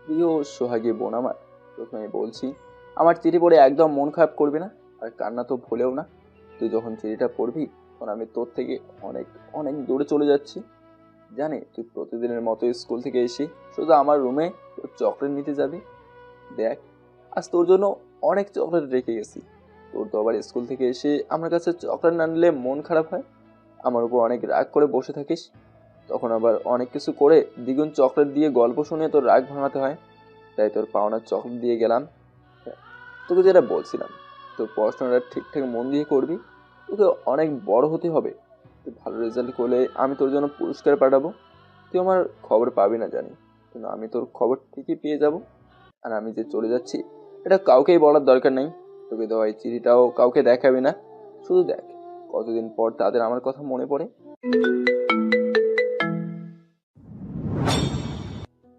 প্রিয় সোহাগী বোন আমার, তোকে আমি বলছি, আমার চিঠি পড়ে একদম মন খারাপ করবি না, আর কান্না তো ভুলেও না। তুই যখন চিঠিটা পড়বি তখন আমি তোর থেকে অনেক অনেক দূরে চলে যাচ্ছি। জানি তুই প্রতিদিনের মতো স্কুল থেকে এসে শুধু আমার রুমে তোর চকলেট নিতে যাবি। দেখ, আজ তোর জন্য অনেক চকলেট রেখে গেছি। তোর তো আবার স্কুল থেকে এসে আমার কাছে চকলেট না নিলে মন খারাপ হয়, আমার উপর অনেক রাগ করে বসে থাকিস। তখন আবার অনেক কিছু করে দ্বিগুণ চকলেট দিয়ে গল্প শুনিয়ে তোর রাগ ভাঙাতে হয়। তাই তোর পাওনার চকলেট দিয়ে গেলাম। তোকে যেটা বলছিলাম, তোর পড়াশোনাটা ঠিকঠাক মন দিয়ে করবি, তোকে অনেক বড় হতে হবে। তুই ভালো রেজাল্ট করলে আমি তোর জন্য পুরস্কার পাঠাবো। তুই আমার খবর পাবি না জানি, কিন্তু আমি তোর খবর ঠিকই পেয়ে যাব। আর আমি যে চলে যাচ্ছি এটা কাউকেই বলার দরকার নেই। তোকে দেওয়া এই চিঠিটাও কাউকে দেখাবি না। শুধু দেখ কতদিন পর তাদের আমার কথা মনে পড়ে।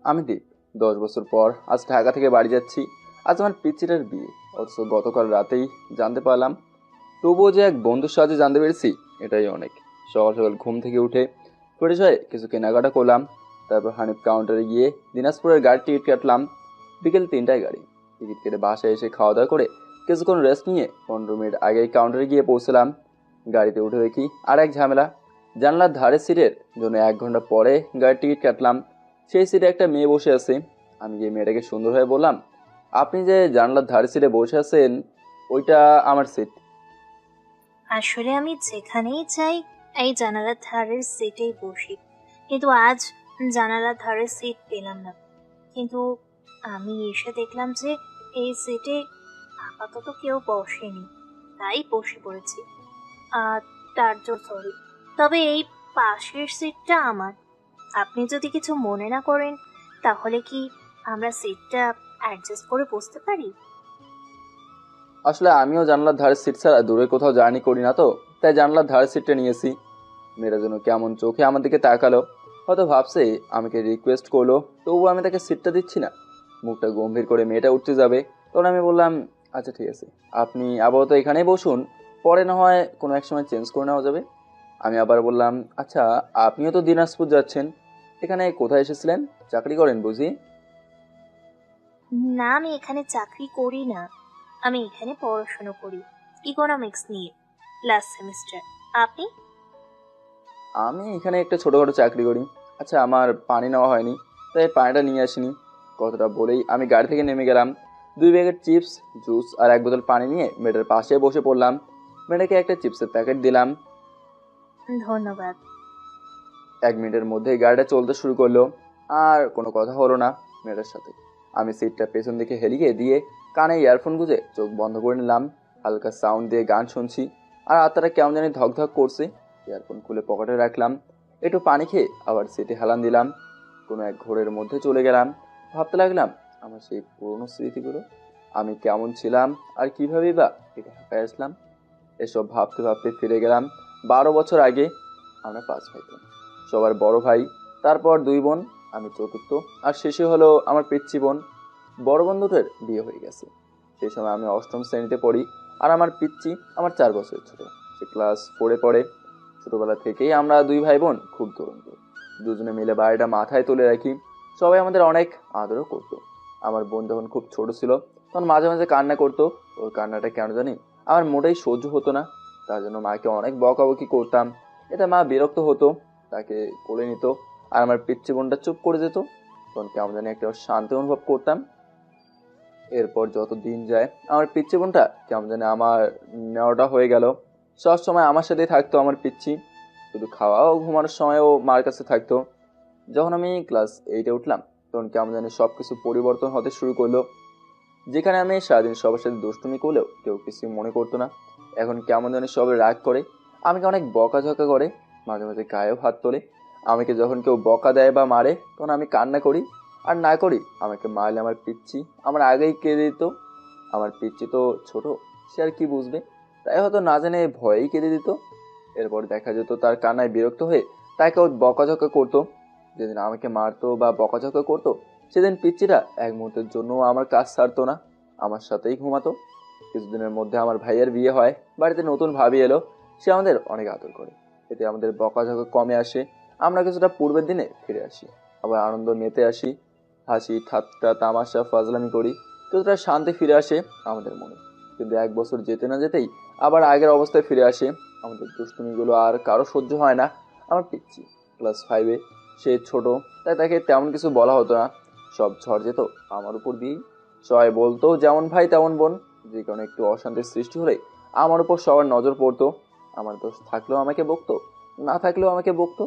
আমি দীপ, 10 বছর পর আজ ঢাকা থেকে বাড়ি যাচ্ছি। আজ আমার পিচ্চিটার বিয়ে, অথচ গতকাল রাতেই জানতে পারলাম। তবুও যে এক বন্ধুর সাহায্যে জানতে পেরেছি এটাই অনেক। সকাল সকাল ঘুম থেকে উঠে ফ্রেশ হয়ে কিছু কেনাকাটা করলাম। তারপর হানিফ কাউন্টারে গিয়ে দিনাজপুরের গাড়ির টিকিট কাটলাম। বিকেল 3টায় গাড়ি। টিকিট কেটে বাসায় এসে খাওয়া দাওয়া করে কিছুক্ষণ রেস্ট নিয়ে 15 মিনিট আগেই কাউন্টারে গিয়ে পৌঁছলাম। গাড়িতে উঠে দেখি আর এক ঝামেলা। জানলার ধারের সিটের জন্য 1 ঘন্টা পরে গাড়ির টিকিট কাটলাম। সেই সিটে একটা মেয়ে বসে আছে। আমি গিয়ে মেয়েটাকে সুন্দরভাবে বললাম, আপনি যে জানলার ধারের সিটে বসে আছেন ওইটা আমার সিট। আসলে আমি যেখানেই যাই এই জানালার ধারের সিটেই বসি, কিন্তু আজ জানালার ধারের সিট পেলাম না। কিন্তু আমি এসে দেখলাম যে এই সিটে আপাতত কেউ বসেনি, তাই বসে পড়েছি। আর তার জন্য সরি, তবে এই পাশের সিটটা আমার। আপনি যদি কিছু মনে না করেন তাহলে কি আমরা সিটটা অ্যাডজাস্ট করে বসতে পারি? আসলে আমিও জানলার ধারের সিট ছাড়া দূরে কোথাও জার্নি করি না তো, তাই জানলার ধারের সিটটা নিয়েছি। মেয়েরা যেন কেমন চোখে আমার দিকে তাকালো, হয়তো ভাবছে আমাকে রিকোয়েস্ট করলো, তবুও আমি তাকে সিটটা দিচ্ছি না। মুখটা গম্ভীর করে মেয়েটা উঠতে যাবে, তখন আমি বললাম, আচ্ছা ঠিক আছে, আপনি আপাতত এখানেই বসুন, পরে না হয় কোনো এক সময় চেঞ্জ করে নেওয়া যাবে। আমি আবার বললাম, আচ্ছা আপনিও তো দিনাজপুর যাচ্ছেন, এখানে কোথায় এসেছিলেন, চাকরি করেন বুঝি? না, আমি এখানে চাকরি করি না, আমি এখানে পড়াশোনা করি, ইকোনমিক্স নিয়ে, লাস্ট সেমিস্টার। আপনি? আমি এখানে একটা ছোটোখাটো চাকরি করি। আচ্ছা আমার পানি নেওয়া হয়নি, তাই পানিটা নিয়ে আসিনি। কথাটা বলেই আমি গাড়ি থেকে নেমে গেলাম। 2 প্যাকেট চিপস, জুস আর 1 বোতল পানি নিয়ে মেয়েটার পাশে বসে পড়লাম। মেয়েটাকে একটা চিপসের প্যাকেট দিলাম। ধন্যবাদ। 1 মিনিটের মধ্যেই গাড়িটা চলতে শুরু করলো। আর কোনো কথা হলো না মেয়েটার সাথে। আমি সিটটা পেছন দিকে হেলিয়ে দিয়ে কানে ইয়ারফোন গুঁজে চোখ বন্ধ করে নিলাম। হালকা সাউন্ড দিয়ে গান শুনছি, আর আত্মাটা কেমন জানি ধক ধক করছে। ইয়ারফোন খুলে পকেটে রাখলাম। একটু পানি খেয়ে আবার সিটে হেলান দিলাম। কোনো এক ঘোরের মধ্যে চলে গেলাম। ভাবতে লাগলাম আমার সেই পুরনো স্মৃতিগুলো, আমি কেমন ছিলাম আর কিভাবেই বা এটা ঢাকায় আসলাম। এসব ভাবতে ভাবতে ফিরে গেলাম 12 বছর আগে। আমরা 5 ভাই বোন, সবার বড় ভাই, তারপর 2 বোন, আমি চতুর্থ, আর শেষে হলো আমার পিচ্চি বোন। বড় বোন দুটোর বিয়ে হয়ে গেছে। সেই সময় আমি অষ্টম শ্রেণীতে পড়ি, আর আমার পিচ্চি আমার 4 বছরের ছোট, সে ক্লাস 4-এ পড়ে। ছোটবেলা থেকেই আমরা 2 ভাই বোন খুব দুরন্ত, দুজনে মিলে বাড়িটা মাথায় তুলে রাখি। সবাই আমাদের অনেক আদরও করতো। আমার বোন যখন খুব ছোট ছিল তখন মাঝে মাঝে কান্না করতো। ওর কান্নাটা কেন জানি আমার মোটেই সহ্য হতো না। তার জন্য মাকে অনেক বকাবকি করতাম। এতে মা বিরক্ত হতো, তাকে কোলে নিত, আর আমার পিচ্চি বোনটা চুপ করে যেত। তখন কেমন জানি একটা শান্তি অনুভব করতাম। এরপর যত দিন যায় আমার পিচ্চি বোনটা কেমন জানি আমার নেওয়াটা হয়ে গেল। সব সময় আমার সাথেই থাকতো আমার পিচ্চি, শুধু খাওয়া ও ঘুমানোর সময়ও মার কাছে থাকতো। যখন আমি ক্লাস 8-এ উঠলাম তখন কেমন জানি সবকিছু পরিবর্তন হতে শুরু করলো। যেখানে আমি সারাদিন সবার সাথে দুষ্টুমি করলেও কেউ কিছু মনে করতো না, এখন কেমন জানি সবাই রাগ করে, আমাকে অনেক বকাঝকা করে, মাঝে মাঝে গায়েও হাত তোলে। আমাকে যখন কেউ বকা দেয় বা মারে তখন আমি কান্না করি, আর না করি আমাকে মারলে আমার পিচ্ছি আমার আগেই কেঁদে দিত। আমার পিচ্ছি তো ছোট, সে আর কি বুঝবে, তাই হয়তো না জানে ভয়েই কেঁদে দিত। এরপর দেখা যেত তার কান্নায় বিরক্ত হয়ে তাকেও বকাঝকা করতো। যেদিন আমাকে মারতো বা বকাঝকা করতো সেদিন পিচ্চিটা এক মুহূর্তের জন্য আমার কাজ ছাড়তো না, আমার সাথেই ঘুমাতো। কিছুদিনের মধ্যে আমার ভাইয়ের বিয়ে হয়, বাড়িতে নতুন ভাবি এলো। সে আমাদের অনেক আদর করে, এতে আমাদের বকাঝকা কমে আসে। আমরা কিছুটা পূর্বের দিনে ফিরে আসি, আবার আনন্দ মেতে আসি। হাসি ঠাট্টা তামাশা ফাজলামি করি, কিছুটা শান্তি ফিরে আসে আমাদের মনে। কিন্তু 1 বছর যেতে না যেতেই আবার আগের অবস্থায় ফিরে আসে। আমাদের দুষ্টুমিগুলো আর কারো সহ্য হয় না। আমার পিচ্ছি ক্লাস 5-এ, সে ছোট, তাই তাকে তেমন কিছু বলা হতো না। সব ঝড় যেত আমার উপর দিয়েই। সবাই বলতো যেমন ভাই তেমন বোন। যে কারণে একটু অশান্তির সৃষ্টি হলে আমার উপর সবার নজর পড়তো। আমার দোষ থাকলেও আমাকে বকতো, না থাকলেও আমাকে বকতো।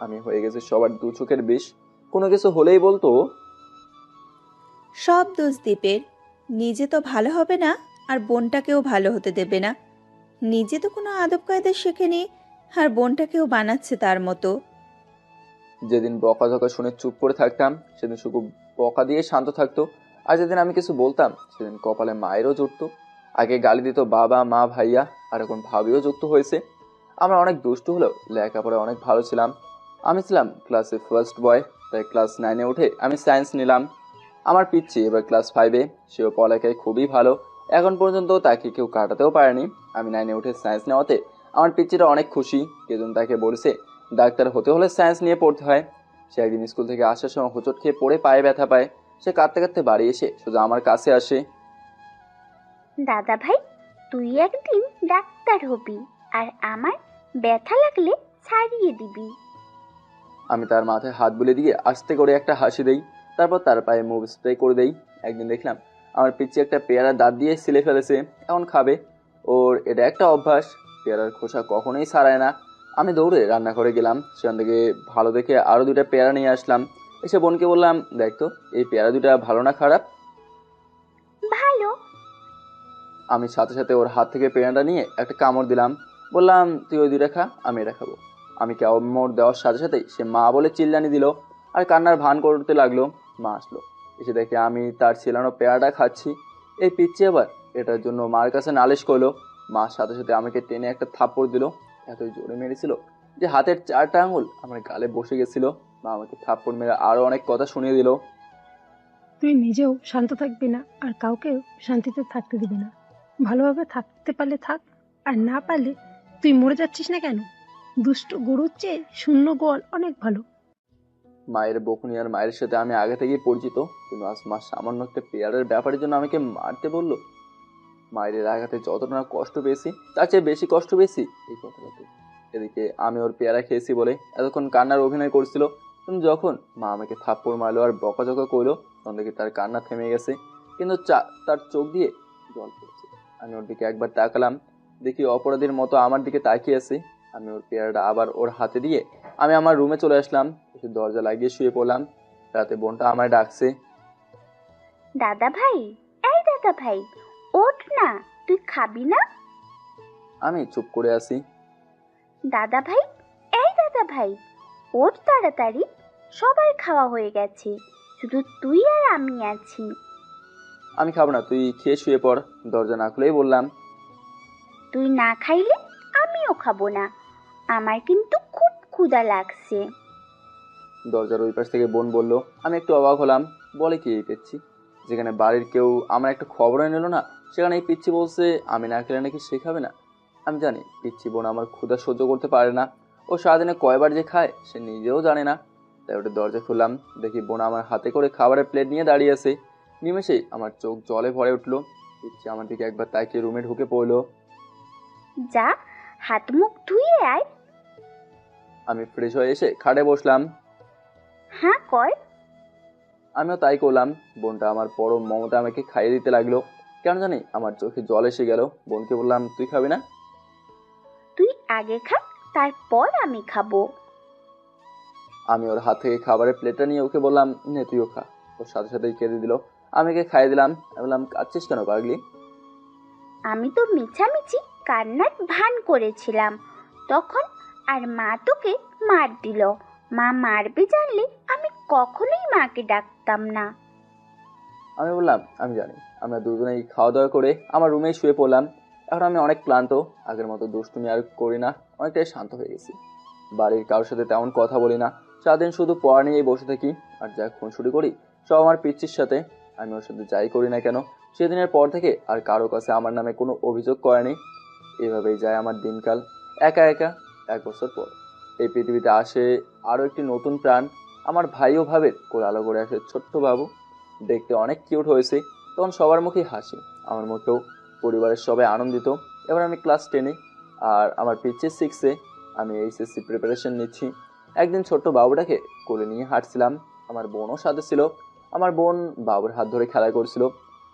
আমি হয়ে গেছি সবার দু চোখের বিষ। কোনো কিছু হলেই বলতো, সব দোষ দীপের। নিজে তো ভালো হবে না, আর বোনটাকেও ভালো হতে দেবে না। নিজে তো কোনো আদব কায়দা শেখেনি, আর বোনটাকেও বানাচ্ছে তার মতো। যেদিন বকাঝকা শুনে চুপ করে থাকতাম সেদিন শুধু বকা দিয়ে শান্ত থাকতো। আর যেদিন আমি কিছু বলতাম সেদিন কপালে মায়েরও জুটতো। আগে গালি দিত বাবা মা ভাইয়া, আর এখন ভাবিও যুক্ত হয়েছে। আমরা অনেক দুষ্টু হলেও লেখাপড়ায় অনেক ভালো ছিলাম। আমি ছিলাম ক্লাসে ফার্স্ট বয়, তাই ক্লাস 9-এ উঠে আমি সায়েন্স নিলাম। আমার পিচ্ছি এবার ক্লাস 5-এ, সেও পড়ালেখায় খুবই ভালো। এখন পর্যন্ত তাকে কেউ কাটাতেও পারেনি। আমি 9-এ উঠে সায়েন্স নেওয়াতে আমার পিচ্ছিটা অনেক খুশি। কেজন তাকে বলেছে ডাক্তার হতে হলে সায়েন্স নিয়ে পড়তে হয়। সে একদিন স্কুল থেকে আসার সময় হোঁচট খেয়ে পড়ে পায়ে ব্যথা পায়। সে কাঁদতে কাঁদতে বাড়ি এসে সোজা আমার কাছে আসে। দাদা ভাই, তুই একদিন ডাক্তার হবি আর আমার ব্যথা লাগলে ছাড়িয়ে দিবি। আমি তার মাথায় হাত বুলে দিয়ে আস্তে করে একটা হাসি দেই, তারপর তার পায়ে মুভ স্প্রে করে দেই। একদিন দেখলাম আমার পিচ্ছি একটা পেয়ারা দাঁত দিয়ে ছিলে ফেলেছে, এখন খাবে। ওর এটা একটা অভ্যাস, পেয়ারার খোসা কখনোই ছাড়ায় না। আমি দৌড়ে রান্নাঘরে গেলাম, সেখান থেকে ভালো দেখে আরো 2টা পেয়ারা নিয়ে আসলাম। এসে বোনকে বললাম, দেখ তো এই পেয়ারা 2টা ভালো না খারাপ। ভালো। আমি সাথে সাথে ওর হাত থেকে পেয়ারাটা নিয়ে একটা কামড় দিলাম। বললাম, তুই ওই 2টা খা, আমি এটা খাবো। আমি কামড় দেওয়ার সাথে সাথেই সে মা বলে চিল্লানি দিল আর কান্নার ভান করতে লাগলো। মা আসলো, এসে দেখে আমি তার ছিলানো পেয়ারাটা খাচ্ছি। এই পিচ্ছি আবার এটার জন্য মার কাছে নালিশ করলো। মার সাথে সাথে আমাকে টেনে একটা থাপ্পড় দিল। এতই জোরে মেরেছিল যে হাতের 4টা আঙুল আমার গালে বসে গেছিল। মা আমাকে থাপ্পড় মেরে আরো অনেক কথা শুনিয়ে দিল। তুই নিজেও শান্ত থাকবি না, আর কাউকেও শান্তিতে থাকতে দিবি না। ভালোভাবে থাকতে পারলে থাক, আর না পারলে তুই মরে যাচ্ছিস না কেন? দুষ্ট গরুর চেয়ে শূন্য গোয়াল অনেক ভালো। মায়ের বকুনি আর মায়ের সাথে আমি আগে থেকেই পরিচিত, কিন্তু আজ মা সামান্য একটা পেয়ারের ব্যাপারের জন্য আমাকে মারতে বললো। মায়ের আঘাতে যতটা না কষ্ট পেয়েছি তার চেয়ে বেশি কষ্ট পেয়েছি এই কথাটাতে। এদিকে আমি ওর পেয়ারা খেয়েছি বলে এতক্ষণ কান্নার অভিনয় করছিল, কিন্তু যখন মা আমাকে থাপ্পড় মারলো আর বকাঝকা করলো তখন দেখি তার কান্না থেমে গেছে, কিন্তু তার চোখ দিয়ে জল পড়ছে। আমি ওর দিকে একবার তাকালাম, দেখি অপরাধীর মতো আমার দিকে তাকিয়ে আছে। আমি ওর পেয়ারাটা আবার ওর হাতে দিয়ে আমি আমার রুমে চলে আসলাম, এসে দরজা লাগিয়ে শুয়ে পড়লাম। রাতে বোনটা আমায় ডাকছে। দাদা ভাই, এই দাদা ভাই, ওঠ না, তুই খাবি না? আমি চুপ করে আছি। দাদা ভাই, এই দাদা ভাই, ওঠ তাড়াতাড়ি, সবার খাওয়া হয়ে গেছে, শুধু তুই আর আমি আছি। আমি খাবো না, তুই খেয়ে শুয়ে পড়। দরজা না খুলেই বললাম। তুই না খাইলে আমিও খাবো না, আমার কিন্তু খুব ক্ষুধা লাগছে। দরজার ওই পাশ থেকে বোন বলল। আমি একটু অবাক হলাম, বলে কি এই পিচ্ছি? যেখানে বাড়ির কেউ আমার একটা খবরই নিল না, সেখানে এই পিচ্ছি বলছে আমি না খেলে নাকি সে খাবে না। আমি জানি পিচ্ছি বোন আমার ক্ষুধা সহ্য করতে পারে না। ও সারাদিনে কয়বার যে খায় সে নিজেও জানে না। তাই ওটা দরজা খুললাম, দেখি বোন আমার হাতে করে খাবারের প্লেট নিয়ে দাঁড়িয়ে আছে। নিমেষেই আমার চোখ জলে ভরে উঠলো। পিচ্ছি আমার দিকে একবার তাকিয়ে রুমে ঢুকে পড়লো। যা, হাত মুখ ধুয়ে আয়। আমি ফ্রেশ হয়ে এসে খাটে বসলাম। হ্যাঁ কর। আমিও তাই করলাম। বোনটা আমার পরম মমতা আমাকে খাইয়ে দিতে লাগলো। কেন জানি আমার চোখে জল এসে গেল। বোনকে বললাম, তুই খাবি না? তুই আগে খা, তারপর আমি খাবো। আমি ওর হাত থেকে খাবারের প্লেটটা নিয়ে ওকে বললাম, নে তুইও খা। ওর সাথে সাথেই কেঁদে দিল। আমি ওকে খাইয়ে দিলাম। আমি বললাম, কাঁদছিস কেন পাগলি? আমি তো মিছামিছি কান্নার ভান করেছিলাম তখন, আর মা তোকে মার দিল। মা মারবে জানলে আমি কখনোই মাকে ডাকতাম না। আমি বললাম, আমি জানি। আমরা দুজনেই খাওয়া দাওয়া করে আমার রুমেই শুয়ে পড়লাম। এখন আমি অনেক ক্লান্ত, আগের মতো দুষ্টুমি আর করি না, অনেকটাই শান্ত হয়ে গেছি। বাড়ির কারোর সাথে তেমন কথা বলি না, সারাদিন শুধু পড়া নিয়েই বসে থাকি। আর যা খুনসুটি করি সব আমার পিচ্চির সাথে। আমি ওর সাথে যাই করি না কেন, সেদিনের পর থেকে আর কারো কাছে আমার নামে কোনো অভিযোগ করেনি। এভাবেই যায় আমার দিনকাল, একা একা। 1 বছর পর এই পৃথিবীতে আসে আরও একটি নতুন প্রাণ, আমার ভাইও ভাবে কোলালো করে আসে ছোট্ট বাবু, দেখতে অনেক কিউট হয়েছে। তখন সবার মুখেই হাসি, আমার মুখেও। পরিবারের সবাই আনন্দিত। এবার আমি ক্লাস 10-এ আর আমার পিচ্ছে 6-এ। আমি এইচএসসি প্রিপারেশন নিচ্ছি। একদিন ছোট্ট বাবুটাকে কোলে নিয়ে হাঁটছিলাম, আমার বোনও সাথে ছিল। আমার বোন বাবুর হাত ধরে খেলা করছিল,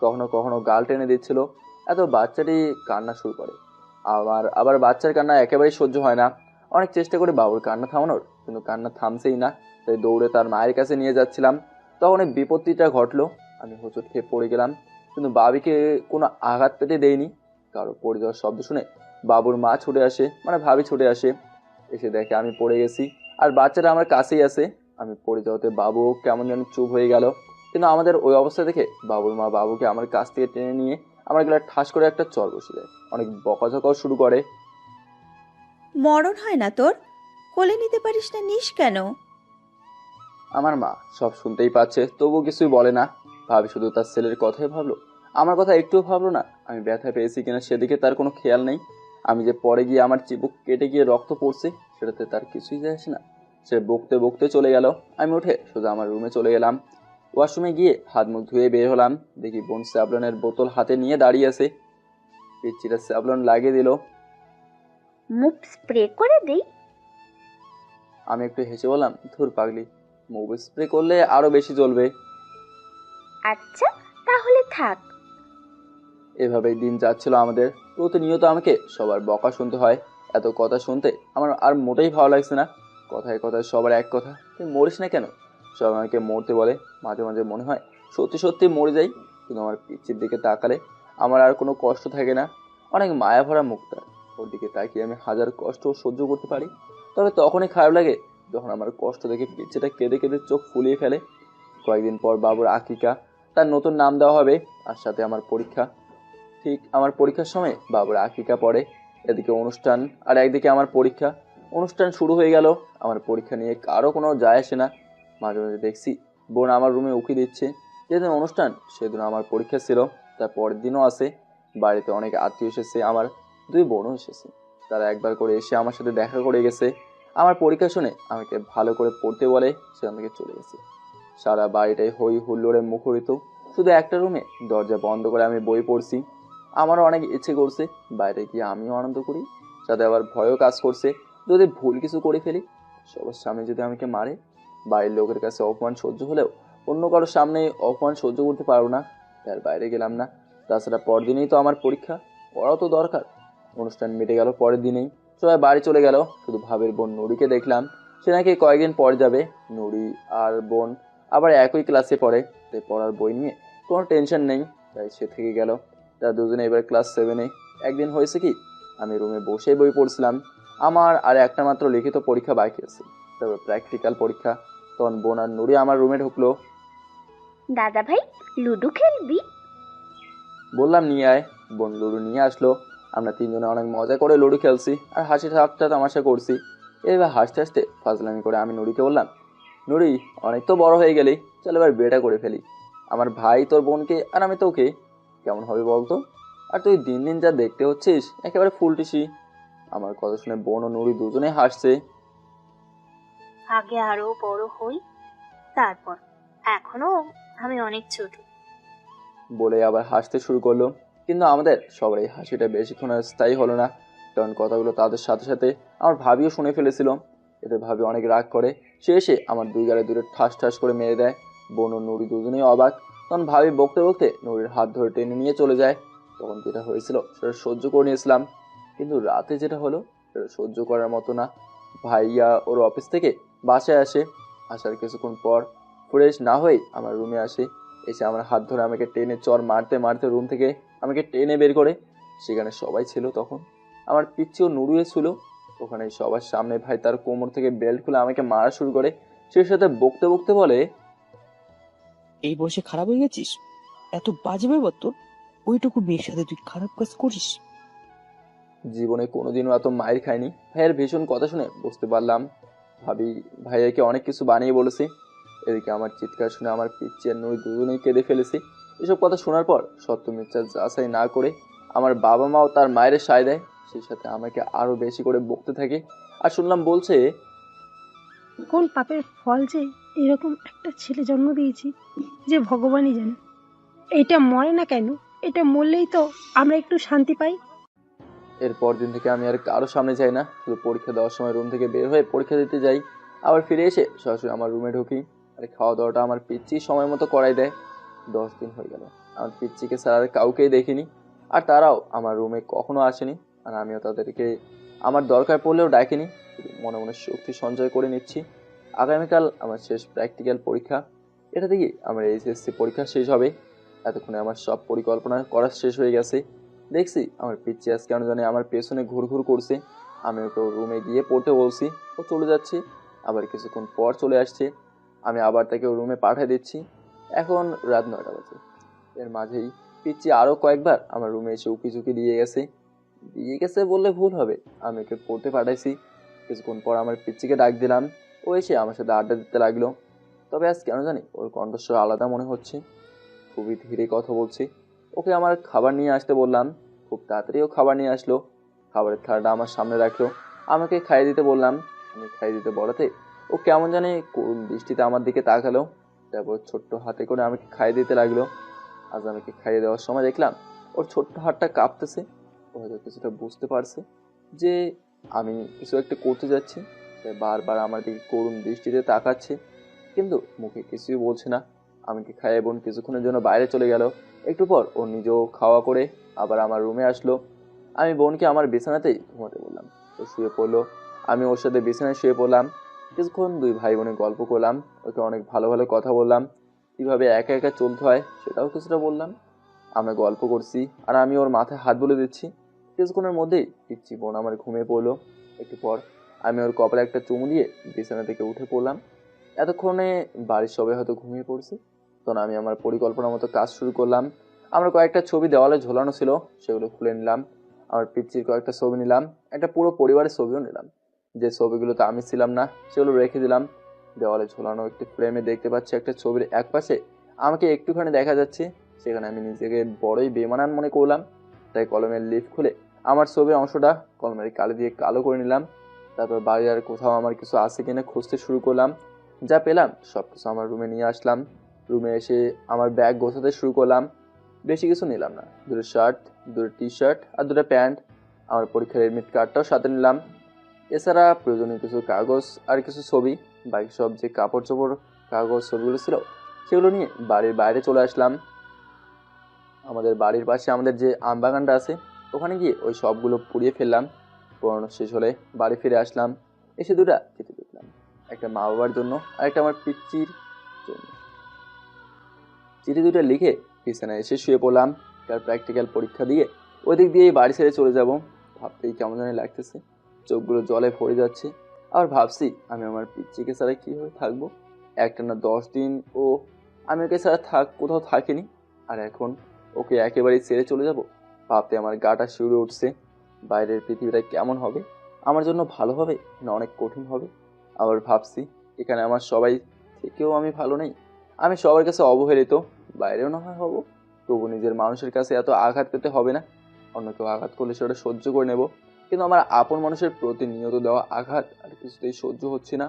কখনো কখনো গাল টেনে দিচ্ছিল। এত বাচ্চাটি কান্না শুরু করে। আবার বাচ্চার কান্না একেবারেই সহ্য হয় না। অনেক চেষ্টা করে বাবুর কান্না থামানোর, কিন্তু কান্না থামছেই না। তাই দৌড়ে তার মায়ের কাছে নিয়ে যাচ্ছিলাম, তখন এই বিপত্তিটা ঘটলো। আমি হোঁচট খেয়ে পড়ে গেলাম, কিন্তু বাবিকে কোনো আঘাত পেতে দেয়নি। কারো পড়ে যাওয়ার শব্দ শুনে বাবুর মা ছুটে আসে, মানে ভাবি ছুটে আসে। এসে দেখে আমি পড়ে গেছি আর বাচ্চারা আমার কাছেই আছে। আমি পড়ে যাওয়াতে বাবু কেমন যেন চুপ হয়ে গেল, কিন্তু আমাদের ওই অবস্থা দেখে বাবুর মা বাবুকে আমার কাছ থেকে টেনে নিয়ে আমার গেলে ঠাস করে একটা চর বসিয়ে দেয়। অনেক বকাঝকাও শুরু করে। মরণ হয় না তোর? কোলে নিতে পারিস না, নিস কেন? আমার মা সব শুনতেই পাচ্ছে, তবুও কিছুই বলে না। ভাবি শুধু তার ছেলের কথাই ভাবলো, আমার কথা একটুও ভাবলো না। আমি ব্যথা পেয়েছি কিনা সেদিকে তার কোনো খেয়াল নেই। আমি যে পরে গিয়ে আমার চিবুক কেটে গিয়ে রক্ত পড়ছে, সেটাতে তার কিছুই যায় আসে না। সে বকতে বকতে চলে গেল। আমি উঠে সোজা আমার রুমে চলে গেলাম। ওয়াশরুমে গিয়ে হাত মুখ ধুয়ে বের হলাম, দেখি বোন স্যাভলনের বোতল হাতে নিয়ে দাঁড়িয়ে আছে। পিচ্চিটা স্যাভলন লাগিয়ে দিল। মুখ স্প্রে করে দেই? আমি একটু হেসে বললাম, ধুর পাগলি, মুভ স্প্রে করলে আরো বেশি জ্বলবে। আচ্ছা, তাহলে থাক। এভাবেই দিন যাচ্ছিল আমাদের। প্রতিনিয়ত আমাকে সবার বকা শুনতে হয়। এত কথা শুনতে আমার আর মোটেই ভালো লাগছে না। কথায় কথায় সবার এক কথা, তুই মরিস না কেন? সবাই আমাকে মরতে বলে। মাঝে মাঝে মনে হয় সত্যি সত্যি মরে যাই, কিন্তু আমার পিচ্ছির দিকে তাকালে আমার আর কোনো কষ্ট থাকে না। অনেক মায়া ভরা মুখটা, ওর দিকে তাকিয়ে আমি হাজার কষ্ট সহ্য করতে পারি। তবে তখনই খারাপ লাগে যখন আমার কষ্ট দেখে পিচ্ছিটা কেঁদে কেঁদে চোখ ফুলিয়ে ফেলে। কয়েকদিন পর বাবুর আকিকা, তার নতুন নাম দেওয়া হবে, আর সাথে আমার পরীক্ষা। ঠিক আমার পরীক্ষার সময় বাবুর আকিকা পড়ে। এদিকে অনুষ্ঠান আর একদিকে আমার পরীক্ষা। অনুষ্ঠান শুরু হয়ে গেল, আমার পরীক্ষা নিয়ে কারো কোনো যায় আসে না। মাঝে মাঝে দেখছি বোন আমার রুমে উকি দিচ্ছে। যেদিন অনুষ্ঠান সেদিন আমার পরীক্ষা ছিল, তার পরের দিনও আছে। বাড়িতে অনেক আত্মীয় এসেছে, আমার দুই বোনও এসেছে। তারা একবার করে এসে আমার সাথে দেখা করে গেছে। আমার পরীক্ষা শুনে আমাকে ভালো করে পড়তে বলে সেখান থেকে চলে গেছে। সারা বাড়িটাই হই হুল্লোড়ে মুখরিত। শুধু একটা রুমে দরজা বন্ধ করে আমি বই পড়ছি। আমারও অনেক ইচ্ছে করছে বাইরে গিয়ে আমিও আনন্দ করি, সাথে আবার ভয়ও কাজ করছে যদি ভুল কিছু করে ফেলি, সবার সামনে যদি আমাকে মারে। বাড়ির লোকের কাছে অপমান সহ্য হলেও অন্য কারোর সামনে অপমান সহ্য করতে পারবো না, তার বাইরে গেলাম না। তাছাড়া পরদিনেই তো আমার পরীক্ষা, পড়াও তো দরকার। অনুষ্ঠান মিটে গেল পরের দিনেই, সবাই বাড়ি চলে গেল। শুধু ভাবের বোন নুরিকে দেখলাম, সে নাকি কয়েকদিন পর যাবে। নুরি আর বোন আবার একই ক্লাসে পড়ে, তাই পড়ার বই নিয়ে কোনো টেনশন নেই, তাই সে থেকে গেল। তারা দুজনে এবার ক্লাস 7-এ। একদিন হয়েছে কি, আমি রুমে বসে বই পড়ছিলাম। আমার আর একটা মাত্র লিখিত পরীক্ষা বাকি আছে, তারপর প্র্যাকটিক্যাল পরীক্ষা। তখন বোন আর নুরি আমার রুমে ঢুকলো। দাদা ভাই, লুডো খেলবি? বললাম নিয়ে আয়। বোন লুডো নিয়ে আসলো। আমরা তিনজনে অনেক মজা করে লুডো খেলছি আর হাসি ঠাট্টা তামাশা করছি। এবার হাসতে হাসতে ফাজলামি করে আমি নুরিকে বললাম, নুরি, অনেক তো বড় হয়ে গেলি, চল এবার বিয়েটা করে ফেলি। আমার ভাই তোর বোনকে আর আমি তোকে, কেমন হবে বলতো? আর তুই দিন দিন যা দেখতে হচ্ছিস, একেবারে ফুলটিসি। আমার কথা শুনে বোন ও নুরি দুজনে হাসছে। আগে আরো বড় হই, তারপর। এখনো আমি অনেক ছোট। বলে আবার হাসতে শুরু করলো। কিন্তু আমাদের সবার এই হাসিটা বেশিক্ষণ আর স্থায়ী হলো না, কারণ কথাগুলো তাদের সাথে সাথে আমার ভাবিও শুনে ফেলেছিল। এতে ভাবি অনেক রাগ করে, সে এসে আমার দুই গালে দূরে ঠাস ঠাস করে মেরে দেয়। বোন ও নুরি দুজনেই অবাক। তখন ভাবি বকতে বকতে নুরির হাত ধরে টেনে নিয়ে চলে যায়। তখন যেটা হয়েছিল সেটা সহ্য করে নিয়েছিলাম, কিন্তু রাতে যেটা হলো সেটা সহ্য করার মতো না। ভাইয়া ওর অফিস থেকে বাসায় আসে। আসার কিছুক্ষণ পর ফ্রেশ না হয়ে আমার রুমে আসে। এসে আমার হাত ধরে আমাকে টেনে চর মারতে মারতে রুম থেকে আমাকে টেনে বের করে। সেখানে সবাই ছিল তখন, আমার পিচ্ছিও নুরুয়ে ছিল ওখানে। সবার সামনে ভাই তার কোমর থেকে বেল্ট খুলে আমাকে মারা শুরু করে। সে সাথে বকতে বকতে বলে, এই বয়সে খারাপ হয়ে গেছিস? এত বাজে ব্যাপার তোর? ওইটুকু মেয়ের সাথে তুই খারাপ কাজ করিস? জীবনে কোনোদিনও এত মায়ের খায়নি। ভাইয়ের ভীষণ কথা শুনে বুঝতে পারলাম ভাবি ভাইয়াকে অনেক কিছু বানিয়ে বলেছে। এদিকে আমার চিৎকার শুনে আমার পিচ্ছি আর নুই দুজনেই কেঁদে ফেলেছি। এসব কথা শোনার পর সত্য মিথ্যা যাচাই না করে আমার বাবা মাও তার মায়ের সায় দেয়, সেই সাথে আমাকে আরো বেশি করে বকতে থাকে। আর শুনলাম বলছে, কোন পাপের ফল যে এরকম একটা ছেলে জন্ম দিয়েছি যে ভগবানই জানে। এটা মরে না কেন? এটা মরলেই তো আমরা একটু শান্তি পাই। এরপর দিন থেকে আমি আর কারো সামনে যাই না, শুধু পরীক্ষা দেওয়ার সময় রুম থেকে বের হয়ে পরীক্ষা দিতে যাই, আবার ফিরে এসে সরাসরি আমার রুমে ঢুকি। আর খাওয়া দাওয়াটা আমার পিচ্ছি সময় মতো করাই দেয়। 10 দিন হয়ে গেল আমার পিচ্চিকে স্যার আর কাউকেই দেখিনি, আর তারাও আমার রুমে কখনো আসেনি, আর আমিও তাদেরকে আমার দরকার পড়লেও ডাকিনি। শুধু মনে মনে শক্তি সঞ্চয় করে নিচ্ছি। আগামীকাল আমার শেষ প্র্যাকটিক্যাল পরীক্ষা, এটা থেকে আমার এইচএসসি পরীক্ষা শেষ হবে। এতক্ষণে আমার সব পরিকল্পনা করা শেষ হয়ে গেছে। দেখছি আমার পিচ্চি আজ কেন জানে আমার পেছনে ঘুরঘুর করছে। আমি ওকে রুমে গিয়ে পড়তে বলছি, ও চলে যাচ্ছে, আবার কিছুক্ষণ পর চলে আসছে। আমি আবার তাকে রুমে পাঠিয়ে দিচ্ছি। এখন রাত 9টা বাজে। এর মাঝেই পিচ্চি আরও কয়েকবার আমার রুমে এসে উকি ঝুঁকি দিয়ে গেছে বললে ভুল হবে। আমি ওকে পড়তে পাঠাইছি। কিছুক্ষণ পর আমার পিচ্চিকে ডাক দিলাম, ও এসে আমার সাথে আড্ডা দিতে লাগলো। তবে আজ কেন জানি ওর কণ্ঠস্বর আলাদা মনে হচ্ছে, খুবই ধীরে কথা বলছি। ওকে আমার খাবার নিয়ে আসতে বললাম, খুব তাড়াতাড়ি ও খাবার নিয়ে আসলো। খাবারের থালাটা আমার সামনে রাখলো, আমাকে খাইয়ে দিতে বললাম। আমি খাইয়ে দিতে বলাতে ও কেমন জানি করুণ দৃষ্টিতে আমার দিকে তাকালো, তারপর ছোট্ট হাতে করে আমাকে খাইয়ে দিতে লাগলো। আজ আমাকে খাইয়ে দেওয়ার সময় দেখলাম ওর ছোট্ট হাতটা কাঁপতেছে। ও হয়তো কিছুটা বুঝতে পারছে যে আমি কিছু একটা করতে যাচ্ছি, তাই বারবার আমার দিকে করুণ দৃষ্টিতে তাকাচ্ছে, কিন্তু মুখে কিছুই বলছে না। আমাকে খাইয়ে বোন কিছুক্ষণের জন্য বাইরে চলে গেল। একটু পর ও নিজেও খাওয়া করে আবার আমার রুমে আসলো। আমি বোনকে আমার বিছানাতেই ঘুমাতে বললাম, ও শুয়ে পড়লো। আমি ওর সাথে বিছানায় শুয়ে পড়লাম। কিছুক্ষণ দুই ভাই বোনে গল্প করলাম, ওকে অনেক ভালো ভালো কথা বললাম, কীভাবে একা একা চলতে হয় সেটাও কিছুটা বললাম। আমরা গল্প করছি আর আমি ওর মাথায় হাত বুলিয়ে দিচ্ছি। কিছুক্ষণের মধ্যেই পিচ্চি বোন আমার ঘুমিয়ে পড়লো। একটু পর আমি ওর কপালে একটা চুমু দিয়ে বিছানা থেকে উঠে পড়লাম। এতক্ষণে বাড়ির সবাই হয়তো ঘুমিয়ে পড়ছে, তখন আমি আমার পরিকল্পনা মতো কাজ শুরু করলাম। আমার কয়েকটা ছবি দেওয়ালে ঝোলানো ছিল, সেগুলো খুলে নিলাম। আমার পিচ্চির কয়েকটা ছবি নিলাম, একটা পুরো পরিবারের ছবিও নিলাম। যে ছবিগুলোতে আমি ছিলাম না সেগুলো রেখে দিলাম। দেওয়ালে ঝোলানো একটি ফ্রেমে দেখতে পাচ্ছি একটা ছবির এক পাশে আমাকে একটুখানি দেখা যাচ্ছে। সেখানে আমি নিজেকে বড়ই বেমানান মনে করলাম, তাই কলমের লিফ খুলে আমার ছবির অংশটা কলমের কালি দিয়ে কালো করে নিলাম। তারপর বাড়ির আর কোথাও আমার কিছু আছে কিনা খুঁজতে শুরু করলাম। যা পেলাম সব কিছু আমার রুমে নিয়ে আসলাম। রুমে এসে আমার ব্যাগ গোছাতে শুরু করলাম। বেশি কিছু নিলাম না, দুটো শার্ট, দুটো টি শার্ট আর দুটো প্যান্ট। আমার পরীক্ষার এডমিট কার্ডটাও সাথে নিলাম। এছাড়া প্রয়োজনীয় কিছু কাগজ আর কিছু ছবি, বাকি সব যে কাপড় চোপড় কাগজ ছবিগুলো ছিল সেগুলো নিয়ে বাড়ির বাইরে চলে আসলাম। আমাদের বাড়ির পাশে আমাদের যে আম বাগানটা আছে, ওখানে গিয়ে ওই সবগুলো পুড়িয়ে ফেললাম। পুরানো শেষ হলে বাড়ি ফিরে আসলাম। এসে দুটা চিঠি দেখলাম, একটা মা বাবার জন্য আর একটা আমার পিচ্চির জন্য। চিঠি দুটো লিখে বিছানায় এসে শুয়ে পড়লাম। তার প্র্যাকটিক্যাল পরীক্ষা দিয়ে ওই দিক দিয়েই বাড়ি ছেড়ে চলে যাব। ভাবতেই কেমন জানি লাগতেছে, চোখগুলো জলে ভরে যাচ্ছে। আবার ভাবছি আমি আমার পিচ্চিকে ছাড়া কীভাবে থাকবো। একটানা 10 দিন ও আমি ওকে ছাড়া কোথাও থাকিনি, আর এখন ওকে একেবারেই ছেড়ে চলে যাব। ভাবতে আমার গাটা শিউরে উঠছে। বাইরের পৃথিবীটা কেমন হবে, আমার জন্য ভালো হবে না অনেক কঠিন হবে। আবার ভাবছি এখানে আমার সবাই থেকেও আমি ভালো নেই, আমি সবার কাছে অবহেলিত, বাইরেও না হয় হব, তবু নিজের মানুষের কাছে এত আঘাত পেতে হবে না। অন্য কেউ আঘাত করলে সেটা সহ্য করে নেব, কিন্তু আমার আপন মানুষের প্রতিনিয়ত দেওয়া আঘাত আর কিছুতেই সহ্য হচ্ছে না।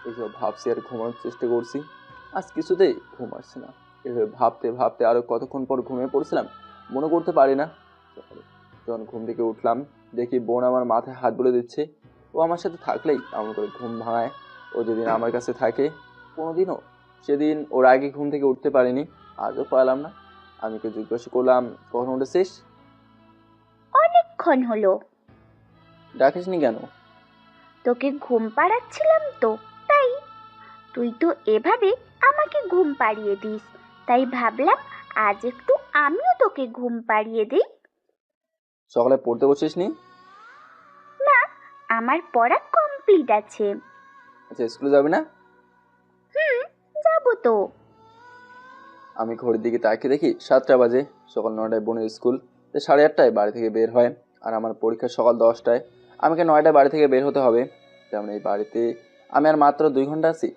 এইসব ভাবছি আর ঘুমানোর চেষ্টা করছি, আজ কিছুতেই ঘুম আসছে না। এভাবে ভাবতে ভাবতে আরো কতক্ষণ পর ঘুমিয়ে পড়ছিলাম মনে করতে পারি না। যখন ঘুম থেকে উঠলাম দেখি বোন আমার মাথায় হাত বুলিয়ে দিচ্ছে। ও আমার সাথে থাকলেই এমন করে ঘুম ভাঙায়। ও যেদিন আমার কাছে থাকে কোনোদিনও সেদিন ওর আগে ঘুম থেকে উঠতে পারিনি, আজও পারলাম না। আমি ওকে জিজ্ঞাসা করলাম, কখন উঠেছিস? অনেকক্ষণ হলো। ডাকিসনি কেন? তোকে ঘুম পাড়াচ্ছিলাম তো, তাই। তুই তো এভাবে আমাকে ঘুম পাড়িয়ে দিস, তাই ভাবলাম আজ একটু আমিও তোকে ঘুম পাড়িয়ে দিই। সকালে পড়তে বসিসনি? না, আমার পড়া কমপ্লিট আছে। আচ্ছা, স্কুলে যাবি না? যাবো তো। আমি ঘড়ির দিকে তাকিয়ে দেখি 7টা বাজে। সকাল 9টায় বোনের স্কুল, 8:30টায় বাড়ি থেকে বের হয়, আর আমার পরীক্ষা সকাল 10টায়। আমাকে 9টায় বাড়ি থেকে বের হতে হবে। তেমন এই বাড়িতে আমি আর মাত্র 2 ঘন্টা আছি।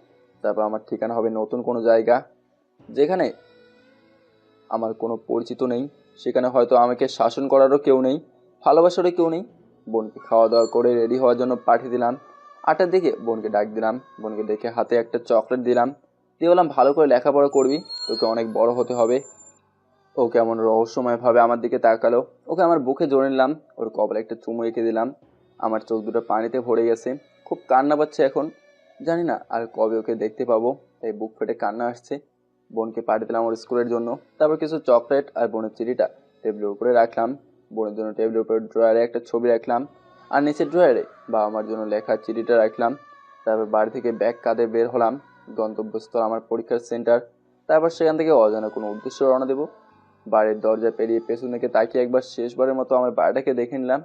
তারপর আমার ঠিকানা হবে নতুন কোনো জায়গা, যেখানে আমার কোনো পরিচিত নেই। সেখানে হয়তো আমাকে শাসন করারও কেউ নেই, ভালোবাসারও কেউ নেই। বোনকে খাওয়া দাওয়া করে রেডি হওয়ার জন্য পাঠিয়ে দিলাম। 8টার দিকে বোনকে ডাক দিলাম। বোনকে দেখে হাতে একটা চকলেট দিলাম, দিয়ে বললাম ভালো করে লেখাপড়া করবি, তোকে অনেক বড় হতে হবে। ও কেমন রহস্যময়ভাবে আমার দিকে তাকালো। ওকে আমার বুকে জড়িয়ে নিলাম, ওর কপালে একটা চুমু রেখে দিলাম। আমার চোখ দুটো পানিতে ভরে গেছে, খুব কান্না পাচ্ছে এখন। জানি না আর কবে ওকে দেখতে পাবো, তাই বুক ফেটে কান্না আসছে। বোনকে পাঠিয়ে দিলাম ওর স্কুলের জন্য। তারপর কিছু চকলেট আর বোনের চিঠিটা টেবিলের উপরে রাখলাম। বোনের জন্য টেবিলের উপরে ড্রয়ারে একটা ছবি রাখলাম, আর নিচের ড্রয়ারে বাবা মার জন্য লেখা চিঠিটা রাখলাম। তারপর বাড়ি থেকে ব্যাগ কাঁধে বের হলাম। গন্তব্যস্থল আমার পরীক্ষার সেন্টার। তারপর সেখান থেকে অজানা কোনো উদ্দেশ্যে রওনা দেবো। বাড়ির দরজা পেরিয়ে পেছন দিকে তাকিয়ে একবার শেষবারের মতো আমার বাড়িটাকে দেখে নিলাম।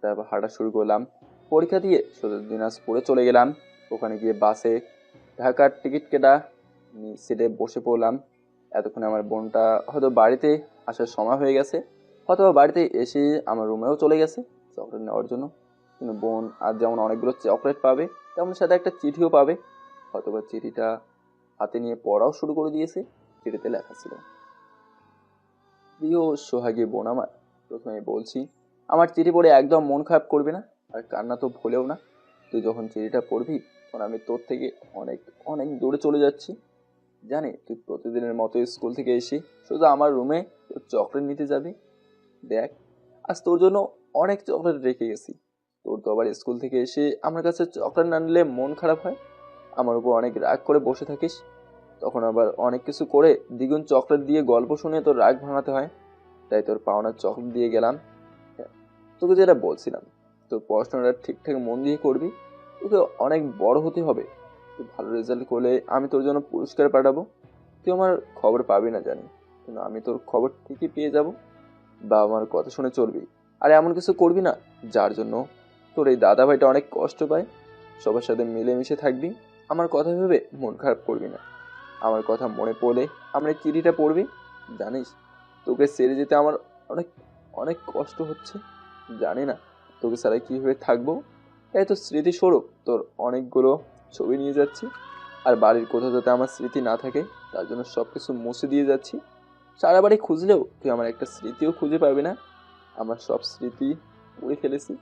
তারপর হাঁটা শুরু করলাম। পরীক্ষা দিয়ে সোজা দিনাজপুরে চলে গেলাম। ওখানে গিয়ে বাসে ঢাকার টিকিট কেটা সিটে বসে পড়লাম। এতক্ষণে আমার বোনটা হয়তো বাড়িতে আসার সময় হয়ে গেছে, হয়তো বাড়িতে এসে আমার রুমেও চলে গেছে চকলেট নেওয়ার জন্য। কিন্তু বোন আজ যেমন অনেকগুলো চকলেট পাবে, তেমন সাথে একটা চিঠিও পাবে। হয়তোবা চিঠিটা হাতে নিয়ে পড়াও শুরু করে দিয়েছে। চিঠিতে লেখা ছিল, প্রিয় সোহাগী বোন আমার, প্রথমে বলছি আমার চিঠি পড়ে একদম মন খারাপ করবি না, আর কান্না তো ভুলেও না। তুই যখন চিঠিটা পড়বি তখন আমি তোর থেকে অনেক অনেক দূরে চলে যাচ্ছি। জানি তুই প্রতিদিনের মতো স্কুল থেকে এসে শুধু আমার রুমে তোর চকলেট নিতে যাবি। দেখ, আজ তোর জন্য অনেক চকলেট রেখে গেছি। তোর তো আবার স্কুল থেকে এসে আমার কাছে চকলেট না নিলে মন খারাপ হয়, আমার উপর অনেক রাগ করে বসে থাকিস। তখন আবার অনেক কিছু করে দ্বিগুণ চকলেট দিয়ে গল্প শুনে তোর রাগ ভাঙাতে হয়। তাই তোর পাওনার চকলেট দিয়ে গেলাম। তোকে যেটা বলছিলাম, তোর পড়াশোনাটা ঠিকঠাক মন দিয়ে করবি। তোকে অনেক বড় হতে হবে। তুই ভালো রেজাল্ট করলে আমি তোর জন্য পুরস্কার পাঠাবো। তুই আমার খবর পাবি না জানি, কিন্তু আমি তোর খবর ঠিকই পেয়ে যাব। বা আমার কথা শুনে চলবি, আর এমন কিছু করবি না যার জন্য তোর এই দাদা ভাইটা অনেক কষ্ট পায়। সবার সাথে মিলেমিশে থাকবি, আমার কথা ভেবে মন খারাপ করবি না। আমার কথা মনে পড়লে আমার এই চিঠিটা পড়বি। জানিস, তোকে ছেড়ে যেতে আমার অনেক অনেক কষ্ট হচ্ছে। জানি না তোকে ছাড়া কীভাবে থাকবো। তাই তো স্মৃতিস্বরূপ তোর অনেকগুলো ছবি নিয়ে যাচ্ছি। আর বাড়ির কোথাও যাতে আমার স্মৃতি না থাকে তার জন্য সব কিছু মুছে দিয়ে যাচ্ছি। সারা বাড়ি খুঁজলেও তুই আমার একটা স্মৃতিও খুঁজে পাবি না। আমার সব স্মৃতি পুড়ে ফেলেছি,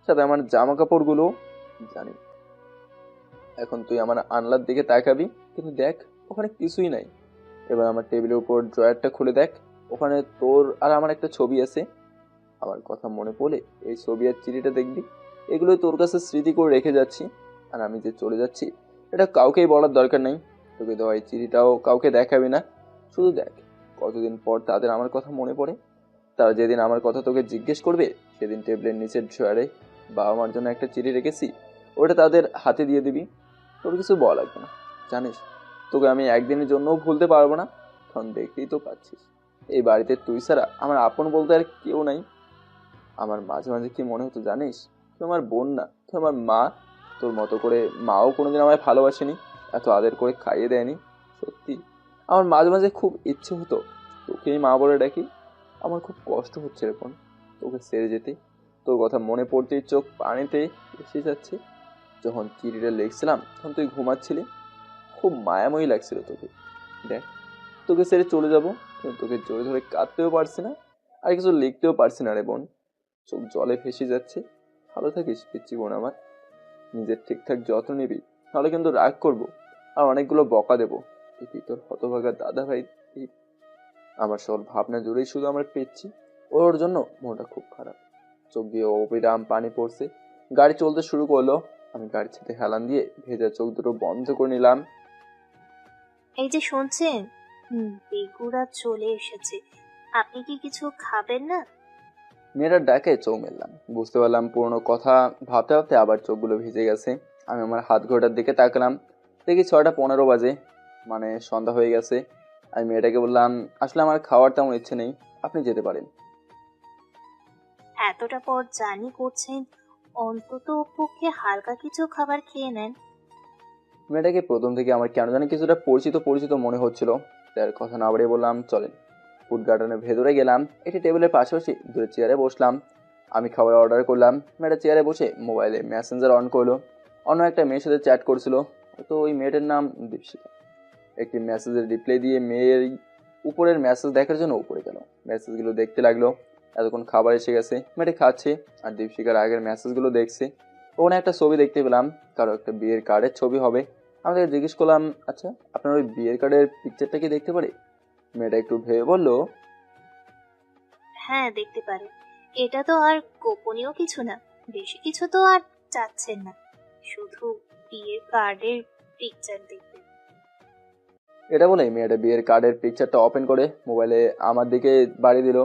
সাথে আমার জামা কাপড়গুলো। জানি এখন তুই আমার আনলার দিকে তাকাবি, কিন্তু দেখ ওখানে কিছুই নাই। এবার আমার টেবিলের উপর ড্রয়ারটা খুলে দেখ, ওখানে তোর আর আমার একটা ছবি আছে। আমার কথা মনে পড়লে এই ছবি আর চিঠিটা দেখবি। এগুলোই তোর কাছে স্মৃতি করে রেখে যাচ্ছি। আর আমি যে চলে যাচ্ছি এটা কাউকেই বলার দরকার নেই। তোকে দেওয়া এই চিঠিটাও কাউকে দেখাবি না। শুধু দেখ কতদিন পর তাদের আমার কথা মনে পড়ে। তারা যেদিন আমার কথা তোকে জিজ্ঞেস করবে সেদিন টেবিলের নিচের ড্রয়ারে বাবা মার জন্য একটা চিঠি রেখেছি, ওটা তাদের হাতে দিয়ে দিবি। তোর কিছু বলা লাগবে না। জানিস, তোকে আমি একদিনের জন্যও ভুলতে পারবো না। তখন দেখতেই তো পাচ্ছিস এই বাড়িতে তুই ছাড়া আমার আপন বলতে আর কেউ নাই। আমার মাঝে মাঝে কি মনে হতো জানিস, তুই আমার বোন না, তুই আমার মা। তোর মতো করে মাও কোনোদিন আমায় ভালোবাসেনি, এত আদর করে খাইয়ে দেয়নি। সত্যি আমার মাঝে মাঝে খুব ইচ্ছে হতো তোকেই মা বলে ডাকি। আমার খুব কষ্ট হচ্ছে এখন তোকে ছেড়ে যেতে। তোর কথা মনে পড়তেই চোখ পানিতে এসে যাচ্ছে। যখন চিঠিটা লিখছিলাম তখন তুই ঘুমাচ্ছিলি, খুব মায়াময়ী লাগছিল তোকে। দেখ, তোকে ছেড়ে চলে যাবো, কিন্তু তোকে জোরে ধরে কাঁদতেও পারছি না, আর কিছু লিখতেও পারছি না রে বোন। চোখ জলে ভেসে যাচ্ছে। ভালো থাকিস পিচ্ছি বোন আমার। নিজের ঠিকঠাক যত্ন নিবি, নাহলে কিন্তু রাগ করবো আর অনেকগুলো বকা দেবো। তুই তোর হতভাগা দাদা ভাই। আমার সব ভাবনা জুড়েই শুধু আমার পেয়েছি, ওর জন্য মনটা খুব খারাপ। চোখ দিয়ে অবিরাম পানি পড়ছে। গাড়ি চলতে শুরু করলো। আমি গাড়ির সাথে হেলান দিয়ে ভেজা চোখ দুটো বন্ধ করে নিলাম। এই যে শুনছেন, বেগুড়া চলে এসেছে। আপনি কি কিছু খাবেন না? মেয়েটার ডাকে চোখ মেললাম। বুঝতে পারলাম পুরোনো কথা ভাবতে ভাবতে আবার চোখগুলো ভিজে গেছে। আমি আমার হাত ঘড়িটার দিকে তাকালাম, দেখি 6:15 বাজে, মানে সন্ধ্যা হয়ে গেছে। আমি মেয়েটাকে বললাম, আসলে আমার খাওয়ার তেমন ইচ্ছে নেই, আপনি যেতে পারেন। এতটা পর জার্নি করছেন, অন্তত পক্ষে হালকা কিছু খাবার খেয়ে নেন। মেয়েটাকে প্রথম থেকে আমার কেন জানি কিছুটা পরিচিত পরিচিত মনে হচ্ছিল। তার কথা না বাড়িয়ে বললাম চলেন। ফুড গার্ডেনের ভেতরে গেলাম। একটি টেবিলের পাশাপাশি দুটো চেয়ারে বসলাম। আমি খাবার অর্ডার করলাম। মেয়েটা চেয়ারে বসে মোবাইলে মেসেঞ্জার অন করলো। অন্য একটা মেয়ের সাথে চ্যাট করছিল, তো ওই মেয়েটার নাম দীপশিকা। একটি মেসেজের রিপ্লাই দিয়ে মেয়ের উপরের মেসেজ দেখার জন্য উপরে গেল। মেসেজগুলো দেখতে লাগলো। এতক্ষণ খাবার এসে গেছে, মেয়েটা খাচ্ছে আর দীপশিকার আগের মেসেজগুলো দেখছে। ওখানে একটা ছবি দেখতে পেলাম, কারো একটা বিয়ের কার্ডের ছবি হবে। আমি তাকে জিজ্ঞেস করলাম, আচ্ছা আপনার ওই বিয়ের কার্ডের পিকচারটা কি দেখতে পারি? মেয়েটা একটু ভেবে বলল, হ্যাঁ, দেখতে পারে। এটা তো আর গোপনীয় কিছু না, বেশি কিছু তো আর চাচ্ছেন না, শুধু বিয়ের কার্ডের পিকচার দেখতে। এটা বলে মেয়েটা বিয়ের কার্ডের পিকচারটা ওপেন করে মোবাইলে আমার দিকে বাড়িয়ে দিল।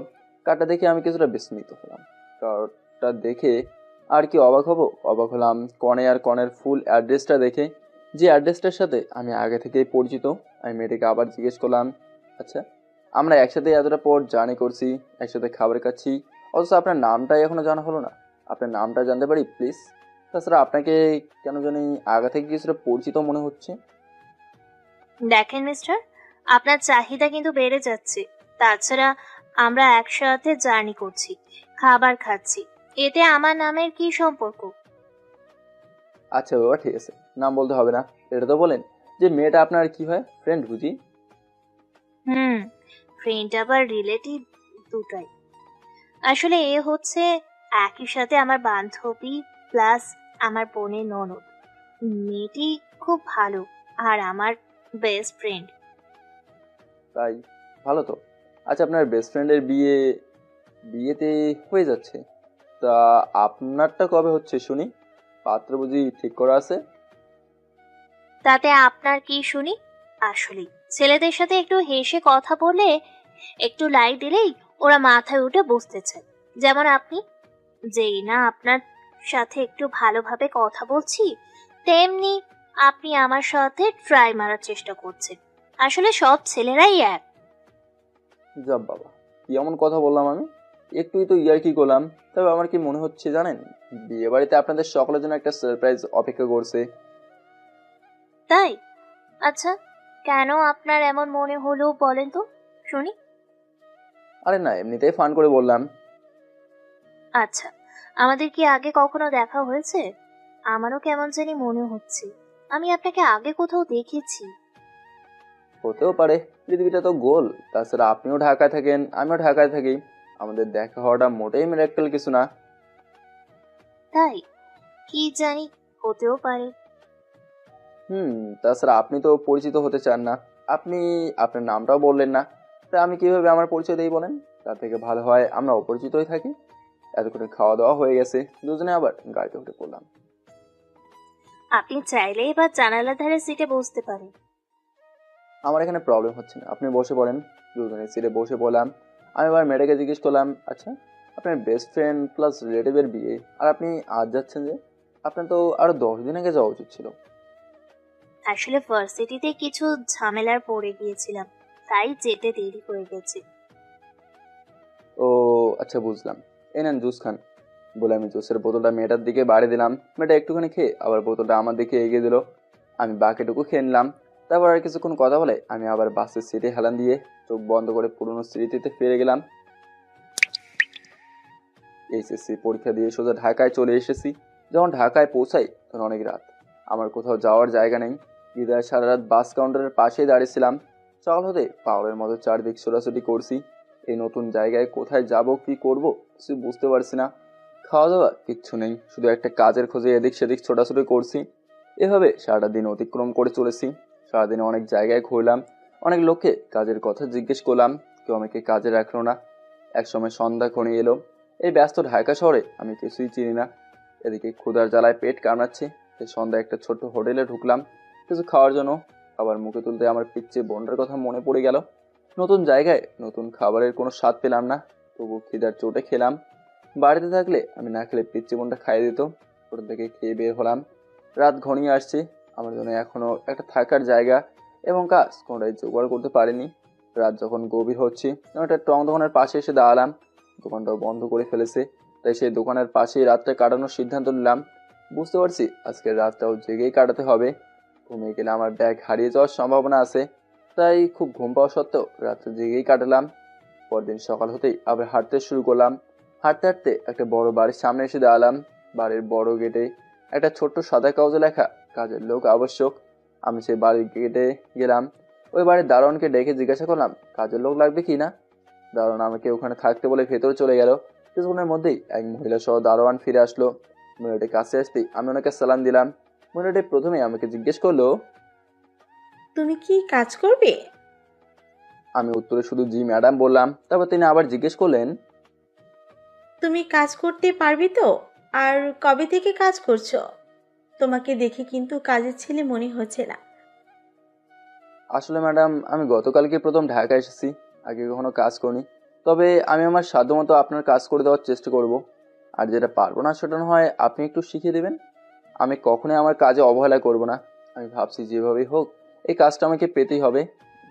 কার্ডটা দেখে আমি কিছুটা বিস্মিত হলাম। কার্ডটা দেখে আর কি অবাক হব, অবাক হলাম কনে আর কনের ফুল অ্যাড্রেসটা দেখে, যে অ্যাড্রেসটার সাথে আমি আগে থেকেই পরিচিত। আমি মেয়েটাকে আবার জিজ্ঞেস করলাম, আচ্ছা আমরা একসাথে এতটা পর জার্নি করছি, একসাথে খাবার খাচ্ছি, অথচ আপনার নামটাই এখনো জানা হলো না। আপনার নামটা জানতে পারি প্লিজ? তাছাড়া আপনাকে কেন জানি আগে থেকে কিছুটা পরিচিত মনে হচ্ছে। দেখেন মিস্টার, আপনার চাহিদা কিন্তু বেড়ে যাচ্ছে। তাছাড়া আমরা একসাথে জার্নি করছি, খাবার খাচ্ছি, এতে আমার নামের কি সম্পর্ক? আচ্ছা বাবা, ঠিক আছে, নাম বলতে হবে না। এটা তো বলেন যে মেয়েটা আপনার কি হয়, ফ্রেন্ড বুঝি? ফ্রেন্ড আবার রিলেটিভ দুটাই। আসলে এ হচ্ছে একই সাথে আমার বান্ধবী প্লাস আমার বোনের ননদ। মেয়েটি খুব ভালো আর আমার বেস্ট ফ্রেন্ড। তাই? ভালো তো। আচ্ছা আপনার বেস্ট ফ্রেন্ডের বিয়েতে হয়ে যাচ্ছে, তা আপনারটা কবে হচ্ছে শুনি? পাত্র বুঝি ঠিক করা আছে? তাতে আপনার কি শুনি? আসলে ছেলেদের সাথে একটু হেসে কথা বলে, একটু লাইট দিলেই ওরা মাথায় উঠে বসতে চায়। যেমন আপনি, যেই না আপনার সাথে একটু ভালোভাবে কথা বলছি, তেমনি আপনি আমার সাথে ট্রাই মারার চেষ্টা করছেন। আসলে সব ছেলেরাই এক। যাব বাবা, কি এমন কথা বললাম আমি? একটুই তো ইয়ার্কি করলাম। তবে আমার কি মনে হচ্ছে জানেন, বিয়ে বাড়িতে আপনাদের সকলের জন্য একটা সারপ্রাইজ অপেক্ষা করছে। তাই? আচ্ছা, কেন আপনার এমন মনে হলো বলেন তো শুনি। আরে না, এমনিতেই ফান করে বললাম। আচ্ছা, আমাদের কি আগে কখনো দেখা হয়েছে? আমারও কেমন জানি মনে হচ্ছে আমি আপনাকে আগে কোথাও দেখেছি। হতেও পারে, পৃথিবীটা তো গোল। তাছাড়া আপনিও ঢাকায় থাকেন, আমিও ঢাকায় থাকি, আমাদের দেখা হওয়াটা মোটেই মিরাক্কেল কিছু না। তাই? কি জানি, হতেও পারে। তাছাড়া আপনি তো পরিচিত হতে চান না, আপনি আপনার নামটাও বললেন না। তাই আমি কিভাবে আমার পরিচয় দিই বলেন? তার থেকে ভালো হয় আমরা অপরিচিতই থাকি। এতক্ষণে খাওয়া দাওয়া হয়ে গেছে, দুজনে আবার গাড়িতে উঠে পড়লাম। আপনি চাইলে এবার জানালার ধারে সিটে বসতে পারেন। আমার এখানে প্রবলেম হচ্ছে না, আপনি বসে পড়েন। দুজনে সিটে বসে পড়লাম। আমি এবার মেয়েটাকে জিজ্ঞেস করলাম, আচ্ছা আপনার বেস্ট ফ্রেন্ড প্লাস রিলেটিভের বিয়ে, আর আপনি আজ যাচ্ছেন যে? আপনার তো আরো 10 দিন আগে যাওয়া উচিত ছিল। আসলে ভার্সিটিতে কিছু ঝামেলার পড়ে গিয়েছিলাম, তাই যেতে দেরি হয়ে গেছে। ও আচ্ছা, বুঝলাম। এই নেন জুস খান, বলে আমি জুসের বোতলটা মেয়েটার দিকে বাড়িয়ে দিলাম। মেয়েটা একটুখানি খেয়ে আবার বোতলটা আমার দিকে এগিয়ে দিল। আমি বাকিটুকু খেয়ে নিলাম। তারপর আর কিছুক্ষণ কথা বলে আমি আবার বাসের সিটে হেলান দিয়ে চোখ বন্ধ করে পুরনো স্মৃতিতে ফিরে গেলাম। এইচএসসি পরীক্ষা দিয়ে সোজা ঢাকায় চলে এসেছি। যখন ঢাকায় পৌঁছাই তখন অনেক রাত। আমার কোথাও যাওয়ার জায়গা নেই। বিদায় সারা রাত বাস কাউন্টারের পাশেই দাঁড়িয়েছিলাম। সকাল হতে পাগলের মতো চারদিক ছোটাছুটি করছি। এই নতুন জায়গায় কোথায় যাব, কি করব কিছু বুঝতে পারছি না। খাওয়া দাওয়া কিচ্ছু নেই, শুধু একটা কাজের খোঁজে এদিক সেদিক ছোটাছুটি করছি। এভাবে সারাটা দিন অতিক্রম করে চলেছি। সারাদিনে অনেক জায়গায় ঘুরলাম, অনেক লোককে কাজের কথা জিজ্ঞেস করলাম, কেউ আমাকে কাজে রাখলো না। একসময় সন্ধ্যা ঘনিয়ে এলো। এই ব্যস্ত ঢাকা শহরে আমি কিছুই চিনি না। এদিকে ক্ষুধার জ্বালায় পেট কামড়াচ্ছে। এই সন্ধ্যায় একটা ছোট্ট হোটেলে ঢুকলাম কিছু খাওয়ার জন্য। খাবার মুখে তুলতে আমার পিচ্চি বোনটার কথা মনে পড়ে গেল। নতুন জায়গায় নতুন খাবারের কোনো স্বাদ পেলাম না, তবু খিদার চোটে খেলাম। বাড়িতে থাকলে আমি না খেলে পিচ্চি বোনটা খাইয়ে দিত। ওটা থেকে খেয়ে বের হলাম। রাত ঘনিয়ে আসছে, আমার জন্য এখনো একটা থাকার জায়গা এবং কাজ কোনোটাই জোগাড় করতে পারিনি। রাত যখন গভীর হচ্ছে, আমি একটা টং দোকানের পাশে এসে দাঁড়ালাম। দোকানটাও বন্ধ করে ফেলেছে, তাই সেই দোকানের পাশেই রাতটা কাটানোর সিদ্ধান্ত নিলাম। বুঝতে পারছি আজকের রাতটাও জেগেই কাটাতে হবে। ঘুমিয়ে গেলে আমার ব্যাগ হারিয়ে যাওয়ার সম্ভাবনা আছে, তাই খুব ঘুম পাওয়া সত্ত্বেও রাতটা জেগেই কাটালাম। পরদিন সকাল হতেই আবার হাঁটতে শুরু করলাম। হাঁটতে হাঁটতে একটা বড় বাড়ির সামনে এসে দাঁড়ালাম। বাড়ির বড় গেটে একটা ছোট্ট সাদা কাগজে লেখা, কাজের লোক আবশ্যক। আমি সেই বাড়ির গেটে গেলাম। ওই বাড়ির দারোয়ানকে ডেকে জিজ্ঞাসা করলাম কাজের লোক লাগবে কি না। দারোয়ান আমাকে ওখানে থাকতে বলে ভেতরে চলে গেল। কিছুক্ষণের মধ্যেই এক মহিলা সহ দারোয়ান ফিরে আসলো। মেয়েটার কাছে আসতেই আমি ওনাকে সালাম দিলাম। মেয়েটা প্রথমে আমাকে জিজ্ঞেস করলো। তুমি কি কাজ করবে? আমি উত্তরে শুধু জি ম্যাডাম বললাম। তারপর তিনি আবার জিজ্ঞেস করলেন, তুমি কাজ করতে পারবে তো? আর কবে থেকে কাজ করছো? তোমাকে দেখে কিন্তু কাজের ছেলে মনে হচ্ছে না। আসলে ম্যাডাম আমি গতকালকে প্রথম ঢাকা এসেছি, আগে কখনো কাজ করিনি। তবে আমি আমার সাধ্যমতো আপনার কাজ করে দেওয়ার চেষ্টা করব। আর যেটা পারবো না সেটা না হয় আপনি একটু শিখিয়ে দেবেন। আমি কখনোই আমার কাজে অবহেলা করব না। আমি ভাবছি যেভাবেই হোক এই কাজটা আমাকে পেতেই হবে,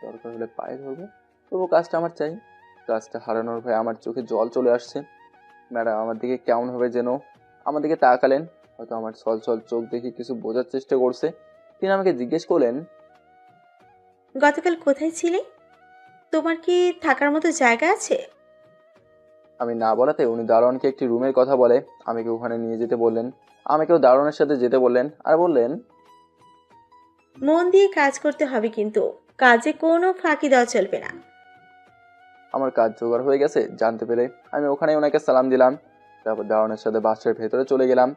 দরকার হলে পায়ে ধরবো, তবু কাজটা আমার চাই। কাজটা হারানোর ভয়ে আমার চোখে জল চলে আসছে। ম্যাডাম আমার দিকে কেমনভাবে যেন আমার দিকে তাকালেন, হয়তো আমার ছল চোখ দেখে কিছু বোঝার চেষ্টা করছে। তিনি আমাকে জিজ্ঞেস করলেন, গতকাল কোথায় ছিলে? তোমার কি থাকার মতো জায়গা আছে? আমি না বলাতে উনি দারোয়ানকে একটি রুমের কথা বলে আমাকে ওখানে নিয়ে যেতে বললেন। আমাকেও দারোয়ানের সাথে যেতে বললেন আর বললেন, মন দিয়ে কাজ করতে হবে, কিন্তু কাজে কোনো ফাঁকি দেওয়া চলবে না। আমার কাজ জোগাড় হয়ে গেছে জানতে পেরে আমি ওখানে ওনাকে সালাম দিলাম। তারপর দারোয়ানের সাথে বাসার ভেতরে চলে গেলাম।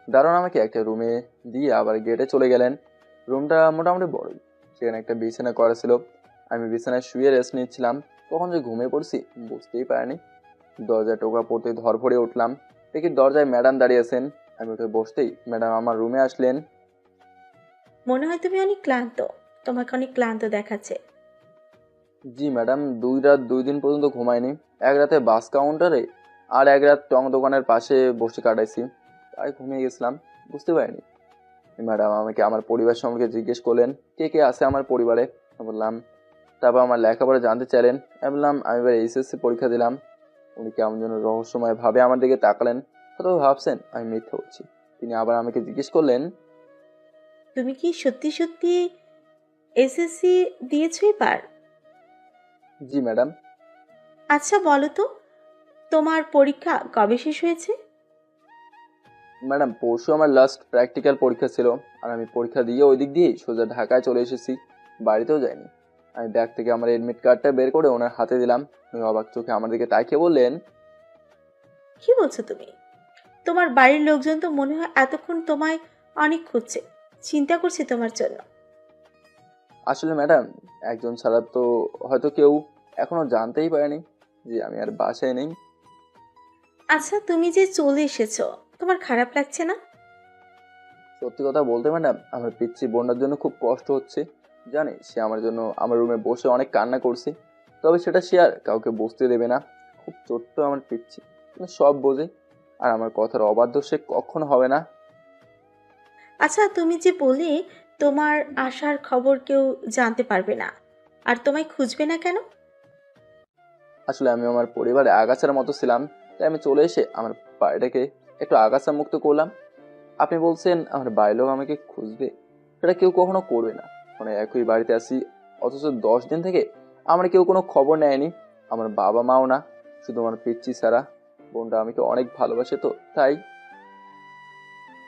দারোয়ান আমাকে একটা রুমে দিয়ে আবার গেটে চলে গেলেন। রুমটা মোটামুটি বড়ই, সেখানে একটা বিছানা করা ছিল। আমি বিছানায় শুয়ে রেস্ট নিচ্ছিলাম, কখন যে ঘুমিয়ে পড়ছি বুঝতেই পারিনি। দরজায় টোকা পড়তে ধরফড়িয়ে উঠলাম, দেখি দরজায় ম্যাডাম দাঁড়িয়ে আছেন। আমি উঠে বসতেই ম্যাডাম আমার রুমে আসলেন। মনে হয় তুমি অনেক ক্লান্ত। তোমাকে অনেক ক্লান্ত দেখাচ্ছে। জি ম্যাডাম, 2 রাত 2 দিন পর্যন্ত ঘুমাইনি। এক রাতে বাস কাউন্টারে আর এক রাত টং দোকানের পাশে বসে কাটাইছি, তাই ঘুমিয়ে গেছিলাম, বুঝতে পারিনি। ম্যাডাম আমাকে আমার পরিবার সম্পর্কে জিজ্ঞেস করলেন, কে কে আছে আমার পরিবারে। বললাম। তারপর আমার লেখাপড়া জানতে চাইলেন। আমি বললাম আমি এবার এইচএসসি পরীক্ষা দিলাম। উনি কেমন যেন রহস্যময় ভাবে আমার দিকে তাকালেন, হয়তো ভাবছেন আমি মিথ্যা বলছি। তিনি আবার আমাকে জিজ্ঞেস করলেন, তুমি কি সত্যি সত্যি এসএসসি দিয়েছো এবার? জি ম্যাডাম। আচ্ছা বলো তো, তোমার পরীক্ষা কবে শেষ হয়েছে? ম্যাডাম পরশু আমার লাস্ট প্র্যাকটিক্যাল পরীক্ষা ছিল, আর আমি পরীক্ষা দিয়ে ওই দিক দিয়েই সোজা ঢাকায় চলে এসেছি, বাড়িতেও যাইনি। আমি ব্যাগ থেকে আমার এডমিট কার্ডটা বের করে ওনার হাতে দিলাম। উনি অবাক চোখে আমার দিকে তাকিয়ে বললেন, কি বলছো তুমি? তোমার বাড়ির লোকজন তো মনে হয় এতক্ষণ তোমায় অনেক খুঁজছে, চিন্তা করছে তোমার জন্য। আসলে ম্যাডাম একজন ছাড়া তো হয়তো কেউ এখনো জানতেই পারেনি যে আমি আর বাসায় নেই। আচ্ছা, তুমি যে চলে এসেছো, তোমার খারাপ লাগছে না? সত্যি কথা বলতে ম্যাডাম আমার পিচ্ছি বোনটার জন্য খুব কষ্ট হচ্ছে। জানি সে আমার জন্য আমার রুমে বসে অনেক কান্না করছে, তবে সেটা সে আর কাউকে বসতে দেবে না। খুব ছোট্ট আমার পিচ্ছি, কিন্তু সব বোঝে, আর আমার কথার অবাধ্য সে কখনো হবে না। আচ্ছা, তুমি যে বললে তোমার আসার খবর কেউ জানতে পারবে না, আর তোমায় খুঁজবে না কেন? আসলে আমি আমার পরিবারে আগাছার মতো ছিলাম, তাই আমি চলে এসে আমার বাড়িটাকে একটু আগাছা মুক্ত করলাম। আপনি বলছেন আমার বাড়ির লোক আমাকে খুঁজবে, সেটা কেউ কখনো করবে না। মানে একই বাড়িতে আসি, অথচ 10 দিন থেকে আমার কেউ কোনো খবর নেয়নি। আমার বাবা মাও না, শুধু আমার পিচ্চি ছাড়া। বোনটা আমাকে অনেক ভালোবাসে, তো তাই।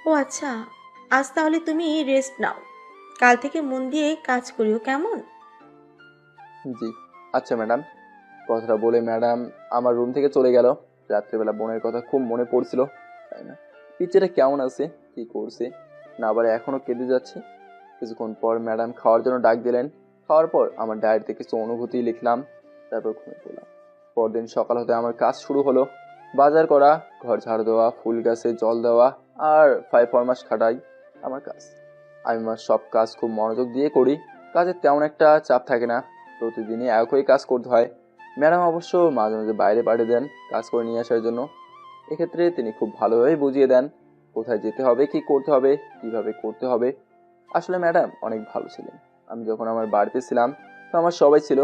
ও আচ্ছা, আজ তাহলে তুমি রেস্ট নাও, কাল থেকে মন দিয়ে কাজ করিও, কেমন? জি আচ্ছা ম্যাডাম। কথাটা বলে ম্যাডাম আমার রুম থেকে চলে গেল। রাত্রেবেলা বোনের কথা খুব মনে পড়ছিল, তাই না? পিচ্চিটা কেমন আছে, কি করছে, না আবার এখনো কেঁদে যাচ্ছে। কিছুক্ষণ পর ম্যাডাম খাওয়ার জন্য ডাক দিলেন। খাওয়ার পর আমার ডায়েরিতে কিছু অনুভূতি লিখলাম, তারপর ঘুমিয়ে পড়লাম। পরদিন সকাল হতে আমার কাজ শুরু হলো। বাজার করা, ঘর ঝাড় দেওয়া, ফুল গাছে জল দেওয়া আর 5-4 মাস খাটাই আমার কাজ। আমি আমার সব কাজ খুব মনোযোগ দিয়ে করি, কাজে তেমন একটা চাপ থাকে না। প্রতিদিনই একই কাজ করতে হয়। ম্যাডাম অবশ্য মাঝে মাঝে বাইরে পাঠিয়ে দেন কাজ করে নিয়ে আসার জন্য। এক্ষেত্রে তিনি খুব ভালোভাবে বুঝিয়ে দেন কোথায় যেতে হবে, কি করতে হবে, কিভাবে করতে হবে। আসলে ম্যাডাম অনেক ভালো ছিলেন। আমি যখন আমার বাড়িতে ছিলাম তো আমার সবাই ছিল,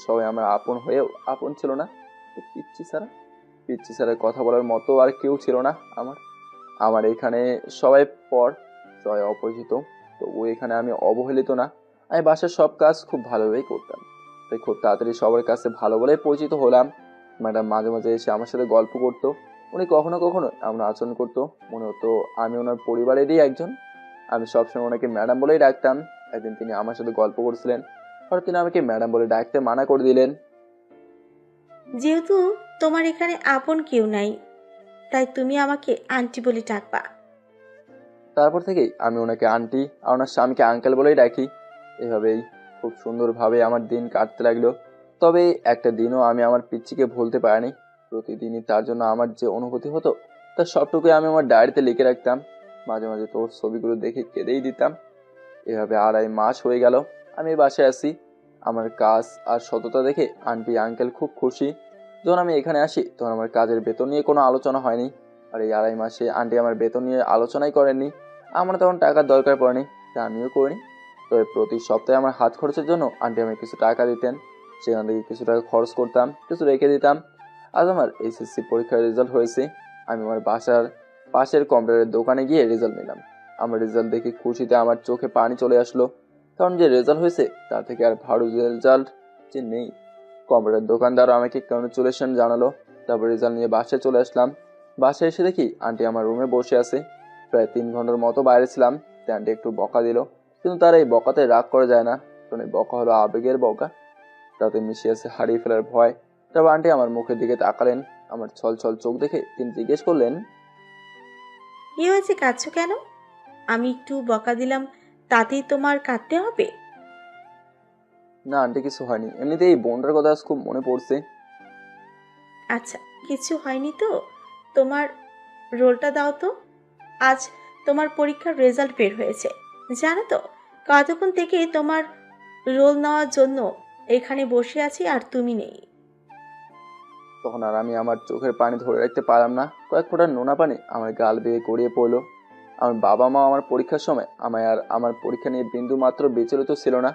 সবাই আমার আপন হয়েও আপন ছিল না। পিচ্চি ছাড়া কথা বলার মতো আর কেউ ছিল না আমার। আমার এখানে সবাই পর, সবাই অপরিচিত, তবু এখানে আমি অবহেলিত না। আমি বাসার সব কাজ খুব ভালোভাবেই করতাম, তাই খুব তাড়াতাড়ি সবার কাছে ভালো বলে পরিচিত হলাম। ম্যাডাম মাঝে মাঝে এসে আমার সাথে গল্প করতো। উনি কখনো কখনো এমন আচরণ করতো মনে হতো আমি ওনার পরিবারেরই একজন। আমি সবসময় ওনাকে ম্যাডাম বলেই ডাকতাম। একদিন তিনি আমার সাথে গল্প করছিলেন, হয়তো তিনি আমাকে ম্যাডাম বলে ডাকতে মানা করে দিলেন। যেহেতু তোমার এখানে আপন কেউ নাই, তাই তুমি আমাকে আন্টি বলে ডাকবা। তারপর থেকেই আমি ওনাকে আন্টি আর ওনার স্বামীকে আঙ্কেল বলেই ডাকি। এভাবেই খুব সুন্দরভাবে আমার দিন কাটতে লাগলো। তবে একটা দিনও আমি আমার পিচ্চিকে ভুলতে পারিনি। প্রতিদিনই তার জন্য আমার যে অনুভূতি হতো তার সবটুকুই আমি আমার ডায়েরিতে লিখে রাখতাম। মাঝে মাঝে তোর ছবিগুলো দেখে কেঁদেই দিতাম। এভাবে 2.5 মাস হয়ে গেল আমি এই বাসায় আসি। আমার কাজ আর সততা দেখে আন্টি আঙ্কেল খুব খুশি। যখন আমি এখানে আসি তখন আমার কাজের বেতন নিয়ে কোনো আলোচনা হয়নি। আর এই 2.5 মাসে আন্টি আমার বেতন নিয়ে আলোচনাই করেননি। আমার তখন টাকার দরকার পড়েনি, তা আমিও করিনি। তবে প্রতি সপ্তাহে আমার হাত খরচের জন্য আন্টি আমাকে কিছু টাকা দিতেন। সেখান থেকে কিছু টাকা খরচ করতাম, কিছু রেখে দিতাম। আজ আমার এইচএসসি পরীক্ষার রেজাল্ট হয়েছে। আমি আমার বাসার পাশের কম্পিউটারের দোকানে গিয়ে রেজাল্ট নিলাম। আমার রেজাল্ট দেখে খুশিতে আমার চোখে পানি চলে আসলো। কারণ যে রেজাল্ট হয়েছে তার থেকে আর ভালো রেজাল্ট যে নেই। কম্পিউটার দোকানদার আমাকে কংগ্রেচুলেশন জানালো। তারপর রেজাল্ট নিয়ে বাসায় চলে আসলাম। বাসায় এসে দেখি আন্টি আমার রুমে বসে আছে। প্রায় 3 ঘন্টার মতো বাইরে ছিলাম, তাই আন্টি একটু বকা দিল। কিন্তু তার এই বকাতে রাগ করা যায় না, কারণ এই বকা হলো আবেগের বকা, তাতে মিশে আছে হারিয়ে ফেলার ভয়। তারপর আন্টি আমার মুখের দিকে তাকালেন। আমার ছল ছল চোখ দেখে তিনি জিজ্ঞেস করলেন, কি হয়েছে, কাঁদছো কেন? আমি একটু বকা দিলাম তাতেই তোমার কাঁদতে হবে? না আন্টি কিছু হয়নি, এমনিতেই এই বোনটার কথা আজ খুব মনে পড়ছে। আচ্ছা, কিছু হয়নি তো? তোমার রোলটা দাও তো। আজ তোমার পরীক্ষার রেজাল্ট বের হয়েছে, জানো তো? কতক্ষণ থেকে তোমার রোল নেওয়ার জন্য এখানে বসে আছি আর তুমি নেই। তখন আর আমি আমার চোখের পানি ধরে রাখতে পারলাম না। কয়েক ফোঁটা নোনা পানি আমার গাল বেয়ে গড়িয়ে পড়লো। আমার বাবা মা আমার পরীক্ষার সময় আমায় আর আমার পরীক্ষা নিয়ে বিন্দু মাত্র বিচলিত ছিল না।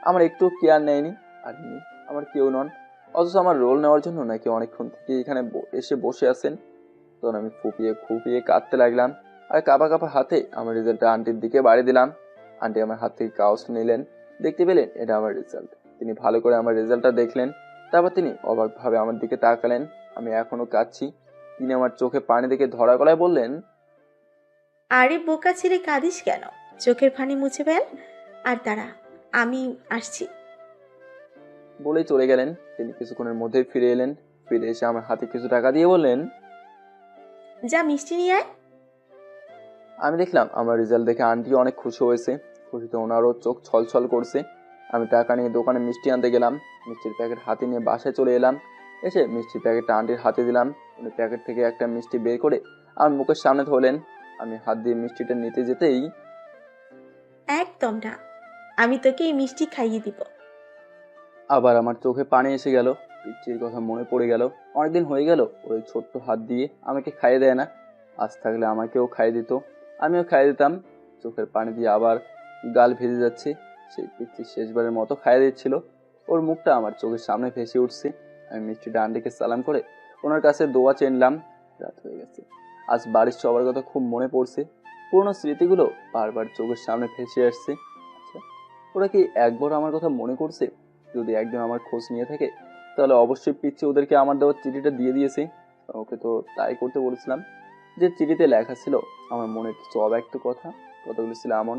আমার একটু কেয়ার নেয়নি, আর ইনি আমার কেউ নন। অথচ আমার রোল নেওয়ার জন্য নাকি অনেকক্ষণ থেকে এখানে এসে বসে আছেন। তখন আমি ফুপিয়ে ফুপিয়ে কাঁদতে লাগলাম। আর কাঁপা কাঁপা হাতে আমার রেজাল্টটা আন্টির দিকে বাড়ি দিলাম। আন্টি আমার হাত থেকে কাগজটা নিলেন, দেখতে পেলেন এটা আমার রেজাল্ট। তিনি ভালো করে আমার রেজাল্টটা দেখলেন। তারপর তিনি অবাকভাবে আমার দিকে তাকালেন। আমি এখনো কাঁদছি। তিনি আমার চোখে পানি দেখে ধরা গলায় বললেন, আরে বোকা ছেলে, কাঁদিস কেন? চোখের পানি মুছে ফেল আর দাঁড়া, আমি আসছি। বলেই চলে গেলেন। তিনি কিছুক্ষণের মধ্যেই ফিরে এলেন। ফিরে এসে আমার হাতে কিছু টাকা দিয়ে বললেন, যা মিষ্টি নিয়ে আয়। আমি দেখলাম আমার রেজাল্ট দেখে আন্টি অনেক খুশি হয়েছে। খুশিতে ওনারও চোখ ছলছল করছে। আমি টাকা নিয়ে দোকানে মিষ্টি আনতে গেলাম। মিষ্টির প্যাকেট হাতে নিয়ে বাসায় চলে এলাম। এসে মিষ্টির প্যাকেটটা আন্টির হাতে দিলাম। উনি প্যাকেট থেকে একটা মিষ্টি বের করে আমার মুখের সামনে ধরলেন। আমি হাত দিয়ে মিষ্টিটা নিতে যেতেই, একদম না, আমি তোকে এই মিষ্টি খাইয়ে দিব। আবার আমার চোখে পানি এসে গেল। পিচ্চির কথা মনে পড়ে গেল। অনেকদিন হয়ে গেল ওই ছোট্ট হাত দিয়ে আমাকে খাইয়ে দেয় না। আজ থাকলে আমাকেও খাইয়ে দিত, আমিও খাইয়ে দিতাম। চোখের পানি দিয়ে আবার গাল ভেজে যাচ্ছে। সেই পিচ্চি শেষবারের মতো খাইয়ে দিচ্ছিল। ওর মুখটা আমার চোখের সামনে ভেসে উঠছে। আমি মিষ্টিটা আন্টিকে সালাম করে ওনার কাছে দোয়া চেনলাম। রাত হয়ে গেছে। আজ বাড়ির সবার কথা খুব মনে পড়ছে। পুরোনো স্মৃতিগুলো বারবার চোখের সামনে ভেসে আসছে। আচ্ছা, ওরা কি একবার আমার কথা মনে করছে? যদি একদিন আমার খোঁজ নিয়ে থাকে তাহলে অবশ্যই পিচ্ছি ওদেরকে আমার দেওয়ার চিঠিটা দিয়ে দিয়েছে। ওকে তো তাই করতে বলেছিলাম। যে চিঠিতে লেখা ছিল আমার মনের কিছু অব্যক্ত কথা। কথাগুলো ছিল এমন,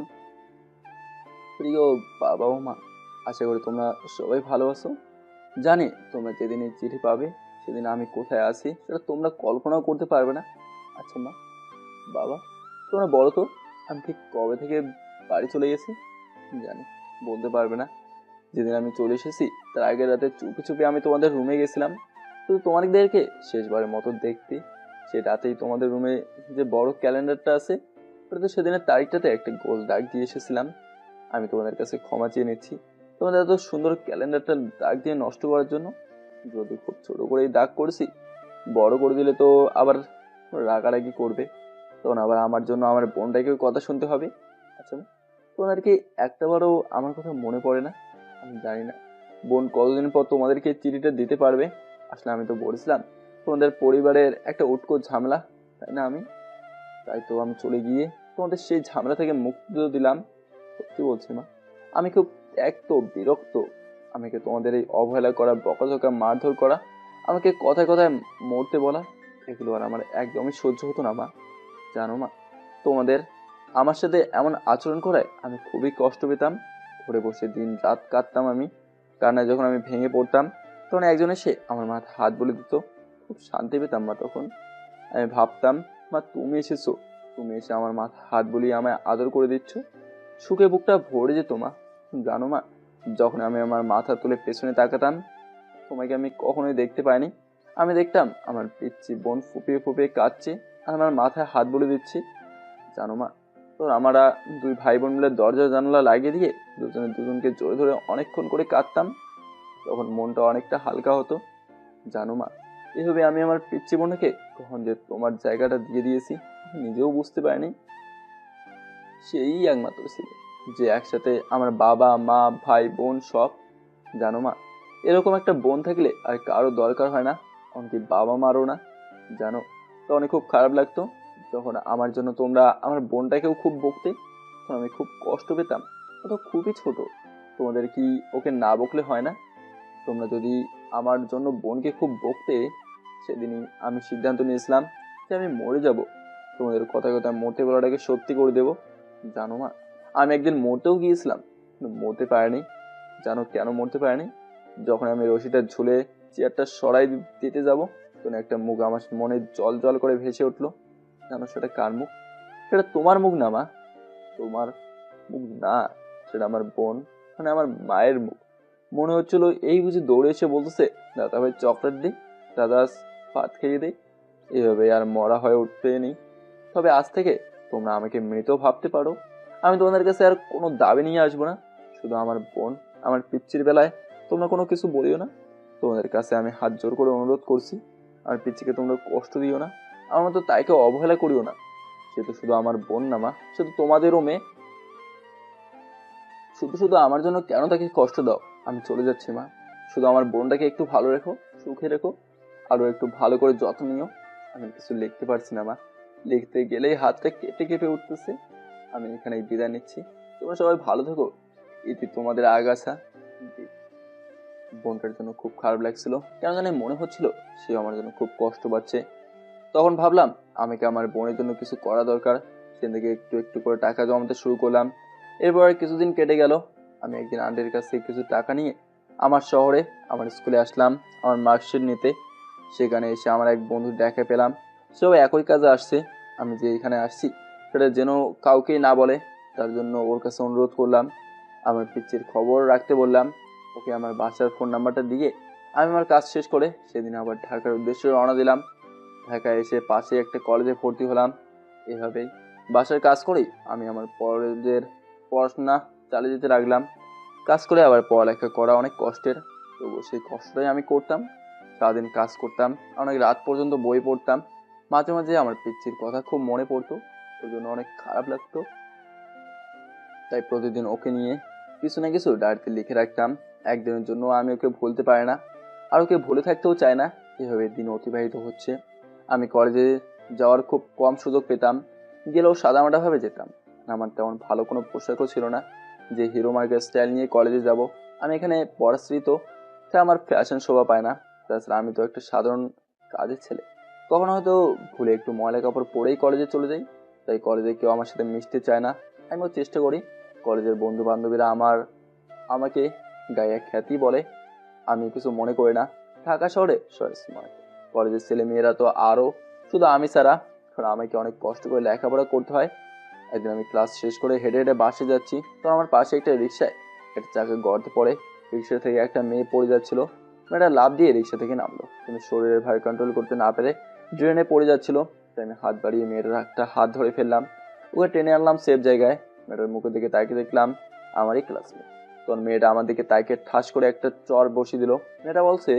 প্রিয় বাবা ও মা, আশা করি তোমরা সবাই ভালো আছো। জানি তোমরা যেদিন এই চিঠি পাবে সেদিন আমি কোথায় আছি সেটা তোমরা কল্পনাও করতে পারবে না। আচ্ছা মা, বাবা, তোমরা বলো তো আমি ঠিক কবে থেকে বাড়ি চলে গেছি? জানি বলতে পারবে না। যেদিন আমি চলে এসেছি তার আগের রাতে চুপি চুপি আমি তোমাদের রুমে গেছিলাম শুধু তোমাদেরকে শেষবারের মতো দেখতে। সে রাতেই তোমাদের রুমে যে বড় ক্যালেন্ডারটা আছে ওটাতে সেদিনের তারিখটাতে একটা গোল দাগ দিয়ে এসেছিলাম। আমি তোমাদের কাছে ক্ষমা চেয়ে নিচ্ছি তোমাদের এত সুন্দর ক্যালেন্ডারটা দাগ দিয়ে নষ্ট করার জন্য। যদি খুব ছোট করেই দাগ করেছি, বড় করে দিলে তো আবার রাগারাগি করবে। তখন আবার আমার জন্য আমার বোনটাকেও কথা শুনতে হবে। আচ্ছা তোমাদের কি একটাবারও আমার কথা মনে পড়ে না? আমি জানি না বোন কতদিন পর তোমাদেরকে চিঠিটা দিতে পারবে। আসলে আমি তো বলেছিলাম তোমাদের পরিবারের একটা উটকো ঝামেলা, তাই না? তাই তো আমি চলে গিয়ে তোমাদের সেই ঝামেলা থেকে মুক্তি দিলাম। সত্যি বলছি মা, আমি খুব বিরক্ত। আমাকে তোমাদের এই অবহেলা করা, বকাঝকা, মারধর করা, আমাকে কথায় কথায় মরতে বলা, এগুলো আর আমার একদমই সহ্য হতো না মা। জানো মা, তোমাদের আমার সাথে এমন আচরণ করায় আমি খুবই কষ্ট পেতাম। ঘরে বসে দিন রাত কাটতাম আমি। কান্নায় যখন আমি ভেঙে পড়তাম তখন একজন এসে আমার মাথায় হাত বলে দিত। খুব শান্তি পেতাম মা তখন। আমি ভাবতাম মা তুমি এসেছো, তুমি এসে আমার মাথা হাত বুলিয়ে আমায় আদর করে দিচ্ছ। সুখে বুকটা ভরে যেত মা। জানো মা, যখন আমি আমার মাথা তুলে পেছনে তাকাতাম, তোমাকে আমি কখনোই দেখতে পাইনি। আমি দেখতাম আমার পিচ্ছি বোন ফুপিয়ে ফুপিয়ে কাঁদছে আর আমার মাথায় হাত বুলিয়ে দিচ্ছে। জানো মা, তোর আমরা দুই ভাই বোন মিলে দরজা জানালা লাগিয়ে দিয়ে দুজনে দুজনকে জোরে ধরে অনেকক্ষণ করে কাঁদতাম। তখন মনটা অনেকটা হালকা হতো। জানো মা, এভাবে আমি আমার পিচ্ছি বোনকে কখন যে তোমার জায়গাটা দিয়ে দিয়েছি নিজেও বুঝতে পারিনি। সেই একমাত্র ছিল যে একসাথে আমার বাবা মা ভাই বোন সব। জানো মা, এরকম একটা বোন থাকলে আর কারো দরকার হয় না, এমনকি বাবা মারও না। জানো, তখন খুব খারাপ লাগতো যখন আমার জন্য তোমরা আমার বোনটাকেও খুব বকতে। তখন আমি খুব কষ্ট পেতাম। ও তো খুবই ছোট, তোমাদের কি ওকে না বকলে হয় না? তোমরা যদি আমার জন্য বোনকে খুব বকতে, সেদিনই আমি সিদ্ধান্ত নিয়েছিলাম যে আমি মরে যাব। তোমাদের কথায় কথায় মরতে বলাটাকে সত্যি করে দেব। জানো মা, আমি একদিন মরতেও গিয়েছিলাম, কিন্তু মরতে পারিনি। জানো কেন মরতে পারিনি? যখন আমি রশিটা ঝুলে চেয়ারটা সরাই দিতে যাব, তখন একটা মুখ আমার মনে জল জল করে ভেসে উঠলো। জানো সেটা কার মুখ? সেটা তোমার মুখ না মা, তোমার মুখ না, সেটা আমার বোন, মানে আমার মায়ের মুখ। মনে হচ্ছিল এই বুঝি দৌড়ে এসে বলতেছে, দাদা ভাই চকলেট দিই, দাদা ভাত খেয়ে দিই। এভাবে আর মরা হয়ে উঠতে নেই। তবে আজ থেকে তোমরা আমাকে মৃত ভাবতে পারো। আমি তোমাদের কাছে আর কোনো দাবি নিয়ে আসবো না। শুধু আমার বোন, আমার পিচ্চির বেলায় তোমরা কোনো কিছু বলিও না। তোমাদের কাছে আমি হাত জোর করে অনুরোধ করছি, আমার পিচ্চিকে তোমরা কষ্ট দিও না, আমার মতো তাইকে অবহেলা করিও না। সে তো শুধু আমার বোন না মা, সে তো তোমাদেরও মেয়ে। শুধু শুধু আমার জন্য কেন তাকে কষ্ট দাও? আমি চলে যাচ্ছি মা, শুধু আমার বোনটাকে একটু ভালো রেখো, সুখে রেখো, আরো একটু ভালো করে যত্ন নিও। আমি কিছু লিখতে পারছি না মা, লিখতে গেলেই হাতটা কেটে কেটে উঠতেছে। আমি এখানে বিদায় নিচ্ছি, তোমরা সবাই ভালো থেকো। ইতি তোমাদের আগাছা। বোনটার জন্য খুব খারাপ লাগছিল, কেন জানি মনে হচ্ছিল সে আমার জন্য খুব কষ্ট পাচ্ছে। তখন ভাবলাম আমাকে আমার বোনের জন্য কিছু করা দরকার। সেখান থেকে একটু একটু করে টাকা জমাতে শুরু করলাম। এরপর কিছুদিন কেটে গেল। আমি একদিন আন্টির কাছ থেকে কিছু টাকা নিয়ে আমার শহরে আমার স্কুলে আসলাম আমার মার্কশিট নিতে। সেখানে এসে আমার এক বন্ধুর দেখা পেলাম। সেও একই কাজে আসছে। আমি যে এখানে আসছি সেটা যেন কাউকেই না বলে, তার জন্য ওর কাছে অনুরোধ করলাম। আমার পিচ্চির খবর রাখতে বললাম। ওকে আমার বাসার ফোন নাম্বারটা দিয়ে আমি আমার কাজ শেষ করে সেদিন আবার ঢাকার উদ্দেশ্যে রওনা দিলাম। ঢাকায় এসে পাশে একটা কলেজে ভর্তি হলাম। এভাবেই বাসার কাজ করেই আমি আমার কলেজের পড়াশোনা চালিয়ে যেতে লাগলাম। কাজ করে আবার পড়ালেখা করা অনেক কষ্টের, তবু সেই কষ্টটাই আমি করতাম। সারাদিন কাজ করতাম, অনেক রাত পর্যন্ত বই পড়তাম। মাঝে মাঝে আমার পিচ্চির কথা খুব মনে পড়তো, ওই জন্য অনেক খারাপ লাগতো। তাই প্রতিদিন ওকে নিয়ে কিছু না কিছু ডায়েরিতে লিখে রাখতাম। একদিনের জন্য আমি ওকে ভুলতে পারি না, আর ওকে ভুলে থাকতেও চাই না। এভাবে দিন অতিবাহিত হচ্ছে। আমি কলেজে যাওয়ার খুব কম সুযোগ পেতাম, গেলেও সাদামাটাভাবে যেতাম। আমার তেমন ভালো কোনো পোশাকও ছিল না যে হিরো মার্কেট স্টাইল নিয়ে কলেজে যাব। আমি এখানে পড়াশ্রী তো, তাই আমার ফ্যাশন শোভা পায় না। তাছাড়া আমি তো একটা সাধারণ কাজের ছেলে, কখনো হয়তো ভুলে একটু ময়লা কাপড় পরেই কলেজে চলে যাই। তাই কলেজে কেউ আমার সাথে মিশতে চায় না। আমিও চেষ্টা করি। কলেজের বন্ধু বান্ধবীরা আমাকে গায়ে খ্যাতি বলে, আমি কিছু মনে করি না। ঢাকা শহরে স্মার্ট কলেজের ছেলে মেয়েরা তো আরো, শুধু আমি ছাড়া। কারণ আমাকে অনেক কষ্ট করে লেখাপড়া করতে হয়। একদিন আমি ক্লাস শেষ করে হেঁটে হেঁটে বাসে যাচ্ছি, তো আমার পাশে একটা রিক্সায় একটা চাকা গর্তে পড়ে। রিক্সা থেকে একটা মেয়ে পড়ে যাচ্ছিল। মেয়েটা লাফ দিয়ে রিক্সা থেকে নামলো, কিন্তু শরীরের ভার কন্ট্রোল করতে না পেরে ড্রেনে পড়ে যাচ্ছিল। তাই আমি হাত বাড়িয়ে মেয়েটার একটা হাত ধরে ফেললাম, ওকে টেনে আনলাম সেফ জায়গায়। মেয়েটার মুখের দিকে তাকিয়ে দেখলাম আমারই ক্লাসমেট। তখন মেয়েটা আমার দিকে তাকে ঠাস করে একটা চর বসিয়ে দিল। মেয়েটা বলছে,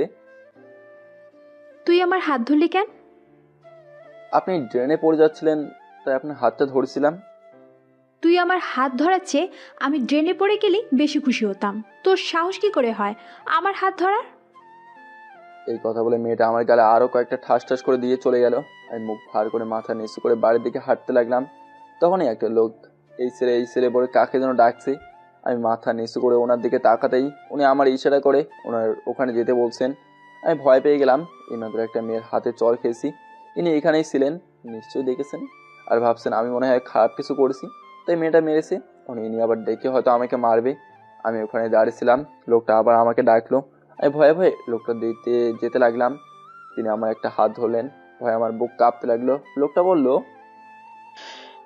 তুই আমার হাত ধরলি কেন? আপনি ড্রেনে পড়ে যাচ্ছিলেন, তাই আপনার হাতটা ধরেছিলাম। তুই আমার হাত ধরাচ্ছে, আমি ড্রেনে পড়ে গেলে বেশি খুশি হতাম। তোর সাহস কি করে হয় আমার হাত ধরার? এই কথা বলে মেয়েটা আমার গালে আরো কয়েকটা ঠাস ঠাস করে দিয়ে চলে গেল। আমি মুখ ভার করে মাথা নিচু করে বাড়ির দিকে হাঁটতে লাগলাম। তখনই একটা লোক এই ছেলে বলে কাকে যেন ডাকছে। আমি মাথা নিচু করে ওনার দিকে তাকাতেই উনি আমার ইশারা করে ওনার ওখানে যেতে বলছেন। আমি ভয় পেয়ে গেলাম। এনাদের একটা মেয়ের হাতে চড় খেয়েছি। ইনি এখানেই ছিলেন, নিশ্চয়ই দেখেছেন আর ভাবছেন আমি মনে হয় খারাপ কিছু করেছি, তাই মেয়েটা মেরেছে। ইনি আবার ডেকে হয়তো আমাকে মারবে। আমি ওখানে দাঁড়িয়েছিলাম, লোকটা আবার আমাকে ডাকলো। আমি ভয়ে ভয়ে লোকটা দিতে যেতে লাগলাম। তিনি আমার একটা হাত ধরলেন। ভয়ে আমার বুক কাঁপতে লাগলো। লোকটা বলল,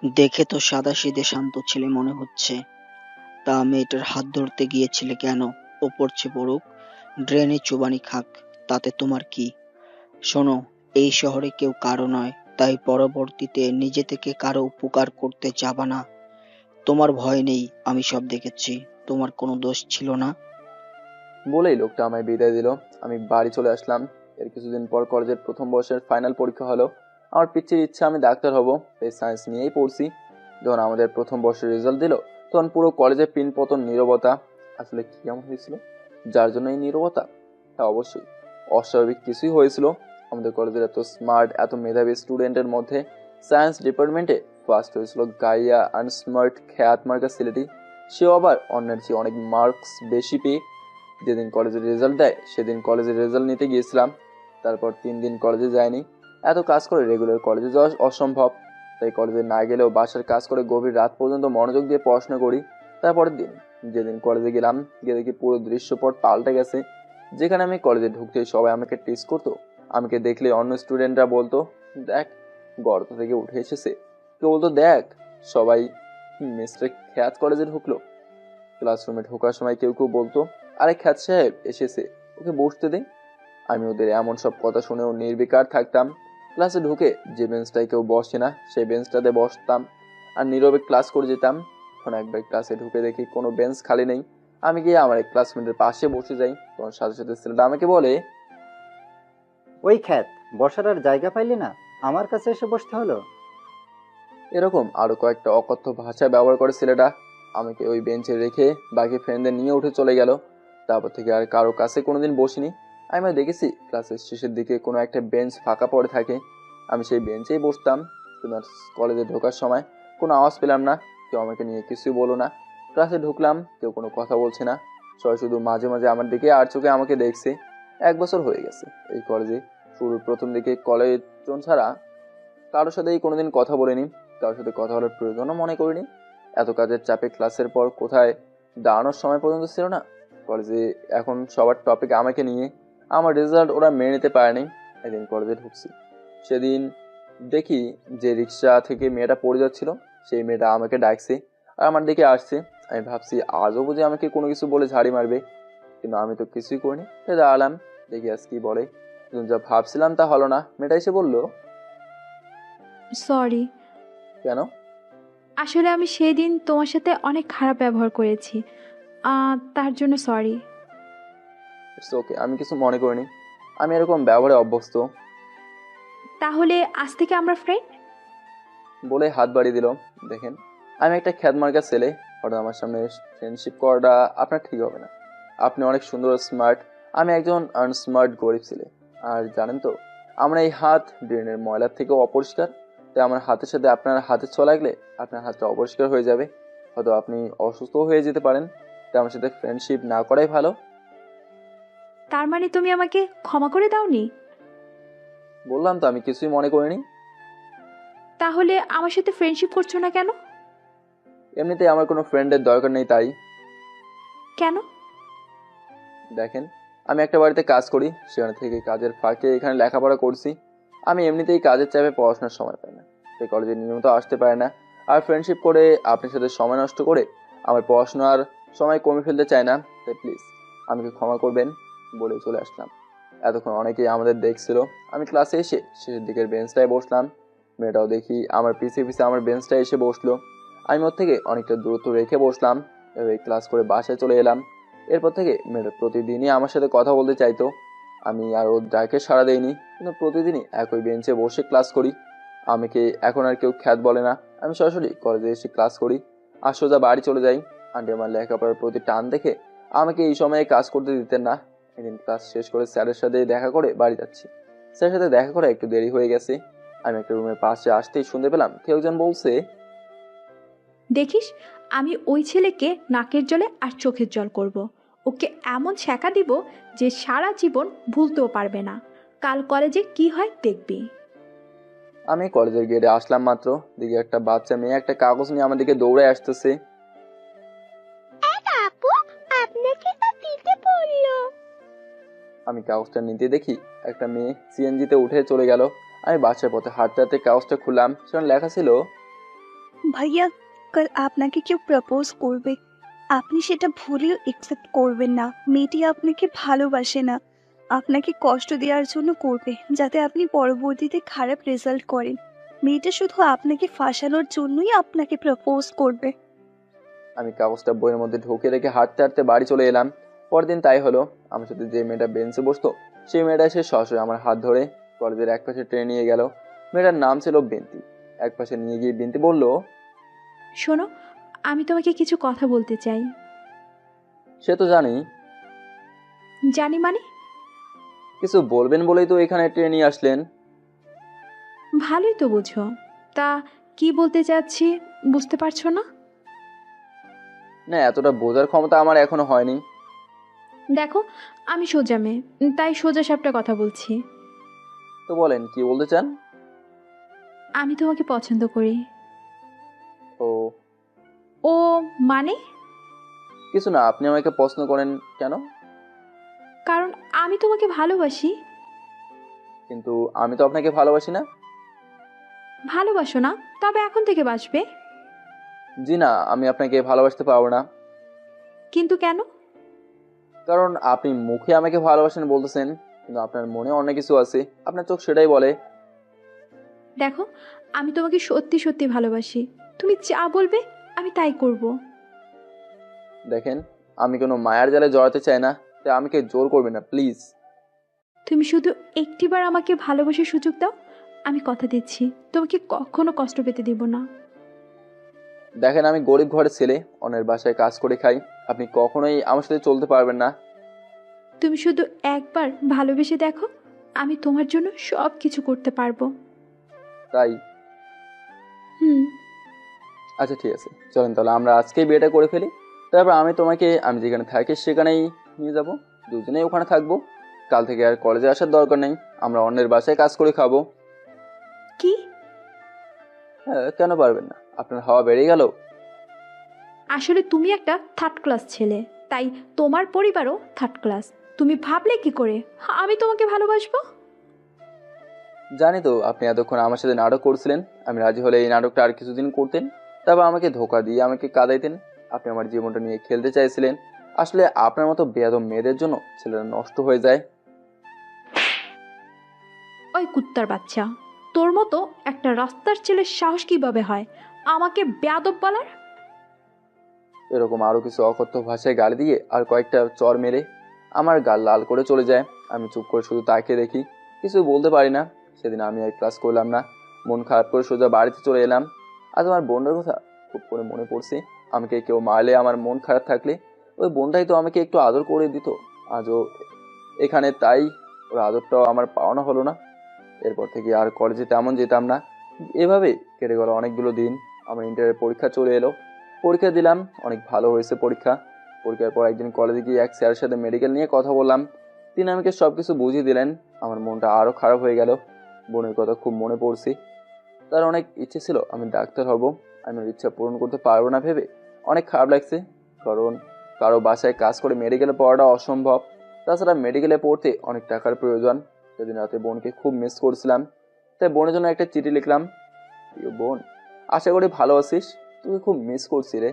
দেখে তো সাদাসিধে শান্ত ছেলে মনে হচ্ছে। তা মেয়েটার হাত ধরতে গিয়েছিলে কেন? ও পড়ছে পড়ুক, ড্রেনে চুবানি খাক, তাতে তোমার কি? শোনো, এই শহরে কেউ কারো নয়, তাই পরবর্তীতে নিজে থেকে কারো উপকার করতে যাবা না। তোমার ভয় নেই, আমি সব দেখেছি, তোমার কোনো দোষ ছিল না। বলেই লোকটা আমায় বিদায় দিল। আমি বাড়ি চলে আসলাম। এর কিছুদিন পর কলেজের প্রথম বর্ষের ফাইনাল পরীক্ষা হলো। আমার পিচ্ছির ইচ্ছা আমি ডাক্তার হব, এই সায়েন্স নিয়েই পড়ছি। যখন আমাদের প্রথম বর্ষের রেজাল্ট দিল, তখন পুরো কলেজে পিনপতন নীরবতা। আসলে কি এমন হয়েছিল যার জন্য এই নীরবতা? হ্যাঁ, অবশ্যই অস্বাভাবিক কিছুই হয়েছিল। আমাদের কলেজের এত স্মার্ট, এত মেধাবী স্টুডেন্টের মধ্যে সায়েন্স ডিপার্টমেন্টে ফার্স্ট হয়েছিল গাইয়া আনস্মার্ট খ্যাত মার্কা ছেলেটি। সেও আবার অন্যের চেয়ে অনেক মার্কস বেশি পেয়ে যেদিন কলেজের রেজাল্ট দেয় সেদিন কলেজের রেজাল্ট নিতে গিয়েছিলাম। তারপর 3 দিন কলেজে যায়নি। এত কাজ করে রেগুলার কলেজে যাওয়া অসম্ভব, তাই কলেজে না গেলেও বাসার কাজ করে গভীর রাত পর্যন্ত মনোযোগ দিয়ে পড়াশোনা করি। তারপরের দিন যেদিন কলেজে গেলাম, গিয়ে দেখি পুরো দৃশ্যপট পাল্টে গেছে। যেখানে আমি কলেজে ঢুকতেই সবাই আমাকে টিস করতো, আমাকে দেখলে অন্য স্টুডেন্টরা বলতো দেখ গর্ত থেকে উঠে এসেছে, কেউ বলতো দেখ সবাই মিস্টার খ্যাত কলেজে ঢুকলো। ক্লাসরুমে ঢোকার সময় কেউ কেউ বলতো আরে খ্যাত সাহেব এসেছে, ওকে বসতে দে। আমি ওদের এমন সব কথা শুনেও নির্বিকার থাকতাম। ক্লাসে ঢুকে যে বেঞ্চটায় কেউ বসে না সেই বেঞ্চটাতে বসতাম আর নীরবে ক্লাস করে যেতাম। এখন একবার ক্লাসে ঢুকে দেখি কোনো বেঞ্চ খালি নেই। আমি গিয়ে আমার এক ক্লাসমেটের পাশে বসে যাই। তখন সাথে সাথে ছেলেটা আমাকে বলে, ওই খ্যাত, বসার আর জায়গা পাইলি না, আমার কাছে এসে বসতে হলো। এরকম আরো কয়েকটা অকথ্য ভাষা ব্যবহার করে ছেলেটা। আমাকে ওই বেঞ্চে রেখে বাকি ফ্রেন্ডদের নিয়ে উঠে চলে গেল। তারপর থেকে আর কারো কাছে কোনোদিন বসিনি। আমি দেখেছি ক্লাসের শেষের দিকে কোনো একটা বেঞ্চ ফাঁকা পড়ে থাকে, আমি সেই বেঞ্চেই বসতাম। তোমার কলেজে ঢোকার সময় কোনো আওয়াজ পেলাম না, কেউ আমাকে নিয়ে কিছুই বলো না। ক্লাসে ঢুকলাম, কেউ কোনো কথা বলছে না, সবাই শুধু মাঝে মাঝে আমার দিকে আর চোখে আমাকে দেখছে। 1 বছর হয়ে গেছে এই কলেজে। শুরুর প্রথম দিকে কলেজ ছাড়া কারোর সাথেই কোনোদিন কথা বলিনি, কারোর সাথে কথা বলার প্রয়োজনও মনে করিনি। এত কাজের চাপে ক্লাসের পর কোথায় দাঁড়ানোর সময় পর্যন্ত ছিল না। কলেজে এখন সবার টপিক আমাকে নিয়ে। আমার রেজাল্ট ওরা মেনে নিতে পারেনি। একদিন কলেজে ঢুকছি, সেদিন দেখি যে রিক্সা থেকে মেয়েটা পড়ে যাচ্ছিল, সেই মেয়েটা আমাকে ডাকছে আর আমার দিকে আসছে। আমি ভাবছি আজও বুঝে আমাকে কোনো কিছু বলে ঝাড়ি মারবে, কিন্তু আমি তো কিছুই করিনি। তাই দাঁড়ালাম, দেখি আজ কি বলে। যা ভাবছিলাম তা হলো না। মেয়েটা এসে বললো, সরি। কেন? আসলে আমি সেই দিন তোমার সাথে অনেক খারাপ ব্যবহার করেছি, তার জন্য সরি। ইটস ওকে, আমি কিছু মনে করিনি, আমি এরকম ব্যবহারে অভ্যস্ত। তাহলে আজ থেকে আমরা ফ্রেন্ড। বলে হাত বাড়িয়ে দিল। দেখেন, আমি একটা খ্যাতমার্কা ছেলে, হঠাৎ আমার সামনে ফ্রেন্ডশিপ করাটা আপনার ঠিক হবে না। আপনি অনেক সুন্দর স্মার্ট, আমি একজন আনস্মার্ট গরিব ছেলে। আর জানেন তো, আমার এই হাত ড্রেনের ময়লার থেকেও অপরিষ্কার। তাই আমার হাতের সাথে আপনার হাতের ছোঁয়া লাগলে আপনার হাতটা অপরিষ্কার হয়ে যাবে, হয়তো আপনি অসুস্থ হয়ে যেতে পারেন। তাই আমার সাথে ফ্রেন্ডশিপ না করাই ভালো। তার মানে তুমি আমাকে ক্ষমা করে দাওনি? বললাম তো আমি কিছুই মনে করিনি। তাহলে আমার সাথে ফ্রেন্ডশিপ করছো না কেন? এমনিতেই আমার কোনো ফ্রেন্ডের দরকার নেই, তাই। কেন? দেখেন, আমি একটা বাড়িতে কাজ করি, সেখানে থেকে কাজের ফাঁকে এখানে লেখাপড়া করছি। আমি এমনিতেই কাজের চাপে পড়াশোনার সময় পাই না, তাই কলেজে নিয়মিত আসতে পারে না। আর ফ্রেন্ডশিপ করে আপনার সাথে সময় নষ্ট করে আমার পড়াশোনার সময় কমে ফেলতে চাই না, তাই প্লিজ আমাকে ক্ষমা করবেন বলে চলে আসলাম। এতক্ষণ অনেকেই আমাদের দেখছিল। আমি ক্লাসে এসে শেষের দিকের বেঞ্চটায় বসলাম। মেয়েটাও দেখি আমার পিছিয়ে পিছিয়ে আমার বেঞ্চটায় এসে বসলো। আমি ওর থেকে অনেকটা দূরত্ব রেখে বসলাম। এভাবে ক্লাস করে বাসায় চলে এলাম। এরপর থেকে মেয়েটা প্রতিদিনই আমার সাথে কথা বলতে চাইতো। আমি আর ওর ডাকে সাড়া দেইনি, কিন্তু প্রতিদিনই একই বেঞ্চে বসে ক্লাস করি। আমাকে এখন আর কেউ খ্যাত বলে না। আমি সরাসরি কলেজে এসে ক্লাস করি আর সোজা বাড়ি চলে যাই। আন্টি আমার লেখাপড়ার প্রতি টান দেখে আমাকে এই সময়ে কাজ করতে দিতেন না। একদিন ক্লাস শেষ করে স্যারের সাথে দেখা করে বাড়ি যাচ্ছি। স্যারের সাথে দেখা করে একটু দেরি হয়ে গেছে। আমি একটা রুমের পাশে আসতেই শুনতে পেলাম কেউ একজন বলছে, দেখিস, আমি ওই ছেলেকে নাকের জলে আর চোখের জল করব। ওকে এমন ছ্যাঁকা দিব যে সারা জীবন ভুলতেও পারবে না। কাল কলেজে কি হয় দেখবি। আমি কলেজের গেটে আসলাম মাত্র, দিকে একটা বাচ্চা মেয়ে একটা কাগজ নিয়ে আমার দিকে দৌড়ে আসতেছে। আমি কাগজটা নিতে দেখি একটা মেয়ে সিএনজিতে উঠে চলে গেল। আমি বাচ্চার পথে হাঁটতে হাঁটতে কাগজটা খুললাম, সেখানে লেখা ছিল, ভাইয়া কাল আপনাকে কেউ প্রপোজ করবে, আপনি সেটা ভুলেও একসেপ্ট করবেন না। মেয়েটি আপনাকে ভালোবাসে না, আপনাকে কষ্ট দেওয়ার জন্য করবে যাতে আপনি পরবর্তীতে খারাপ রেজাল্ট করেন। মেয়েটা শুধু আপনাকে ফাঁসানোর জন্যই আপনাকে প্রপোজ করবে। আমি কাগজটা বইয়ের মধ্যে ঢুকে রেখে হাঁটতে হাঁটতে বাড়ি চলে এলাম। পরদিন তাই হলো, আমার সাথে যে মেয়েটা বেঞ্চে বসতো সেই মেয়েটা এসে সরাসরি আমার হাত ধরে কলেজের এক পাশে ট্রেনে নিয়ে গেল। মেয়েটার নাম ছিল বিন্তি। এক পাশে নিয়ে গিয়ে বিন্তি বলল, শোনো, আমি তোমাকে কিছু কথা বলতে চাই। সে তো জানি, জানি মানে? কিছু বলবেন বলেই তো এখানে ট্রেনে নিয়ে আসলেন। ভালোই তো বুঝো, তা কি বলতে চাচ্ছি বুঝতে পারছো না? না, এতটা বোঝার ক্ষমতা আমার এখনো হয়নি। দেখো, আমি সোজা মেয়ে, তাই সোজা সাপটা কথা বলছি। তো বলেন, কি বলতে চান? আমি তোমাকে পছন্দ করি। ও ও মানে? কিছু না, আপনি আমাকে প্রশ্ন করেন কেন? কারণ আমি তোমাকে ভালোবাসি। কিন্তু আমি তো আপনাকে ভালোবাসি না। ভালোবাসো না? তবে এখন থেকে বাসবে। জি না, আমি আপনাকে ভালোবাসতে পারবো না। কিন্তু কেন? কারণ আপনি মুখে আমাকে ভালোবাসেন বলতেছেন, কিন্তু আপনার মনে অনেক কিছু আছে, আপনার চোখ সেটাই বলে। দেখো, আমি তোমাকে সত্যি সত্যি ভালোবাসি। তুমি যা বলবে আমি তাই করব। দেখেন, আমি কোনো মায়ার জালে জড়াতে চাই না, তাই আমাকে জোর করবেন না প্লিজ। তুমি শুধু একটিবার আমাকে ভালোবাসার সুযোগ দাও, আমি কথা দিচ্ছি তোমাকে কখনো কষ্ট পেতে দিব না। দেখেন, আমি গরিব ঘরের ছেলে, অন্যের বাসায় কাজ করে খাই, আপনি কখনোই আমার সাথে চলতে পারবেন না। তুমি শুধু একবার ভালোবেসে দেখো, আমি তোমার জন্য সব কিছু করতে পারবো। তাই? হুম। আচ্ছা ঠিক আছে, চলেন তাহলে আমরা আজকেই বিয়েটা করে ফেলি। তারপর আমি যেখানে থাকি সেখানেই নিয়ে যাব, দুজনেই ওখানে থাকবো। কাল থেকে আর কলেজে আসার দরকার নেই, আমরা অন্যের বাসায় কাজ করে খাবো। কি? হ্যাঁ, কেন পারবেন না? আপনার হাওয়া বেড়ে গেল। আসলে তুমি একটা থার্ড ক্লাস ছেলে, তাই তোমার পরিবারও থার্ড ক্লাস। তুমি ভাবলে কি করে আমি তোমাকে ভালোবাসবো? জানি তো আপনি এতক্ষণ আমার সাথে নাটক করছিলেন, আমি রাজি হলে এই নাটকটা আর কিছুদিন করতেন, তারপর আমাকে ধোকা দিয়ে আমাকে কাঁদাইতেন। আপনি আমার জীবনটা নিয়ে খেলতে চাইছিলেন। আসলে আপনার মতো বেয়াদব মেয়েদের জন্য ছেলেরা নষ্ট হয়ে যায়। ওই কুত্তার বাচ্চা, তোর মতো একটা রাস্তার ছেলের সাহস কিভাবে হয় আমাকে বেয়াদব বলার? এরকম আরো কিছু অকথ্য ভাষায় গালি দিয়ে আর কয়েকটা চর মেরে আমার গাল লাল করে চলে যায়। আমি চুপ করে শুধু তাকিয়ে দেখি, কিছু বলতে পারি না। সেদিন আমি আর ক্লাস করলাম না, মন খারাপ করে সোজা বাড়িতে চলে এলাম। আজ আমার বোনের কথা খুব করে মনে পড়ছে। আমাকে কেউ মারলে, আমার মন খারাপ থাকলে ওই বোনটাই তো আমাকে একটু আদর করে দিত। আজও এখানে, তাই ওর আদরটাও আমার পাওনা হলো না। এরপর থেকে আর কলেজে তেমন যেতাম না। এভাবে কেটে গেল অনেকগুলো দিন। আমার ইন্টারের পরীক্ষা চলে এলো, পরীক্ষা দিলাম, অনেক ভালো হয়েছে পরীক্ষা। পরীক্ষার পর একদিন কলেজে গিয়ে এক স্যারের সাথে মেডিকেল নিয়ে কথা বললাম। তিনি আমাকে সবকিছু বুঝিয়ে দিলেন। আমার মনটা আরো খারাপ হয়ে গেল। বোনের কথা খুব মনে পড়ছে। তার অনেক ইচ্ছে ছিল আমি ডাক্তার হব, আমি ওর ইচ্ছা পূরণ করতে পারবো না ভেবে অনেক খারাপ লাগছে। কারণ কারো বাসায় কাজ করে মেডিকেলে পড়াটা অসম্ভব, তাছাড়া মেডিকেলে পড়তে অনেক টাকার প্রয়োজন। সেদিন রাতে বোনকে খুব মিস করছিলাম, তাই বোনের জন্য একটা চিঠি লিখলাম। প্রিয় বোন, আশা করি ভালো আছিস, তোকে খুব মিস করছি রে।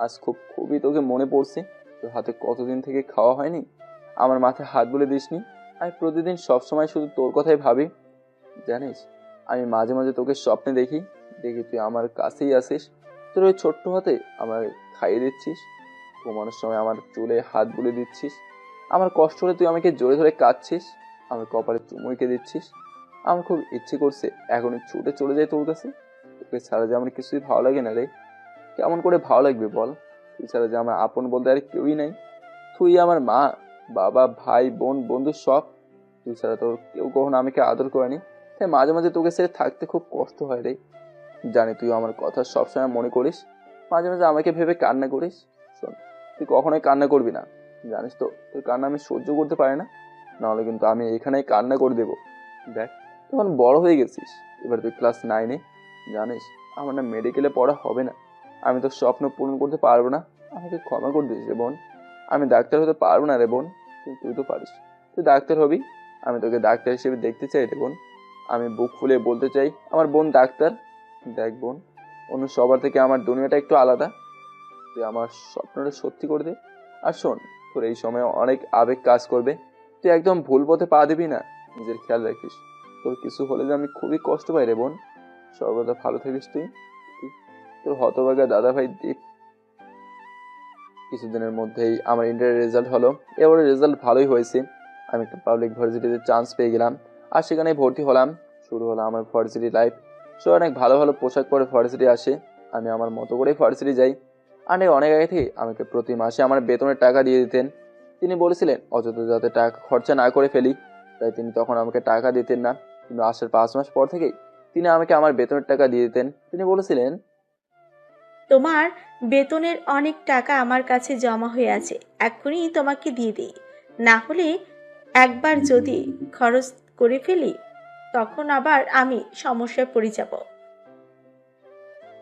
আজ খুবই তোকে মনে পড়ছে। তোর হাতে কতদিন থেকে খাওয়া হয়নি, আমার মাথায় হাত বুলে দিসনি। আমি প্রতিদিন সবসময় শুধু তোর কথাই ভাবি। জানিস, আমি মাঝে মাঝে তোকে স্বপ্নে দেখি তুই আমার কাছেই আসিস, তোর ওই ছোট্ট হাতে আমার খাইয়ে দিচ্ছিস, ঘুমানোর সময় আমার চুলে হাত বুলে দিচ্ছিস, আমার কষ্ট হলে তুই আমাকে জোরে ধরে কাঁদছিস, আমার কপালে চুমুকে দিচ্ছিস। আমার খুব ইচ্ছে করছে এখনই ছুটে চলে যাই তোর কাছে। তোকে ছাড়া যে আমার কিছুই ভালো লাগে না রে। কেমন করে ভালো লাগবে বল? তুই ছাড়া যে আমার আপন বলতে আর কেউই নাই। তুই আমার মা, বাবা, ভাই, বোন, বন্ধু সব। তুই ছাড়া তোর কেউ কখনো আমাকে আদর করেনি, তাই মাঝে মাঝে তোকে ছেড়ে থাকতে খুব কষ্ট হয় রে। জানি তুই আমার কথা সবসময় মনে করিস, মাঝে মাঝে আমাকে ভেবে কান্না করিস। শোন, তুই কখনোই কান্না করবি না, জানিস তো তোর কান্না আমি সহ্য করতে পারি না। নাহলে কিন্তু আমি এখানেই কান্না করে দেবো। দেখ, তখন বড় হয়ে গেছিস, এবার তুই ক্লাস 9-এ। জানিস আমার না মেডিকেলে পড়া হবে না, আমি তোর স্বপ্ন পূরণ করতে পারবো না। আমাকে ক্ষমা করে দিস রে বোন। আমি ডাক্তার হতে পারবো না রে বোন, কিন্তু তুই তো পারিস, তুই ডাক্তার হবি। আমি তোকে ডাক্তার হিসেবে দেখতে চাই রে বোন। আমি বুক ফুলে বলতে চাই আমার বোন ডাক্তার। দেখ বোন, অন্য সবার থেকে আমার দুনিয়াটা একটু আলাদা। তুই আমার স্বপ্নটা সত্যি করে দে। আর শোন, তোর এই সময় অনেক আবেগ কাজ করবে, তুই একদম ভুল পথে পা দিবি না, নিজের খেয়াল রাখিস। তোর কিছু হলে যে আমি খুবই কষ্ট পাই রে বোন। সর্বদা ভালো থাকিস তুই। তোর হতভাগা দাদা ভাই দীপ। কিছুদিনের মধ্যেই আমার ইন্টারের রেজাল্ট হলো। এবারে রেজাল্ট ভালোই হয়েছে। আমি একটা পাবলিক ভার্সিটিতে চান্স পেয়ে গেলাম আর সেখানেই ভর্তি হলাম। শুরু হলো আমার ভার্সিটি লাইফ। সে অনেক ভালো ভালো পোশাক পরে ভার্সিটি আসে, আমি আমার মতো করেই ভার্সিটি যাই। আন্টি অনেক আগে থেকে আমাকে প্রতি মাসে আমার বেতনের টাকা দিয়ে দিতেন। তিনি বলেছিলেন অযথা যাতে টাকা খরচা না করে ফেলি, তাই তিনি তখন আমাকে টাকা দিতেন না। কিন্তু আসার 5 মাস পর থেকেই তিনি আমাকে আমার বেতনের টাকা দিয়ে দিতেন। তিনি বলেছিলেন, তোমার বেতনের অনেক টাকা আমার কাছে জমা হয়ে আছে, এখনই তোমাকে দিয়ে দিই। না হলে একবার যদি খরচ করে ফেলি তখন আবার আমি সমস্যায় পড়ে যাব।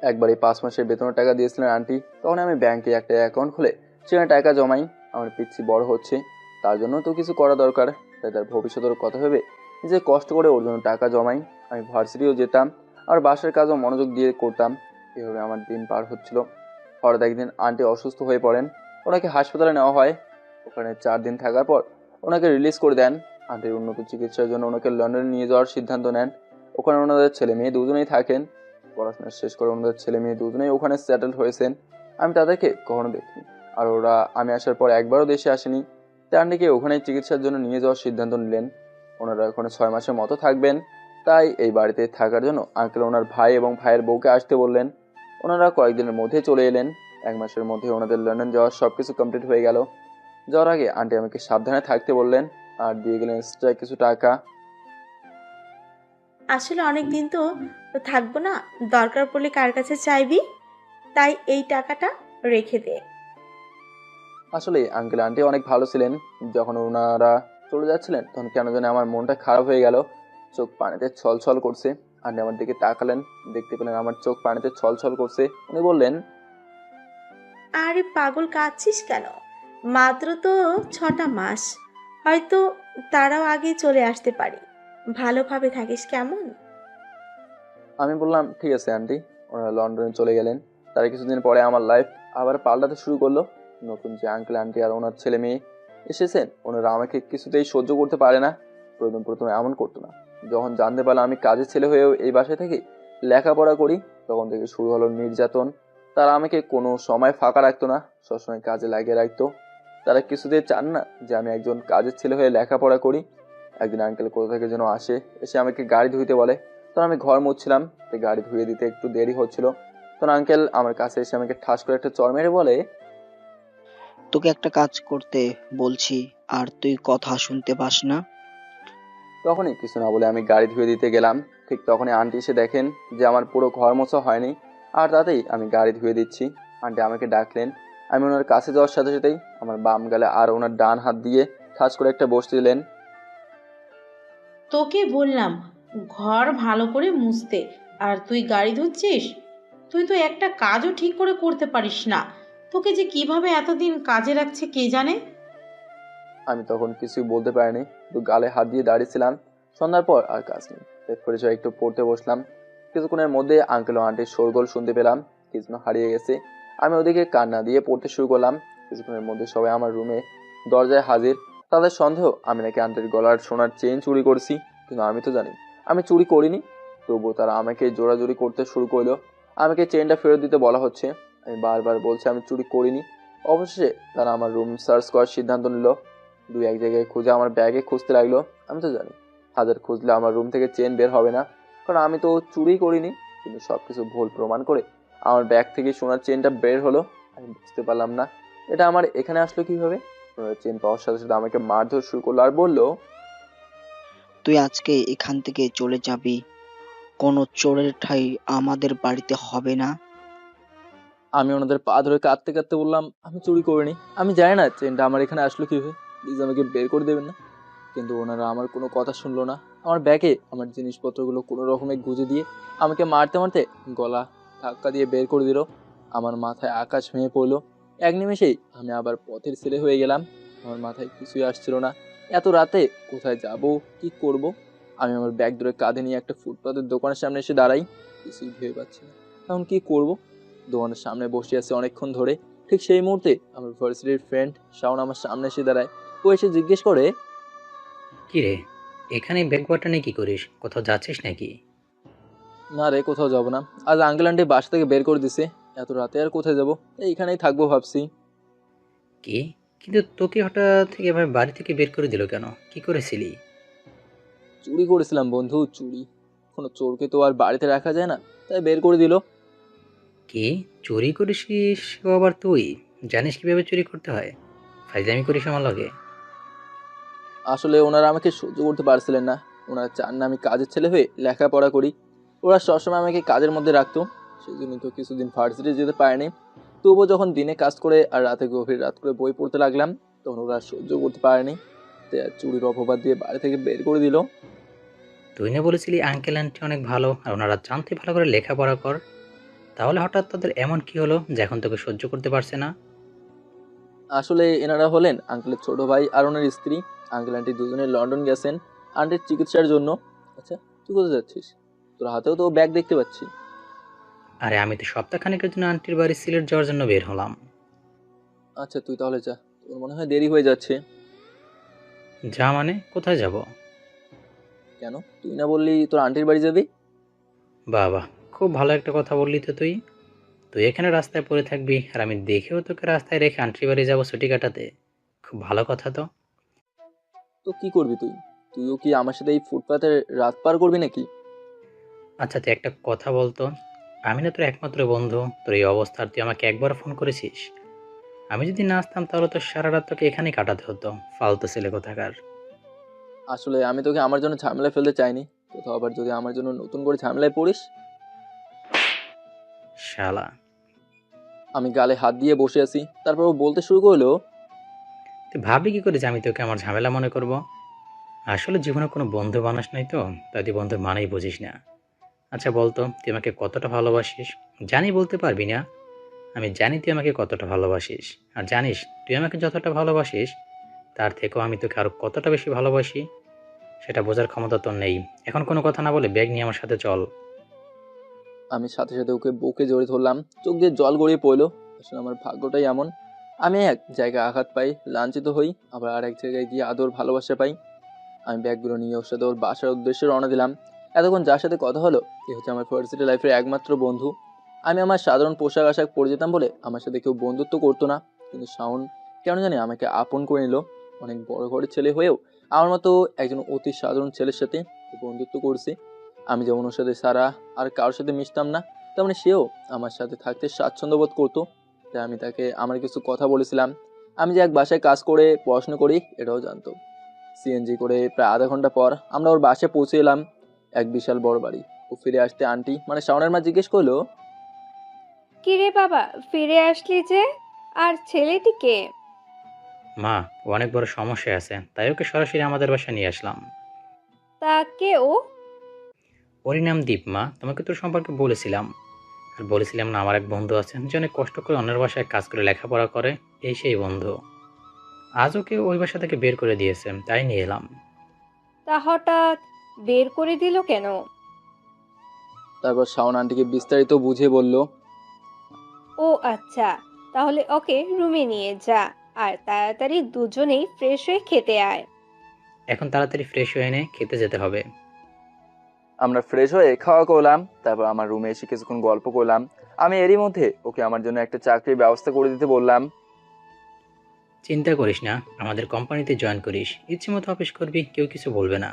একবার এই 5 মাসের বেতনের টাকা দিয়েছিলেন আন্টি। তখন আমি ব্যাংকে একটা অ্যাকাউন্ট খুলে সেখানে টাকা জমাই। আমার পিচ্ছি বড় হচ্ছে, তার জন্য তো কিছু করা দরকার, তাই তার ভবিষ্যতের কথা ভেবে নিজে কষ্ট করে ওর জন্য টাকা জমাই। আমি ভার্সিটিও যেতাম আর বাসার কাজও মনোযোগ দিয়ে করতাম। এভাবে আমার দিন পার হচ্ছিল। হঠাৎ একদিন আন্টি অসুস্থ হয়ে পড়েন। ওনাকে হাসপাতালে নেওয়া হয়। ওখানে 4 দিন থাকার পর ওনাকে রিলিজ করে দেন। আন্টির উন্নত চিকিৎসার জন্য ওনাকে লন্ডনে নিয়ে যাওয়ার সিদ্ধান্ত নেন। ওখানে ওনাদের ছেলে মেয়ে দুজনেই থাকেন। পড়াশোনা শেষ করে ওনাদের ছেলে মেয়ে দুজনেই ওখানে সেটেলড হয়েছেন। আমি তাদেরকে কখনো দেখিনি, আর ওরা আমি আসার পর একবারও দেশে আসেনি। তাই আন্টিকে ওখানে চিকিৎসার জন্য নিয়ে যাওয়ার সিদ্ধান্ত নিলেন। ওনারা ওখানে 6 মাসের মতো থাকবেন। তাই এই বাড়িতে থাকার জন্য আঙ্কেল ওনার ভাই এবং ভাইয়ের বউকে আসতে বললেন। ওনারা কয়েকদিনের মধ্যে চলে এলেন। 1 মাসের মধ্যে ওনাদের লন্ডন যাওয়ার সবকিছু কমপ্লিট হয়ে গেল। যাওয়ার আগে আন্টি আমাকে সাবধানে থাকতে বললেন আর দিয়ে গেলেন এক্সট্রা কিছু টাকা। আসলে অনেক দিন তো থাকবো না, দরকার পড়লে কার কাছে চাইবি, তাই এই টাকাটা রেখে দে। আসলে আঙ্কেল আন্টি অনেক ভালো ছিলেন। যখন ওনারা চলে যাচ্ছিলেন তখন কেন জানি আমার মনটা খারাপ হয়ে গেল। চোখ পানিতে ছলছল করছে। আন্টি আমার দিকে তাকালেন, দেখতে পেলেন আমার চোখ পানিতে ছলছল করছে। উনি বললেন, আরে পাগল, কাঁদছিস কেন? মাত্র তো 6টা মাস, হয়তো তারাও আগে চলে আসতে পারি। ভালোভাবে থাকিস কেমন? আমি বললাম ঠিক আছে আন্টি। ওনারা লন্ডনে চলে গেলেন। তার কিছুদিন পরে আমার লাইফ আবার পাল্টাতে শুরু করলো। নতুন যে আঙ্কেল আন্টি আর ওনার ছেলে মেয়ে এসেছেন, ওনারা আমাকে কিছুতেই সহ্য করতে পারে না। প্রথমে এমন করতো না। যখন জানতে পারলাম আমি কাজের ছেলে হয়েও এই বাসায় থেকে লেখাপড়া করি, তখন থেকে শুরু হলো নির্যাতন। তারা আমাকে কোনো সময় ফাঁকা রাখতো না, সবসময় কাজে লাগিয়ে রাখতো। তারা কিছুতেই চান না যে আমি একজন কাজের ছেলে হয়ে লেখাপড়া করি। একদিন আঙ্কেল কোথা থেকে যেন এসে আমাকে গাড়ি ধুইতে বলে। তখন আমি ঘর মুছছিলাম, তাই গাড়ি ধুয়ে দিতে একটু দেরি হচ্ছিল। তখন আঙ্কেল আমার কাছে এসে আমাকে ঠাস করে একটা চড় মেরে বলে, তোকে একটা কাজ করতে বলছি আর তুই কথা শুনতে পাস না। তখনই কিছু না বলে আমি গাড়ি ধুয়ে দিতে গেলাম। ঠিক তখনই আন্টি এসে দেখেন যে আমার পুরো ঘর মোছা হয়নি, আর তাতেই আমি গাড়ি ধুয়ে দিচ্ছি। আন্টি আমাকে ডাকলেন। আমি ওনার কাছে যাওয়ার সাথে সাথেই আমার বাম গালে আর ওনার ডান হাত দিয়ে ঠাস করে একটা বসতে দিলেন। তোকে বললাম ঘর ভালো করে মুছতে, আর তুই গাড়ি ধুচ্ছিস? তুই তো একটা কাজও ঠিক করে করতে পারিস না। তোকে যে কিভাবে এতদিন কাজে রাখছে কে জানে। আমি তখন কিছুই বলতে পারিনি, শুধু গালে হাত দিয়ে দাঁড়িয়েছিলাম। সন্ধ্যার পর আর কাজ নেই, পরিচয় একটু পড়তে বসলাম। কিছুক্ষণের মধ্যে আঙ্কেল ও আন্টির শোরগোল শুনতে পেলাম। কিছু হারিয়ে গেছে। আমি ওদিকে কান্না দিয়ে পড়তে শুরু করলাম। কিছুক্ষণের মধ্যে সবাই আমার রুমে দরজায় হাজির। তাদের সন্দেহ আমি নাকি আন্টির গলার সোনার চেইন চুরি করেছি, কিন্তু আমি তো জানি আমি চুরি করিনি। তবুও তারা আমাকে জোরাজুরি করতে শুরু করলো। আমাকে চেইনটা ফেরত দিতে বলা হচ্ছে। আমি বারবার বলছি আমি চুরি করিনি। অবশেষে তারা আমার রুম সার্চ করার সিদ্ধান্ত নিল। 2-1 জায়গায় খুঁজে আমার ব্যাগে খুঁজতে লাগলো। আমি তো জানি হাজার খুঁজলে আমার রুম থেকে চেন বের হবে না, কারণ আমি তো চুরি করিনি। কিন্তু সবকিছু ভুল প্রমাণ করে আমার ব্যাগ থেকে সোনার চেনটা বের হলো। আমি বুঝতে পারলাম না এটা আমার এখানে আসলো কিভাবে। চেন পাওয়ার সাথে সাথে আমাকে মারধর শুরু করলো আর বললো, তুই আজকে এখান থেকে চলে যাবি, কোনো চোরের ঠাঁই আমাদের বাড়িতে হবে না। আমি ওনাদের পা ধরে কাঁদতে কাঁদতে বললাম আমি চুরি করিনি, আমি জানি না চেনটা আমার এখানে আসলো কিভাবে, প্লিজ আমাকে বের করে দেবেন না। কিন্তু ওনারা আমার কোনো কথা শুনলো না। আমার ব্যাগে আমার জিনিসপত্রগুলো কোনো রকমে গুঁজে দিয়ে আমাকে মারতে মারতে গলা ধাক্কা দিয়ে বের করে দিল। আমার মাথায় আকাশ ভেঙে পড়লো। এক নিমেষেই আমি আবার পথের ছেলে হয়ে গেলাম। আমার মাথায় কিছুই আসছিল না। এত রাতে কোথায় যাব, কি করব। আমি আমার ব্যাগ ধরে কাঁধে নিয়ে একটা ফুটপাতের দোকানের সামনে এসে দাঁড়াই। কিছুই ভেবে পাচ্ছি না এখন কি করব? দোকানের সামনে বসে আছে অনেকক্ষণ ধরে। ঠিক সেই মুহূর্তে আমার ভার্সিটির ফ্রেন্ড শাওন আমার সামনে এসে দাঁড়ায়। ও এসে জিজ্ঞেস করে, কি রে, এখানে ব্যাগ নিয়ে কি করিস? কোথাও যাচ্ছিস নাকি? না রে, কোথাও যাব না। আজ আঙ্কেল আন্টি বাসা থেকে বের করে দিছে। এত রাতে আর কোথায় যাব? এইখানেই থাকবো ভাবছি। কি? কিন্তু তোকে হঠাৎ থেকে এবার বাড়ি থেকে বের করে দিল কেন? কি করেছিলি? চুরি করেছিলাম বন্ধু, চুরি। কোনো চোরকে তো আর বাড়িতে রাখা যায় না, তাই বের করে দিল। কি চুরি করেছিস? ও আবার তুই জানিস কিভাবে চুরি করতে হয়? ফাইজলামি করিস আমার লগে? আসলে ওনারা আমাকে সহ্য করতে পারছিলেন না। ওনারা চান না আমি কাজের ছেলে হয়ে লেখাপড়া করি। ওরা সবসময় আমাকে কাজের মধ্যে রাখতো। সেই জন্য তো কিছুদিন ভার্সিটি যেতে পারেনি। তবুও যখন দিনে কাজ করে আর রাতে গভীর রাত করে বই পড়তে লাগলাম, তখন ওরা সহ্য করতে পারেনি। তাই আর চুরির অপবাদ দিয়ে বাড়ি থেকে বের করে দিল। তুই না বলেছিলি আঙ্কেল আন্টি অনেক ভালো আর ওনারা জানতে ভালো করে লেখাপড়া কর? তাহলে হঠাৎ তাদের এমন কি হলো যে এখন তোকে সহ্য করতে পারছে না? আসলে এনারা হলেন আঙ্কেলের ছোট ভাই আর ওনার স্ত্রী। আঙ্কেল আন্টি দুজনে লন্ডন গেছেন আন্টির চিকিৎসার জন্য। আচ্ছা, তুই কোথায় যাচ্ছিস? তোর হাতেও তো ব্যাগ দেখতে পাচ্ছি। আরে আমি তো সপ্তাহখানেকের জন্য আন্টির বাড়ি সিলেট যাওয়ার জন্য বের হলাম। আচ্ছা, তুই তাহলে যা, তোর মনে হয় দেরি হয়ে যাচ্ছে। যা মানে? কোথায় যাব? কেন, তুই না বললি তোর আন্টির বাড়ি যাবি? বাবা, খুব ভালো একটা কথা বললি তো তুই। তুই এখানে রাস্তায় পড়ে থাকবি আর আমি দেখেও তোকে রাস্তায় রেখে আন্টির বাড়ি যাবো ছুটি কাটাতে। খুব ভালো কথা তো। তো কি করবি তুই? তুইও কি আমার সাথে এই ফুটপাতে রাত পার করবি নাকি? আচ্ছা তুই একটা কথা বলতো, আমি না তোর একমাত্র বন্ধু, তোর এই অবস্থার তুই আমাকে একবার ফোন করেছিস? আমি যদি না আসতাম তাহলে তো সারা রাত তোকে এখানেই কাটাতে হতো, ফালতু ছেলে কোথাকার। আসলে আমি তোকে আমার জন্য ঝামেলা ফেলতে চাইনি। কোথাও আবার যদি আমার জন্য নতুন করে ঝামেলায় পড়িস। শালা। আমি গালে হাত দিয়ে বসে আছি, তারপর ও বলতে শুরু করলো, তুই ভাবি কি করে যে আমি তোকে আমার ঝামেলা মনে করব? আসলে জীবনে কোনো বন্ধু মানুষ নাই তো, তাই তুই বন্ধুর মানেই বুঝিস না। আচ্ছা বলতো, তুই আমাকে কতটা ভালোবাসিস? জানি বলতে পারবি না, আমি জানি তুই আমাকে কতটা ভালোবাসিস। আর জানিস তুই আমাকে যতটা ভালোবাসিস তার থেকেও আমি তোকে আরো কতটা বেশি ভালোবাসি, সেটা বোঝার ক্ষমতা তোর নেই। এখন কোনো কথা না বলে ব্যাগ নিয়ে আমার সাথে চল। আমি সাথে সাথে ওকে বুকে জড়িয়ে ধরলাম। চোখ দিয়ে জল গড়িয়ে পড়লো। আসলে আমার ভাগ্যটাই এমন, আমি এক জায়গায় আঘাত পাই, লাঞ্ছিত হই, আবার আর এক জায়গায় গিয়ে আদর ভালোবাসা পাই। আমি ব্যাগগুলো নিয়ে ওর সাথে ওর বাসার উদ্দেশ্যে রওনা দিলাম। এতক্ষণ যার সাথে কথা হলো, এ হচ্ছে আমার ভার্সিটি লাইফের একমাত্র বন্ধু। আমি আমার সাধারণ পোশাক আশাক পরে যেতাম বলে আমার সাথে কেউ বন্ধুত্ব করতো না, কিন্তু শাওন কেন জানি আমাকে আপন করে নিল। অনেক বড় ঘরের ছেলে হয়েও আমার মতো একজন অতি সাধারণ ছেলের সাথে বন্ধুত্ব করছি। আমি যেমন ওর সাথে সারা আর কারোর সাথে মিশতাম না, তেমনি সেও আমার সাথে থাকতে স্বাচ্ছন্দ্য বোধ করতো। তাই আমি তাকে আমার কিছু কথা বলেছিলাম। আমি যে এক বাসায় কাজ করে পড়াশোনা করি এটাও জানতো। সিএনজি করে প্রায় আধা ঘন্টা পর আমরা ওর বাসায় পৌঁছে এলাম। এক বিশাল বড় বাড়ি। ও ফিরে আসতে আন্টি মানে শাওনের মা জিজ্ঞেস করলো, কিরে বাবা, ফিরে আসলি যে? আর ছেলেটিকে? মা, ও অনেক বড় সমস্যা আছে, তাই ওকে সরাসরি আমাদের বাসায় নিয়ে আসলাম। তা কে ও? ওরই নাম দীপ। মা, তোমাকে তোর সম্পর্কে বলেছিলাম। আর বলেছিলাম না আমার এক বন্ধু আছে যে অনেক কষ্ট করে অন্যের বাসায় কাজ করে লেখাপড়া করে, এই সেই বন্ধু। আজ ওকে ওই বাসা থেকে বের করে দিয়েছে, তাই নিয়ে এলাম। তা হঠাৎ বের করে দিল কেন? তারপর শাওন আন্টিকে বিস্তারিত বুঝিয়ে বলল, ও আচ্ছা, তাহলে ওকে রুমে নিয়ে যা আর তাড়াতাড়ি দুজনেই ফ্রেশ হয়ে খেতে আয়। এখন তাড়াতাড়ি ফ্রেশ হয়ে নে, খেতে যেতে হবে। আমরা ফ্রেশ হয়ে খাওয়া করলাম। তারপর আমার রুমে এসে কিছুক্ষণ গল্প করলাম। আমি এরই মধ্যে ওকে আমার জন্য একটা চাকরির ব্যবস্থা করে দিতে বললাম। চিন্তা করিস না, আমাদের কোম্পানিতে জয়েন করিস, ইচ্ছে মতো অফিস করবি, কেউ কিছু বলবে না।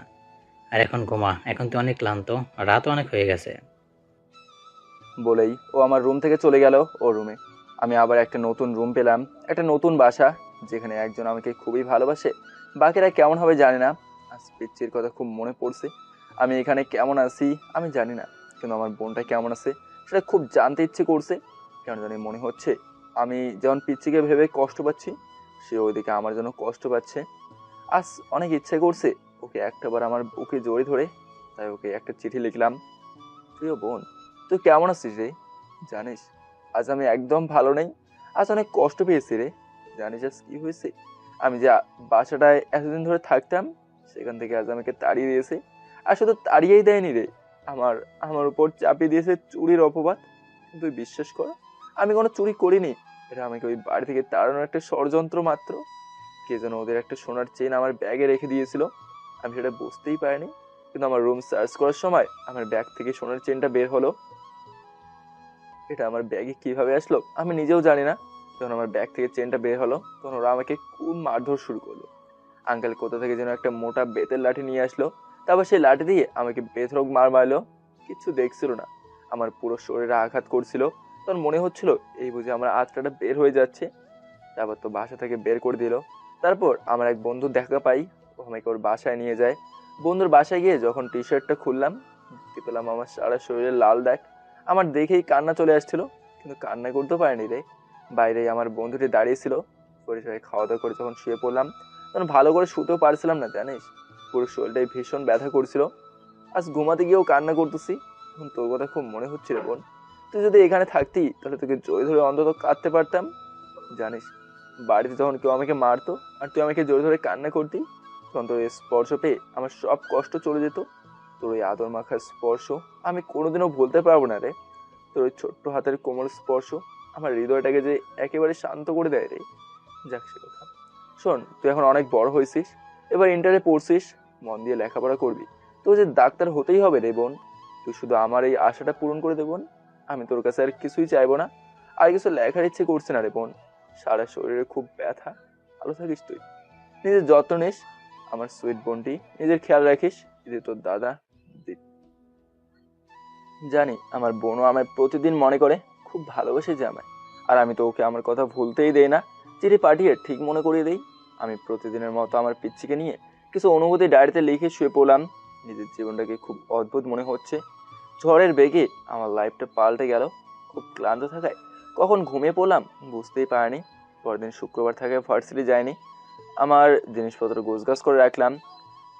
আর এখন ঘুমা, এখন তো অনেক ক্লান্ত, রাতও অনেক হয়ে গেছে। বলেই ও আমার রুম থেকে চলে গেল ওর রুমে। আমি আবার একটা নতুন রুম পেলাম, একটা নতুন বাসা, যেখানে একজন আমাকে খুবই ভালোবাসে, বাকিরা কেমন হবে জানি না। আজ পিচ্চির কথা খুব মনে পড়ছে। আমি এখানে কেমন আছি আমি জানি না, কিন্তু আমার বোনটা কেমন আছে সেটা খুব জানতে ইচ্ছে করছে। কেন জানি মনে হচ্ছে আমি যেমন পিচ্চিকে ভেবে কষ্ট পাচ্ছি, সে ওইদিকে আমার জন্য কষ্ট পাচ্ছে। আজ অনেক ইচ্ছে করছে ওকে একটাবার আমার বুকে জড়িয়ে ধরে, তাই ওকে একটা চিঠি লিখলাম। প্রিয় বোন, তুই কেমন আছিস রে? জানিস আজ আমি একদম ভালো নেই, আজ অনেক কষ্ট পেয়েছি রে। জানিস আজ কি হয়েছে? আমি যে বাসাটায় এতদিন ধরে থাকতাম সেখান থেকে আজ আমাকে তাড়িয়ে দিয়েছে। আর শুধু তাড়িয়েই দেয়নি রে, আমার উপর চাপিয়ে দিয়েছে চুরির অপবাদ। তুই বিশ্বাস কর, আমি কোনো চুরি করিনি। এটা আমাকে ওই বাড়ি থেকে তাড়ানোর একটা ষড়যন্ত্র মাত্র। কে যেন ওদের একটা সোনার চেন আমার ব্যাগে রেখে দিয়েছিল, আমি সেটা বুঝতেই পারিনি। কিন্তু আমার রুম সার্চ করার সময় আমার ব্যাগ থেকে সোনার চেনটা বের হলো। এটা আমার ব্যাগে কিভাবে আসলো আমি নিজেও জানি না। যখন আমার ব্যাগ থেকে চেনটা বের হলো তখন ওরা আমাকে খুব মারধর শুরু করলো। আঙ্কেল কোথা থেকে যেন একটা মোটা বেতের লাঠি নিয়ে আসলো, তারপর সেই লাঠি দিয়ে আমাকে বেধড়ক মার মারলো। কিচ্ছু দেখছিল না, আমার পুরো শরীরে আঘাত করছিল। তখন মনে হচ্ছিল এই বুঝে আমার আত্মাটা বের হয়ে যাচ্ছে। তারপর তো বাসা থেকে বের করে দিল। তারপর আমার এক বন্ধু দেখা পাই, ও আমাকে ওর বাসায় নিয়ে যায়। বন্ধুর বাসায় গিয়ে যখন টি শার্টটা খুললাম, দেখতে পেলাম আমার সারা শরীরে লাল দাগ। আমার দেখেই কান্না চলে আসছিল, কিন্তু কান্না করতে পারিনি রে। বাইরেই আমার বন্ধুটি দাঁড়িয়েছিল। পরিচয়ে খাওয়া দাওয়া করে যখন শুয়ে পড়লাম তখন ভালো করে শুতেও পারছিলাম না জানিস, পুরো শরীরটাই ভীষণ ব্যথা করছিল। আজ ঘুমাতে গিয়েও কান্না করতেছি। এখন তোর কথা খুব মনে হচ্ছিল বোন, তুই যদি এখানে থাকতি তাহলে তোকে জড়ি ধরে অন্তত কাঁদতে পারতাম। জানিস বাড়িতে যখন কেউ আমাকে মারতো আর তুই আমাকে জড়ি ধরে কান্না করতি, তখন তোর এই স্পর্শ পেয়ে আমার সব কষ্ট চলে যেত। তোর ওই আদর মাখার স্পর্শ আমি কোনোদিনও ভুলতে পারবো না রে। তোর ওই ছোট্ট হাতের কোমল স্পর্শ আমার হৃদয়টাকে যে একেবারে শান্ত করে দেয় রে। যাক সে কথা। শোন, তুই এখন অনেক বড় হয়েছিস, এবার ইন্টারে পড়ছিস, মন দিয়ে লেখাপড়া করবি। তোর যে ডাক্তার হতেই হবে রে বোন। তুই শুধু আমার এই আশাটা পূরণ করে দে বোন। আমি তোর কাছে আর কিছুই চাইবো না, আর কিছু লেখার ইচ্ছে করছে না রে বোন। সারা শরীরে খুব ব্যথা। ভালো থাকিস তুই, নিজের যত্ন নিস আমার সুইট বোনটি, নিজের খেয়াল রাখিস। যদি তোর দাদা জানি আমার বোনও আমায় প্রতিদিন মনে করে খুব ভালোবাসে যে আমায়, আর আমি তো ওকে আমার কথা ভুলতেই দেই না। চিঠি পাঠিয়ে ঠিক মনে করিয়ে দেই। আমি প্রতিদিনের মতো আমার পিচ্ছিকে নিয়ে কিছু অনুভূতি ডায়েরিতে লিখে শুয়ে পড়লাম। নিজের জীবনটাকে খুব অদ্ভুত মনে হচ্ছে। ঝড়ের বেগে আমার লাইফটা পাল্টে গেল। খুব ক্লান্ত থাকায় কখন ঘুমিয়ে পড়লাম বুঝতেই পারিনি। পরদিন শুক্রবার থাকায় ভার্সিটি যায়নি। আমার জিনিসপত্র গোছগাছ করে রাখলাম।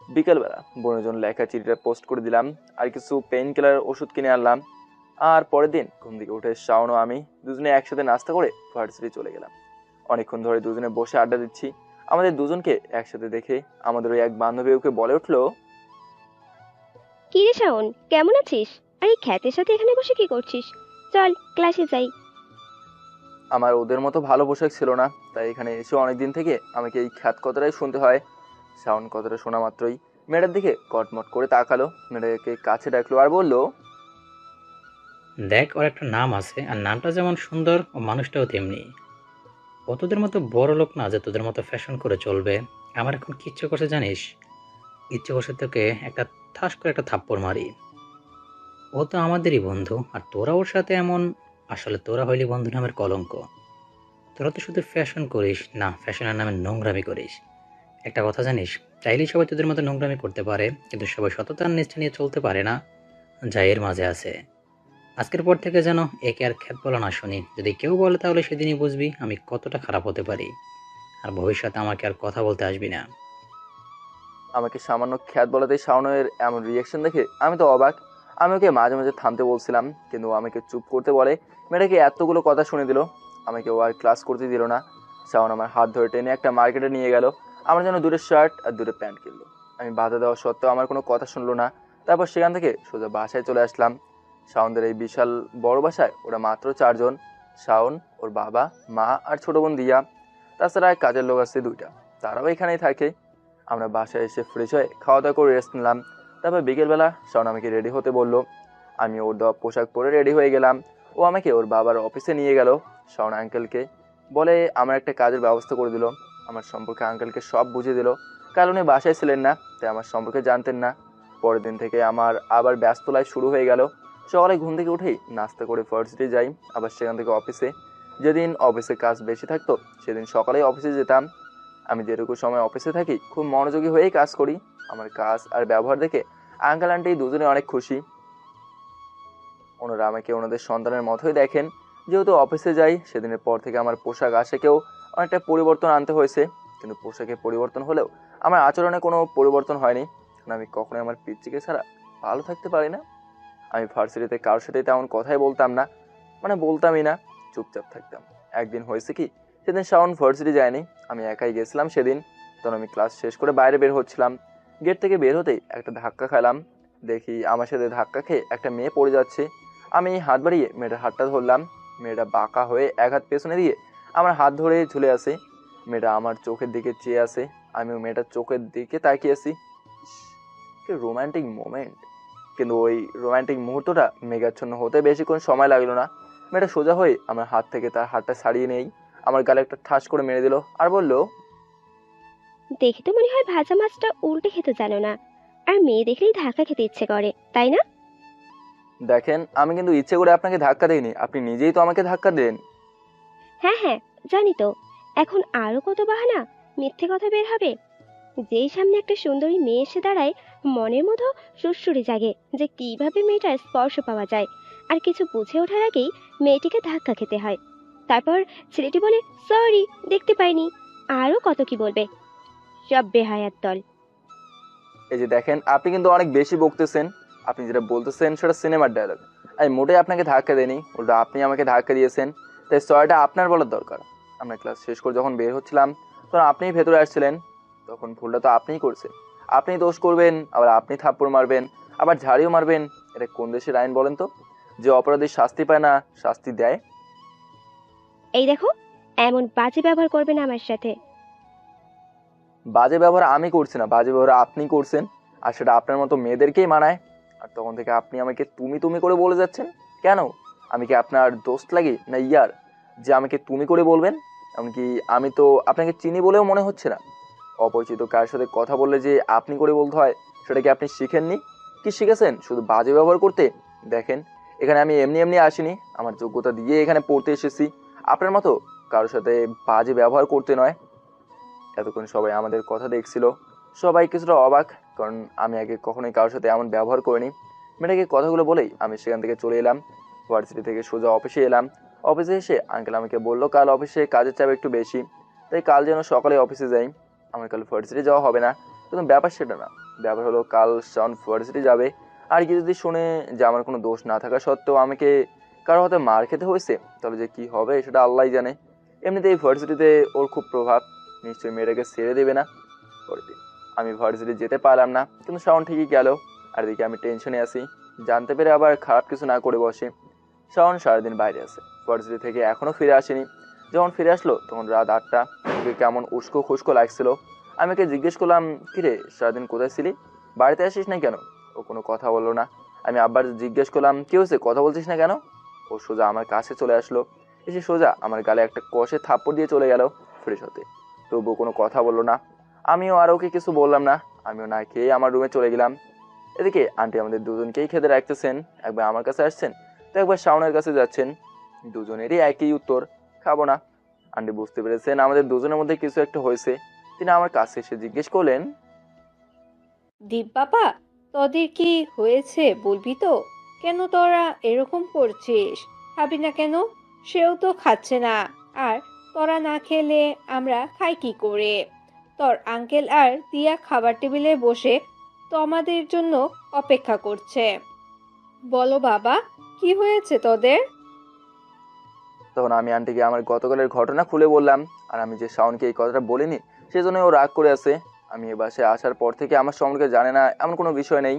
বিকেলবেলা বোনের জন্য লেখা চিঠিটা পোস্ট করে দিলাম, আর কিছু পেইন কিলার ওষুধ কিনে আনলাম। আর পরের দিন ঘুম থেকে উঠে শাওন ও আমি দুজনে একসাথে নাস্তা করে ভার্সিটি চলে গেলাম। অনেকক্ষণ ধরে দুজনে বসে আড্ডা দিচ্ছি। আমাদের দুজনকে একসাথে দেখে আমাদের ওই এক বান্ধবী ওকে বলে উঠলো, কি রে শাওন, কেমন আছিস? আর এই খ্যাতের সাথে এখানে বসে কি করছিস? চল ক্লাসে যাই। আমার ওদের মতো ভালো পোশাক ছিল না, তাই এখানে এসে অনেকদিন থেকে আমাকে এই খ্যাত কথাটাই শুনতে হয়। শাওন কথাটা শোনা মাত্রই মেয়েটার দিকে কটমট করে তাকালো, মেয়েটাকে কাছে ডাকলো আর বললো, দেখ, ওর একটা নাম আছে, আর নামটা যেমন সুন্দর ও মানুষটাও তেমনি। ও তোদের মতো বড় লোক না যে তোদের মতো ফ্যাশন করে চলবে। আমার এখন কি ইচ্ছে করছে জানিস? ইচ্ছে করছে তোকে একটা ঠাস করে একটা থাপ্পড় মারি। ও তো আমাদেরই বন্ধু, আর তোরা ওর সাথে এমন। আসলে তোরা হইলি বন্ধু নামের কলঙ্ক। তোরা তো শুধু ফ্যাশন করিস না, ফ্যাশনের নামে নোংরামি করিস। একটা কথা জানিস, চাইলেই সবাই তোদের মতো নোংরামি করতে পারে, কিন্তু সবাই সততার নিষ্ঠা নিয়ে চলতে পারে না, যা এর মাঝে আছে। আজকের পর থেকে যেন একে আর খ্যাত বলা না শুনি। যদি কেউ বলে তাহলে সেদিনই বুঝবি আমি কতটা খারাপ হতে পারি, আর ভবিষ্যতে আমাকে আর কথা বলতে আসবি না। আমাকে সামান্য খ্যাত বলাতেই শাওনের এমন রিয়াকশন দেখে আমি তো অবাক। আমি ওকে মাঝে মাঝে থামতে বলছিলাম, কিন্তু ও আমাকে চুপ করতে বলে। মেয়েটাকে এতগুলো কথা শুনে দিল, আমাকে ও আর ক্লাস করতে দিল না। শাওন আমার হাত ধরে টেনে একটা মার্কেটে নিয়ে গেল। আমার জন্য দুটো শার্ট আর দুটো প্যান্ট কিনলো। আমি বাধা দেওয়া সত্ত্বেও আমার কোনো কথা শুনলো না। তারপর সেখান থেকে সোজা বাসায় চলে আসলাম। শাওনদের এই বিশাল বড় বাসায় ওরা মাত্র 4 জন, শাওন, ওর বাবা, মা আর ছোট বোন দিয়া। তাছাড়া এক কাজের লোক আছে 2টা, তারাও এখানেই থাকে। আমরা বাসায় এসে ফ্রেশ হয়ে খাওয়া দাওয়া করে রেস্ট নিলাম। তারপর বিকেলবেলা শাওন আমাকে রেডি হতে বললো। আমি ওর দেওয়া পোশাক পরে রেডি হয়ে গেলাম। ও আমাকে ওর বাবার অফিসে নিয়ে গেল। শাওন আঙ্কেলকে বলে আমার একটা কাজের ব্যবস্থা করে দিল। আমার সম্পর্কে আঙ্কেলকে সব বুঝিয়ে দিল, কারণ উনি বাসায় ছিলেন না, তাই আমার সম্পর্কে জানতেন না। পরের দিন থেকে আমার আবার ব্যস্ত লাইফ শুরু হয়ে গেল। সকালে ঘুম থেকে উঠেই নাস্তা করে ভার্সিটি যাই, আবার সেখান থেকে অফিসে। যেদিন অফিসে কাজ বেশি থাকতো সেদিন সকালেই অফিসে যেতাম। আমি যেটুকু সময় অফিসে থাকি খুব মনোযোগী হয়েই কাজ করি। আমার কাজ আর ব্যবহার দেখে আঙ্কেল আন্টি দুজনে অনেক খুশি। ওনারা আমাকে ওনাদের সন্তানের মতোই দেখেন। যেহেতু অফিসে যাই সেদিনের পর থেকে আমার পোশাক আশাকেও অনেকটা পরিবর্তন আনতে হয়েছে, কিন্তু পোশাকে পরিবর্তন হলেও আমার আচরণে কোনো পরিবর্তন হয়নি, কারণ আমি কখনোই আমার পিচ্চিকে ছাড়া ভালো থাকতে পারি না। আমি ভার্সিটিতে কারোর সাথে তেমন কথাই বলতাম না, মানে বলতামই না, চুপচাপ থাকতাম। একদিন হয়েছে কি, সেদিন শাওন ভার্সিটি যায়নি, আমি একাই গেছিলাম সেদিন। তখন আমি ক্লাস শেষ করে বাইরে বের হচ্ছিলাম। গেট থেকে বের হতেই একটা ধাক্কা খেলাম। দেখি আমার সাথে ধাক্কা খেয়ে একটা মেয়ে পড়ে যাচ্ছে। আমি হাত বাড়িয়ে মেয়েটার হাতটা ধরলাম। মেয়েটা বাঁকা হয়ে এক হাত পেছনে দিয়ে আমার হাত ধরে ঝুলে আসে। মেয়েটা আমার চোখের দিকে চেয়ে আসে, আমিও মেয়েটার চোখের দিকে তাকিয়ে আছি। রোমান্টিক মোমেন্ট, কিন্তু ওই রোমান্টিক মুহূর্তটা মেঘাচ্ছন্ন হতে বেশিক্ষণ সময় লাগলো না। মেয়েটা সোজা হয়ে আমার হাত থেকে তার হাতটা ছাড়িয়ে নেই, আমার গালে একটা ঠাস করে মেরে দিল আর বলল, দেখে তো মনে হয় ভাজা মাছটা উল্টে খেতে জানো না, আর মেয়ে দেখলেই ধাক্কা খেতে ইচ্ছে করে, তাই না? দেখেন, আমি কিন্তু ইচ্ছে করে আপনাকে ধাক্কা দিইনি, আপনি নিজেই তো আমাকে ধাক্কা দেন। হ্যাঁ হ্যাঁ, জানি তো। এখন আরো কত বাহানা, মিথ্যে কথা বের হবে। যেই সামনে একটা সুন্দরী মেয়ে এসে দাঁড়ায়, মনের মতো সুরসুরি জাগে যে কিভাবে মেয়েটার স্পর্শ পাওয়া যায়, আর কিছু বুঝে ওঠার আগেই মেয়েটিকে ধাক্কা খেতে হয়। তারপর ছেলেটি বলে সরি, দেখতে পাইনি, আরো কত কি বলবে। সব বেহায়াত দল। এই যে দেখেন, আপনি কিন্তু অনেক বেশি বকতেছেন। আপনি যেটা বলতেছেন সেটা সিনেমার ডায়লগ। আমি মোটেই আপনাকে ধাক্কা দেইনি, উল্টো আপনি আমাকে ধাক্কা দিয়েছেন। তাই সরিটা আপনার বলার দরকার। আমরা ক্লাস শেষ করে যখন বের হচ্ছিলাম তখন আপনিই ভেতরে আসছিলেন, তখন ভুলটা তো আপনিই করছেন। আপনিই দোষ করবেন, আবার আপনি থাপ্পড় মারবেন, আবার ঝাড়িও মারবেন। এটা কোন দেশের আইন বলেন তো, যে অপরাধী শাস্তি পায় না শাস্তি দেয়? এই দেখো, এমন বাজে ব্যবহার করবে না আমার সাথে। বাজে ব্যবহার আমি করছি না, বাজে ব্যবহার আপনি করছেন, আর সেটা আপনার মতো মেয়েদেরকেই মানায়। আর তখন থেকে আপনি আমাকে তুমি তুমি করে বলে যাচ্ছেন কেন? আমি কি আপনার দোস্ত লাগি না ইয়ার যে আমাকে তুমি করে বলবেন? এমনকি আমি তো আপনাকে চিনি বলেও মনে হচ্ছে না। অপরিচিত কার সাথে কথা বললে যে আপনি করে বলতে হয়, সেটা কি আপনি শিখেননি? কি শিখেছেন শুধু বাজে ব্যবহার করতে? দেখেন, এখানে আমি এমনি এমনি আসিনি, আমার যোগ্যতা দিয়ে এখানে পড়তে এসেছি। আপনার মতো কারোর সাথে বাজে ব্যবহার করতে নয়। এতক্ষণ সবাই আমাদের কথা দেখছিল, সবাই কিছুটা অবাক, কারণ আমি আগে কখনোই কারোর সাথে এমন ব্যবহার করিনি। মেয়েটাকে কথাগুলো বলেই আমি সেখান থেকে চলে এলাম। ভার্সিটি থেকে সোজা অফিসে এলাম। অফিসে এসে আঙ্কেল আমাকে বললো কাল অফিসে কাজের চাপ একটু বেশি, তাই কাল যেন সকালে অফিসে যাই। আমার কাল ভার্সিটি যাওয়া হবে না, কিন্তু ব্যাপার সেটা না। ব্যাপার হলো কাল শাওন ভার্সিটি যাবে, আর কি যদি শুনে যে আমার কোনো দোষ না থাকা সত্ত্বেও আমাকে কারো হাতে মার খেতে হয়েছে, তাহলে যে কি হবে সেটা আল্লাহই জানে। এমনিতে এই ভার্সিটিতে ওর খুব প্রভাব, নিশ্চয়ই মেয়েটাকে ছেড়ে দেবে না। আমি ভার্সিটি যেতে পারলাম না, কিন্তু শাওন ঠিকই গেল। আর এদিকে আমি টেনশনে আছি, জানতে পেরে আবার খারাপ কিছু না করে বসে। শাওন সারাদিন বাইরে আছে, ভার্সিটি থেকে এখনো ফিরে আসেনি। যখন ফিরে আসলো তখন রাত 8টা। ওকে কেমন উস্কো খুস্কো লাগছিল। আমি ওকে জিজ্ঞেস করলাম, কিরে সারাদিন কোথায় ছিলি, বাড়িতে আসিস না কেন? ও কোনো কথা বললো না। আমি আবার জিজ্ঞেস করলাম, কি হয়েছে, কথা বলছিস না কেন? ও সোজা আমার কাছে চলে আসলো, এসে সোজা আমার গালে একটা কষে থাপ্পড় দিয়ে চলে গেল ফ্রেশ হতে। তবুও কোনো কথা বললো না। আমিও আর ওকে কিছু বললাম না, আমিও না খেয়ে আমার রুমে চলে গেলাম। এদিকে আন্টি আমাদের দুজনকেই খেতে রাখতেছেন, একবার আমার কাছে আসছেন তো একবার শাওনের কাছে যাচ্ছেন। দুজনেরই একই উত্তর, খাবো না। আন্টি বুঝতে পেরেছেন আমাদের দুজনের মধ্যে কিছু একটা হয়েছে। তিনি আমার কাছে এসে জিজ্ঞেস করলেন, দীপ বাবা, তোদের কি হয়েছে বলবি তো? কেন তোরা এরকম করছিস? খাবি না কেন? সেও তো খাচ্ছে না, আর তোরা না খেলে আমরা খাই কি করে? তোর আঙ্কেল আর দিয়া খাবার টেবিলে বসে তোমাদের জন্য অপেক্ষা করছে। বলো বাবা, কি হয়েছে তোদের? তখন আমি আন্টিকে আমার গতকালের ঘটনা খুলে বললাম। আর আমি যে শাওনকে এই কথাটা বলিনি সেজন্য ও রাগ করে আছে। আমি এ বাসায় আসার পর থেকে আমার সম্পর্কে জানে না এমন কোনো বিষয় নেই।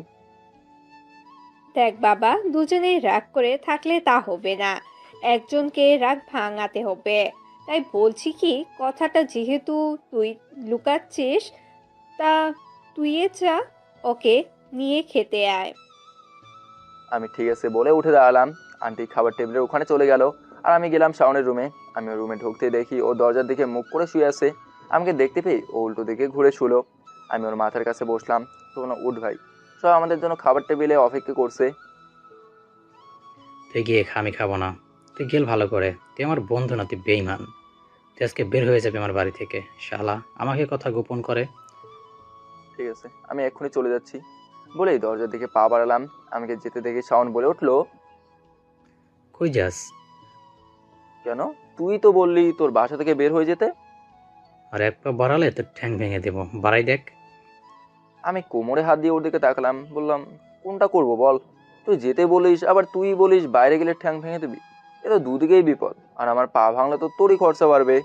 দেখ বাবা, দুজনেই রাগ করে থাকলে তা হবে না, একজনকে রাগ ভাঙাতে হবে। তাই বলছি কি, কথাটা যেহেতু তুই লুকাচ্ছিস, তা তুই যা, ওকে নিয়ে খেতে আয়। আমি ঠিক আছে বলে উঠে দাঁড়ালাম। আন্টি খাবার টেবিলের ওখানে চলে গেল, আর আমি গেলাম শাওনের রুমে। আমি ওর রুমে ঢুকতে দেখি ও দরজার দিকে মুখ করে শুয়ে আছে। আমাকে দেখতে পেয়ে ও উল্টো দিকে ঘুরে শুলো। আমি ওর মাথার কাছে বসলাম। তখন উঠ ভাই, সব আমাদের জন্য খাবার টেবিলে অপেক্ষা করছে। তুই গিয়ে খা, আমি খাবো না। তুই গেল ভালো করে, তুই আমার বন্ধু না, তুই বেইমান। তুই আজকে বের হয়ে যাবে আমার বাড়ি থেকে, শালা আমাকে কথা গোপন করে। ঠিক আছে, আমি এক্ষুনি চলে যাচ্ছি বলেই দরজার দিকে পা বাড়ালাম। আমাকে যেতে দেখে শাওন বলে উঠলো, কই যাস? কেন, তুই তো বললি তোর বাসা থেকে বের হয়ে যেতে। আর এক পা বাড়ালে তোর ঠ্যাং ভেঙে দেবো, বাড়াই দেখ। আমি কোমরে হাত দিয়ে ওর দিকে তাকালাম, বললাম কোনটা করব বল? তুই যেতে বলিস, আবার তুই বলিস বাইরে গেলে ঠ্যাং ভেঙে দিবি। এ তো দুদিকেই বিপদ, আর আমার পা ভাঙলে তো তোরই খরচা বাড়বে।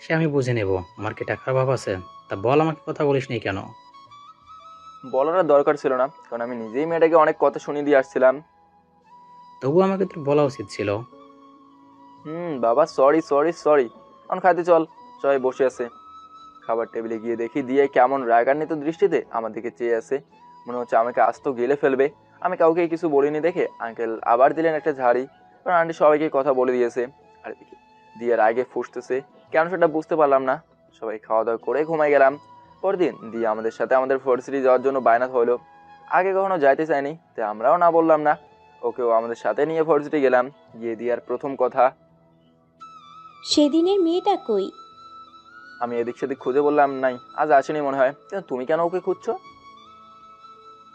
সে আমি বুঝে নেব, আমার কি টাকার অভাব আছে? তা বল, আমাকে কথা বলিস নি কেন? বলার আর দরকার ছিল না, কারণ আমি নিজেই মেয়েটাকে অনেক কথা শুনিয়ে দিয়ে আসছিলাম। তবুও আমাকে তোর বলা উচিত ছিল। বাবা, সরি সরি সরি। এখন খাইতে চল। সবাই বসে আছে। খাবার টেবিলে গিয়ে দেখি দিয়ে কেমন রাগান্বিত দৃষ্টিতে আমার দিকে চেয়ে আছে, মনে হচ্ছে আমাকে আস্ত গেলে ফেলবে। আমি কাউকে কিছু বলিনি দেখে আঙ্কেল আবার দিলেন একটা ঝাড়ি, কারণ আন্টি সবাইকে কথা বলে দিয়েছে। আর এদিকে দিয়ার আগে ফুসতেছে, কেন সেটা বুঝতে পারলাম না। সবাই খাওয়া দাওয়া করে ঘুমাই গেলাম। পরদিন দিয়ে আমাদের সাথে আমাদের ভার্সিটি যাওয়ার জন্য বায়না হলো। আগে কখনো যাইতে চাইনি, তাই আমরাও না বললাম না। ওকেও আমাদের সাথে নিয়ে ভার্সিটি গেলাম। গিয়ে দিয়ার প্রথম কথা, সেদিনের মেয়েটা কই? আমি এদিক সেদিক খুঁজে বললাম, নাই, আজ আসেনি মনে হয়। কিন্তু তুমি কেন ওকে খুঁজছো?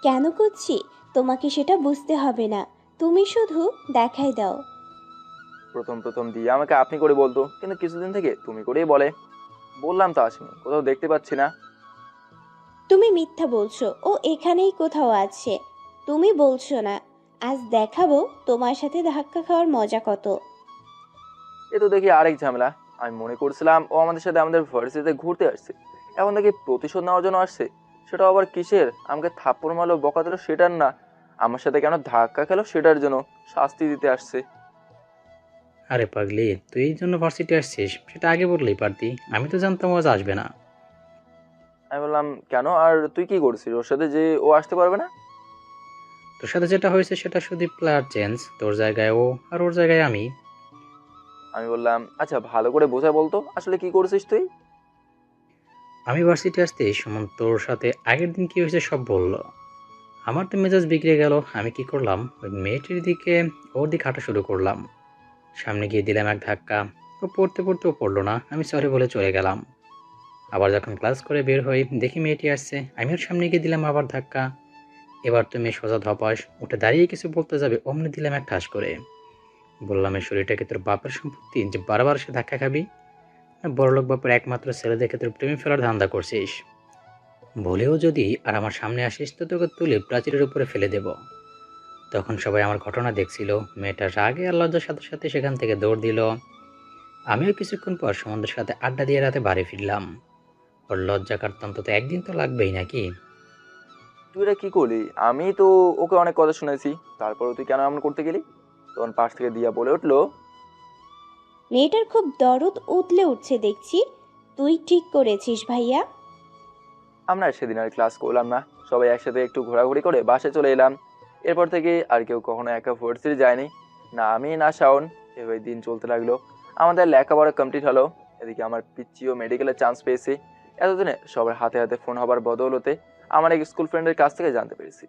কেন করছি তোমাকে সেটা বুঝতে হবে না, তুমি শুধু দেখাই দাও। প্রথম প্রথম দিয়ে আমাকে আপনি করে বলতো, কিন্তু কিছুদিন থেকে তুমি করেই বলে। বললাম তো আসেনি, কোথাও দেখতে পাচ্ছি না। তুমি মিথ্যা বলছো, ও এখানেই কোথাও আছে। তুমি বলছো না, আজ দেখাবো তোমার সাথে ধাক্কা খাওয়ার মজা কত। এ তো দেখি আরেক ঝামেলা। আমি মনে করছিলাম ও আমাদের সাথে আমাদের ভার্সিটিতে ঘুরতে আসছে, এখন দেখি প্রতিশোধ নেওয়ার জন্য আসছে। সেটা আবার কিসের? আমাকে থাপ্পড় মারলো, বকা দিল সেটার না, আমার সাথে কেন ধাক্কা খেলো সেটার জন্য শাস্তি দিতে আসছে। আরে পাগলি, তুই এই জন্য ভার্সিটি আসছিস সেটা আগে বললেই পারতি। আমি তো জানতাম ও আজ আসবে না। আমি বললাম, কেন? আর তুই কি করছিস ওর সাথে যে ও আসতে পারবে না? তোর সাথে যেটা হয়েছে সেটা শুধু প্লেয়ার চেঞ্জ, তোর জায়গায় ও আর ওর জায়গায় আমি। আমি বললাম, আচ্ছা ভালো করে বোঝায় বলতো আসলে কি করছিস তুই? আমি ভার্সিটি আসতে সুমন তোর সাথে আগের দিন কি হয়েছে সব বললো। আমার তো মেজাজ বিগড়ে গেল। আমি কি করলাম, ওই মেয়েটির দিকে ওর দিকে হাঁটা শুরু করলাম। সামনে গিয়ে দিলাম এক ধাক্কা। ও পড়তে পড়তে ও পড়লো না, আমি সরি বলে চলে গেলাম। আবার যখন ক্লাস করে বের হই দেখি মেয়েটি আসছে, আমি ওর সামনে গিয়ে দিলাম আবার ধাক্কা। এবার তো মেয়ে সোজা ধপাস উঠে দাঁড়িয়ে কিছু বলতে যাবে, অমনি দিলাম এক ঠাস করে। বললাম, এই শরীরটা কি তোর বাপের সম্পত্তি যে বারবার সে ধাক্কা খাবি? বড়লোক বাপের একমাত্র ছেলে দেখে তোর প্রেমে ফেলার ধান্দা করছিস। বলেও যদি আর আমার সামনে আসিস তো তোকে তুলে প্রাচীরের উপরে ফেলে দেব। তখন সবাই আমার ঘটনা দেখছিল। মেয়েটা রাগে আর লজ্জার সাথে সাথে সেখান থেকে দৌড় দিল। আমিও কিছুক্ষণ পর সুমনদের সাথে আড্ডা দিয়ে রাতে বাড়ি ফিরলাম। ওর লজ্জা কাটতাম তো একদিন তো লাগবেই নাকি? তুই এটা কি করলি? আমি তো ওকে অনেক কথা শুনেছি, তারপরে তুই কেন এমন করতে গেলি? তখন পাশ থেকে দিয়া বলে উঠলো, মেয়েটার খুব দরদ উতলে উঠছে দেখছি। তুই ঠিক করেছিস ভাইয়া। আমরা সেদিন আর ক্লাস করলাম না, সবাই একসাথে একটু ঘোরাঘুরি করে বাসায় চলে এলাম। এরপর থেকে আর কেউ কখনো একা ভার্সিটি যায়নি, না আমি না শাওন। এভাবে দিন চলতে লাগলো। আমাদের লেখাপড়া কমপ্লিট হলো। এদিকে আমার পিচ্চিও মেডিকেলের চান্স পেয়েছে। এতদিনে সবার হাতে হাতে ফোন হবার বদৌলতে আমার এক স্কুল ফ্রেন্ডের কাছ থেকে জানতে পেরেছি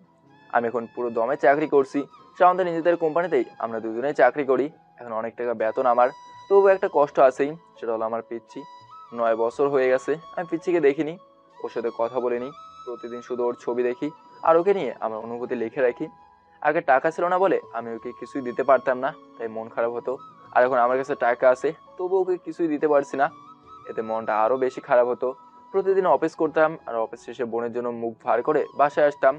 আমি এখন পুরো দমে চাকরি করছি। শাওনদের নিজেদের কোম্পানিতেই আমরা দুজনেই চাকরি করি। এখন অনেক টাকা বেতন আমার, তবু একটা কষ্ট আছেই, সেটা হলো আমার পিচ্ছি। 9 বছর হয়ে গেছে আমি পিচ্ছিকে দেখিনি, ওর সাথে কথা বলিনি। প্রতিদিন শুধু ওর ছবি দেখি আর ওকে নিয়ে আমার অনুভূতি লিখে রাখি। আগে টাকা ছিল না বলে আমি ওকে কিছুই দিতে পারতাম না, তাই মন খারাপ হতো। আর এখন আমার কাছে টাকা আছে, তবু ওকে কিছুই দিতে পারছি না, এতে মনটা আরো বেশি খারাপ হতো। প্রতিদিন অফিস করতাম আর অফিস শেষে বোনের জন্য মুখ ভার করে বাসায় আসতাম।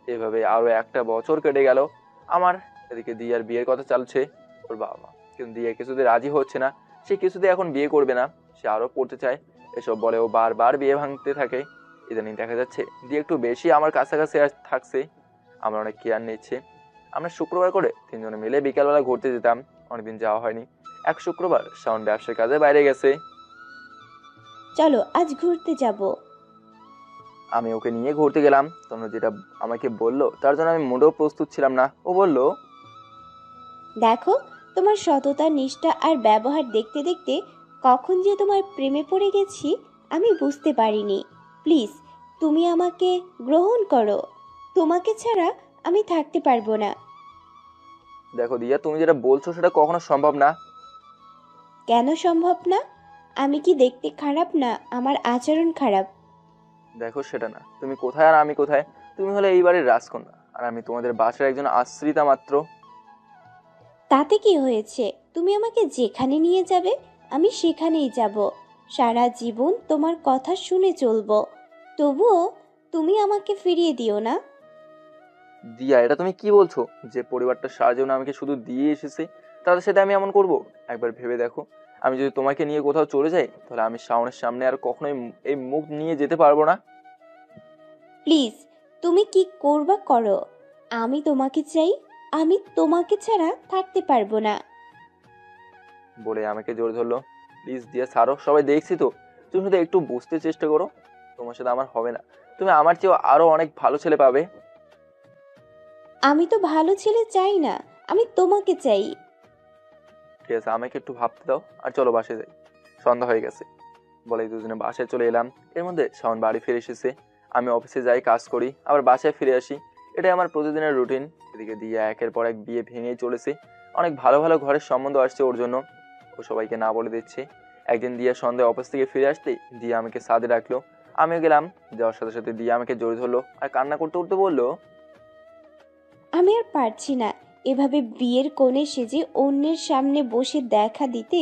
এভাবে আরো একটা বছর কেটে গেল আমার। এদিকে দিয়ার বিয়ের কথা চলছে ওর বাবা মা, কিন্তু দিয়া কিছুতে রাজি হচ্ছে না। সে কিছুতে এখন বিয়ে করবে না, সে আরো পড়তে চায়। এসব বলে ও বারবার বিয়ে ভাঙতে থাকে। ইদানিং দেখা যাচ্ছে দিয়ে একটু বেশি আমার কাছাকাছি থাকছে, আমার অনেক কেয়ার নিচ্ছে। আমরা শুক্রবার করে 3 জনে মিলে বিকালবেলা ঘুরতে যেতাম, অনেকদিন যাওয়া হয়নি। এক শুক্রবার শাওন ব্যবসার কাজে বাইরে গেছে। চলো আজ ঘুরতে যাব। আমি ওকে নিয়ে ঘুরতে গেলাম। তোমরা যেটা আমাকে বললো তার জন্য আমি মোটেও প্রস্তুত ছিলাম না। ও বলল, দেখো তোমার সততা, নিষ্ঠা আর ব্যবহার দেখতে দেখতে কখন যে তোমার প্রেমে পড়ে গেছি আমি বুঝতে পারিনি। প্লিজ তুমি আমাকে গ্রহণ করো, তোমাকে ছাড়া আমি থাকতে পারবো না। দেখো দিয়া, তুমি যেটা বলছো সেটা কখনো সম্ভব না। কেন সম্ভব না? আমি কি দেখতে খারাপ না আমার আচরণ খারাপ? দেখো সেটা না, তুমি কোথায় আর আমি কোথায়? তুমি হলে এই বাড়ির রাজকন্যা আর আমি তোমাদের বাসার একজন আশ্রিতা মাত্র। তাতে কি হয়েছে? তুমি আমাকে যেখানে নিয়ে যাবে আমি সেখানেই যাব। সারা জীবন তোমার কথা শুনে চলবো। তবুও তুমি আমাকে ফিরিয়ে দিও না। দিয়া, এটা তুমি কি বলছো? যে পরিবারটা সারা জীবন আমাকে শুধু দিয়ে এসেছে, তাদের সাথে আমি এমন করব? একবার ভেবে দেখো, আমি যদি তোমাকে নিয়ে কোথাও চলে যাই তাহলে আমি শাওনের সামনে আর কখনোই এই মুখ নিয়ে যেতে পারবো না। প্লিজ তুমি কি করবা করো, আমি তোমাকে চাই। আমি তোমাকে ছাড়া থাকতে পারবো না। বলে আমাকে জোর ধরলো। প্লিজ দিয়া ছাড়ো, সবাই দেখছি তো, তুমি শুধু একটু বুঝতে চেষ্টা করো, তোমার সাথে আমার হবে না, তুমি আমার চেয়েও আরো অনেক ভালো ছেলে পাবে। আমি তো ভালো ছেলে চাই না, আমি তোমাকে চাই। ঠিক আছে, আমাকে একটু ভাবতে দাও, আর চলো বাসায় যাই, সন্ধ্যা হয়ে গেছে। বলে দুজনে বাসায় চলে এলাম। এর মধ্যে শাওন বাড়ি ফিরে এসেছে। আমি অফিসে যাই, কাজ করি, আবার বাসায় ফিরে আসি, এটাই আমার প্রতিদিনের রুটিন। এদিকে দিয়া একের পর এক বিয়ে ভেঙেই চলেছে। অনেক ভালো ভালো ঘরের সম্বন্ধ আসছে ওর জন্য, ও সবাইকে না বলে দিচ্ছে। একদিন দিয়া সন্ধ্যায় অফিস থেকে ফিরে আসতেই দিয়া আমাকে সাদে ডাকলো। আমিও গেলাম। যাওয়ার সাথে সাথে দিয়া আমাকে জড়িয়ে ধরলো আর কান্না করতে করতে বললো, আমি আর পারছি না এভাবে বিয়ের কোণে সেজে অন্যের সামনে বসে দেখা দিতে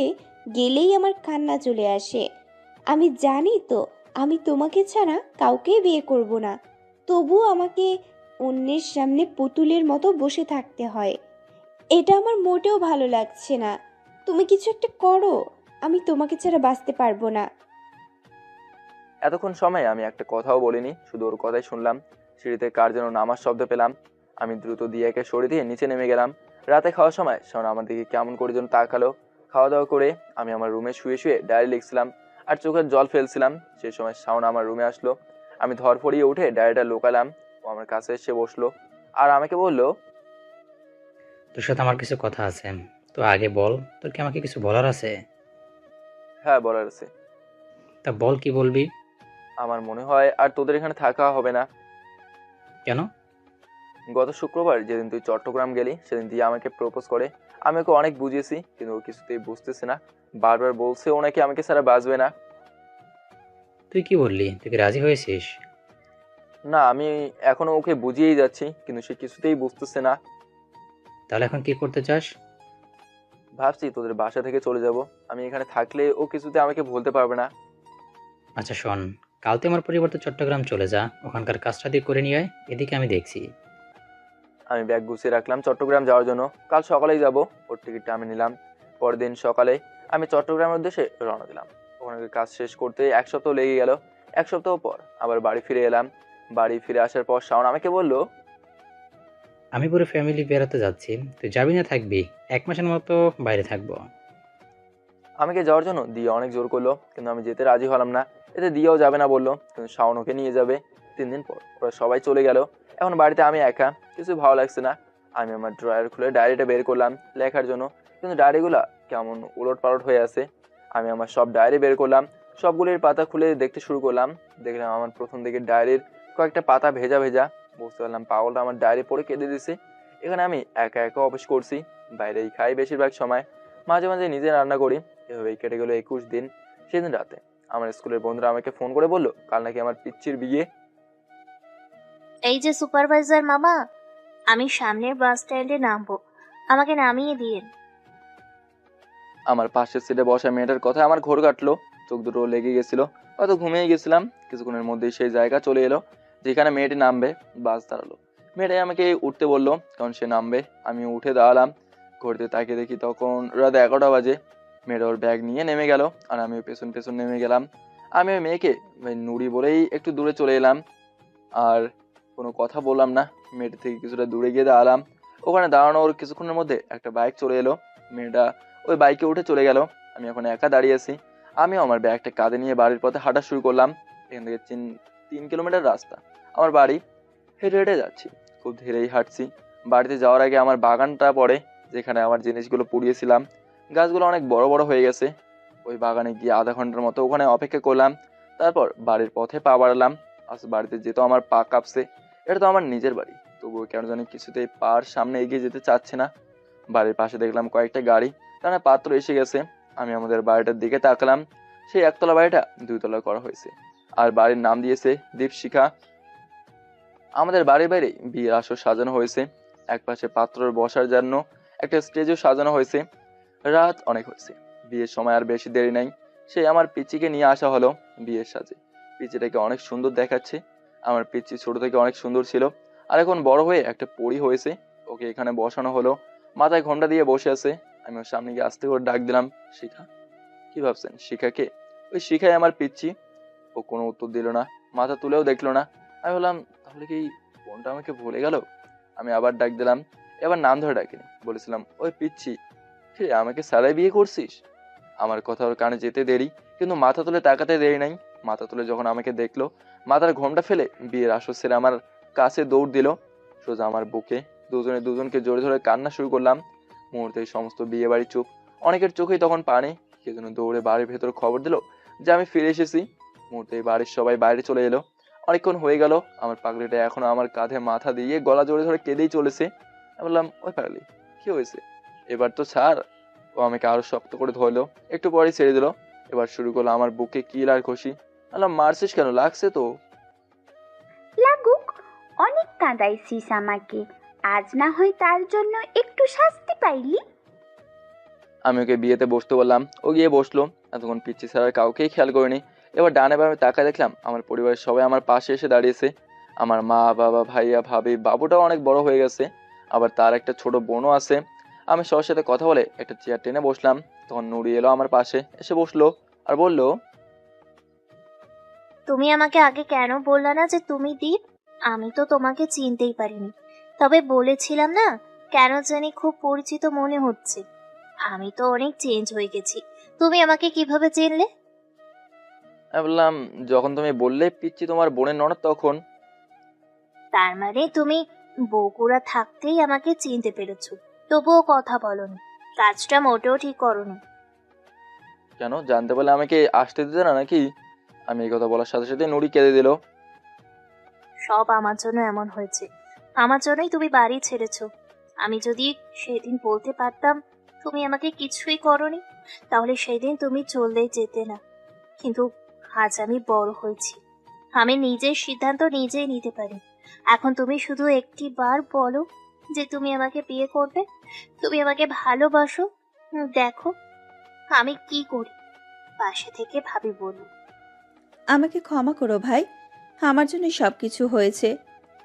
গেলেই আমার কান্না চলে আসে। আমি জানি তো আমি তোমাকে ছাড়া কাউকে বিয়ে করব না, তবুও আমাকে অন্যের সামনে পুতুলের মতো বসে থাকতে হয়। এটা আমার মোটেও ভালো লাগছে না। তুমি কিছু একটা করো, আমি তোমাকে ছাড়া বাঁচতে পারবো না। এতক্ষণ সময় আমি একটা কথাও বলিনি, শুধু ওর কথাই শুনলাম। সিঁড়িতে কার যেন নামার শব্দ পেলাম। আমি দ্রুত দিয়াকে সরিয়ে দিয়ে নিচে নেমে গেলাম। রাতে খাওয়ার সময় শাওন আমার দিকে কেমন করে যেন তাকালো। খাওয়া দাওয়া করে আমি আমার রুমে শুয়ে শুয়ে ডায়েরি লিখছিলাম আর চোখের জল ফেলছিলাম। সেই সময় শাওন আমার রুমে আসলো। আমি ধরফড়িয়ে উঠে ডায়েরিটা লোকালাম। ও আমার কাছে এসে বসলো আর আমাকে বললো, তোর সাথে আমার কিছু কথা আছে, তো আগে বল, তোর কি আমাকে কিছু বলার আছে? হ্যাঁ বলার আছে। তা বল, কি বলবি? আমার মনে হয় আর তোদের এখানে থাকা হবে না। কেন? গত শুক্রবার যেদিন তুই চট্টগ্রাম গেলি সেদিন দিয়ে আমাকে প্রপোজ করে। আমি ওকে অনেক বুঝিয়েছি, কিন্তু ও কিছুতেই বুঝতেছে না। বারবার বলছে ও নাকি আমাকে ছাড়া বাঁচবে না। তুই কি বললি? তুই কি রাজি হয়েছিস? না, আমি এখনো ওকে বুঝিয়েই যাচ্ছি, কিন্তু সে কিছুতেই বুঝতেছে না। তাহলে এখন কি করতে চাস? ভাবছি তোদের বাসা থেকে চলে যাব। আমি এখানে থাকলে ও কিছুতে আমাকে ভুলতে পারবে না। আচ্ছা শোন, কাল তুই আমার পরিবর্তে চট্টগ্রাম চলে যা, ওখানকার কাজটা দিয়ে করে নিয়ে আয়, এদিকে আমি দেখছি। আমি ব্যাগ গুছিয়ে রাখলাম চট্টগ্রাম যাওয়ার জন্য। কাল সকালেই যাব, ওর টিকিটটা আমি নিলাম। পরের দিন সকালে আমি চট্টগ্রামের উদ্দেশ্যে রওনা দিলাম। ওখানে কাজ শেষ করতে 1 সপ্তাহ লেগে গেল। 1 সপ্তাহ পর আবার বাড়ি ফিরে এলাম। বাড়ি ফিরে আসার পর শাওন আমাকে বলল, আমি পুরো ফ্যামিলি বেড়াতে যাচ্ছি, তুই যাবি না থাকবি? 1 মাসের মতো বাইরে থাকবো। আমাকে যাওয়ার জন্য দিয়া অনেক জোর করলো, কিন্তু আমি যেতে রাজি হলাম না। এতে দিয়াও যাবে না বললো, কিন্তু শাওন ওকে নিয়ে যাবে। 3 দিন পর ওরা সবাই চলে গেল। এখন বাড়িতে আমি একা, কিছু ভালো লাগছে না। আমি আমার ড্রয়ার খুলে ডায়েরিটা বের করলাম লেখার জন্য, কিন্তু ডায়েরিগুলা কেমন উলট পালট হয়ে আছে। আমি আমার সব ডায়েরি বের করলাম, সবগুলির পাতা খুলে দেখতে শুরু করলাম। দেখলাম আমার প্রথম দিকে ডায়েরির কয়েকটা পাতা ভেজা ভেজা। বুঝতে পারলাম পাগলটা আমার ডায়েরি পড়ে কেঁদে দিছে। এখানে আমি একা একা অফিস করছি, বাইরেই খাই বেশিরভাগ সময়, মাঝে মাঝে নিজে রান্না করি। এভাবেই কেটে গেল 21 দিন। সেদিন রাতে আমার স্কুলের বন্ধুরা আমাকে ফোন করে বললো কাল নাকি আমার পিচ্চির বিয়ে। এই যে সুপারভাইজার মামা, আমি সামনের বাস স্ট্যান্ডে নামবো, আমাকে নামিয়ে দিন। আমার পাশের সিটে বসা মেয়েটার কথা আমার ঘোর কাটলো, চোখ দুটো লেগে গেছিল, হয়তো ঘুমিয়ে গেছিলাম। কিছুক্ষণের মধ্যেই সেই জায়গা চলে এলো যেখানে মেয়েটি নামবে। বাস দাঁড়ালো, মেয়েটাই আমাকে উঠতে বললো কারণ সে নামবে। আমি উঠে দাঁড়ালাম, ঘুরতে তাকিয়ে দেখি তখন রাত 11টা বাজে। মেয়েটা ওর ব্যাগ নিয়ে নেমে গেল আর আমি পেছন পেছন নেমে গেলাম। আমি ওই মেয়েকে নুড়ি বলেই একটু দূরে চলে এলাম আর কোনো কথা বললাম না। মেয়েটা থেকে কিছুটা দূরে গিয়ে দাঁড়ালাম। ওখানে দাঁড়ানোর কিছুক্ষণের মধ্যে একটা বাইক চলে এলো। মেয়েটা ওই বাইকে উঠে চলে গেল। আমি এখন একা দাঁড়িয়ে আছি। আমিও আমার ব্যাগটা কাঁধে নিয়ে বাড়ির পথে হাঁটা শুরু করলাম। এখান থেকে 3 কিলোমিটার রাস্তা আমার বাড়ি। হেঁটে হেঁটে যাচ্ছি, খুব ধীরেই হাঁটছি। বাড়িতে যাওয়ার আগে আমার বাগানটা পড়ে, যেখানে আমার জিনিসগুলো পুড়িয়েছিলাম। গাছগুলো অনেক বড় বড় হয়ে গেছে। ওই বাগানে গিয়ে আধা ঘন্টার মতো ওখানে অপেক্ষা করলাম। তারপর বাড়ির পথে পা বাড়ালাম। আজ বাড়িতে যেত আমার পা কাঁপছে। এটা তো আমার নিজের বাড়ি, তবুও কেন জানি কিছুতেই পার সামনে এগিয়ে যেতে চাচ্ছে না। বাড়ির পাশে দেখলাম কয়েকটা গাড়ি, তার পাত্র এসে গেছে। আমি আমাদের বাড়িটার দিকে তাকালাম। সেই 1 তলা বাড়িটা 2 তলা করা হয়েছে আর বাড়ির নাম দিয়েছে দীপশিখা। আমাদের বাড়ির বাইরে বিয়ের আসর সাজানো হয়েছে। একপাশে পাত্রর বসার জন্য একটা স্টেজও সাজানো হয়েছে। রাত অনেক হয়েছে, বিয়ের সময় আর বেশি দেরি নাই। সে আমার পিচিকে নিয়ে আসা হলো বিয়ের সাজে। পিচিটাকে অনেক সুন্দর দেখাচ্ছে। আমার পিচি ছোট থেকে অনেক সুন্দর ছিল, আর এখন বড় হয়ে একটা পরী হয়েছে। ওকে এখানে বসানো হলো, মাথায় ঘোমটা দিয়ে বসে আছে। আমি ওর সামনে গিয়ে আস্তে করে ডাক দিলাম, শিখা। কি ভাবছেন শিখাকে? ওই শিখাই আমার পিচ্ছি। ও কোনো উত্তর দিল না, মাথা তুলেও দেখলো না। আমি বললাম, তাহলে কি বোনটা আমাকে ভুলে গেল? আমি আবার ডাক দিলাম। এবার নাম ধরে ডাকিনি, বলেছিলাম ওই পিচ্ছি, হে আমাকে সারাই বিয়ে করছিস? আমার কথা ওর কানে যেতে দেরি, কিন্তু মাথা তুলে তাকাতে দেরি নাই। মাথা তুলে যখন আমাকে দেখলো, মাথার ঘোমটা ফেলে বিয়ের আসর সেরে আমার কাছে দৌড় দিল সোজা আমার বুকে। দুজনে দুজনকে জোরে ধরে কান্না শুরু করলাম। মুহূর্তেই সমস্ত বিয়ে বাড়ি চুপ, অনেকের চোখেই তখন পানি। কে যেন দৌড়ে বাড়ির ভেতর খবর দিল যে আমি ফিরে এসেছি। মুহূর্তেই বাড়ির সবাই বাইরে চলে এলো। অনেকক্ষণ হয়ে গেল, আমার পাগলিটা এখনো আমার কাঁধে মাথা দিয়ে গলা জোরে ধরে কেঁদেই চলেছে। আমি বললাম, ওই পাগলি, কি হয়েছে? এবার তো ছাড়। ও আমাকে আরো শক্ত করে ধরলো, একটু পরেই ছেড়ে দিল। এবার শুরু করলো আমার বুকে কিল আর ঘষি। বললাম, মারছিস কেন? লাগছে তো। লাগুক, অনেক কাঁদাইছিস আমাকে, আজ না হয় তার জন্য একটু শাস্তি পাইলি। আমি ওকে বিয়েতে বসতে বললাম, ও গিয়ে বসলো। এতক্ষণ পিচ্ছি ছাড়া কাউকেই খেয়াল করিনি। এবার ডানে বামে তাকায় দেখলাম আমার পরিবারের সবাই আমার পাশে এসে দাঁড়িয়েছে। আমার মা, বাবা, ভাইয়া, ভাবি, বাবুটাও অনেক বড় হয়ে গেছে, আবার তার একটা ছোট বোনও আছে। আমি সবার সাথে কথা বলে একটা চেয়ার টেনে বসলাম। তখন নুরি এলো আমার পাশে, এসে বসলো আর বলল, তুমি আমাকে আগে কেন বললা না যে তুমি দীপ? আমি তো তোমাকে চিনতেই পারিনি। তবে বলেছিলাম না, কেন জানি খুব পরিচিত মনে হচ্ছে। আমি তো অনেক চেঞ্জ হয়ে গেছি, তুমি আমাকে কিভাবে চিনলে? আমি বললাম, যখন তুমি বললে পিচ্ছি তোমার বোনের ননদ, তখন। তার মানে তুমি বগুড়া থাকতেই আমাকে চিনতে পেরেছো, তবুও কথা বলনি। কাজটা মোটেও ঠিক করোনি। কেন? জানতে পারলে আমাকে আসতে দিতে না নাকি? আমি এই কথা বলার সাথে সাথে নুরি কেঁদে দিল। সব আমার জন্য এমন হয়েছে, আমার জন্যই তুমি বাড়ি ছেড়েছো। আমি যদি সেদিন বলতে পারতাম তুমি আমাকে কিছুই করোনি, তাহলে সেদিন তুমি চললেই যেতে না। কিন্তু আজ আমি বড় হয়েছি, আমি নিজের সিদ্ধান্ত নিজেই নিতে পারি। এখন তুমি শুধু একটি বার বলো যে তুমি আমাকে বিয়ে করবে, তুমি আমাকে ভালোবাসো। দেখো আমি কি করি, পাশে থেকে ভাবি বলুন। আমাকে ক্ষমা করো ভাই, আমার জন্য সব কিছু হয়েছে।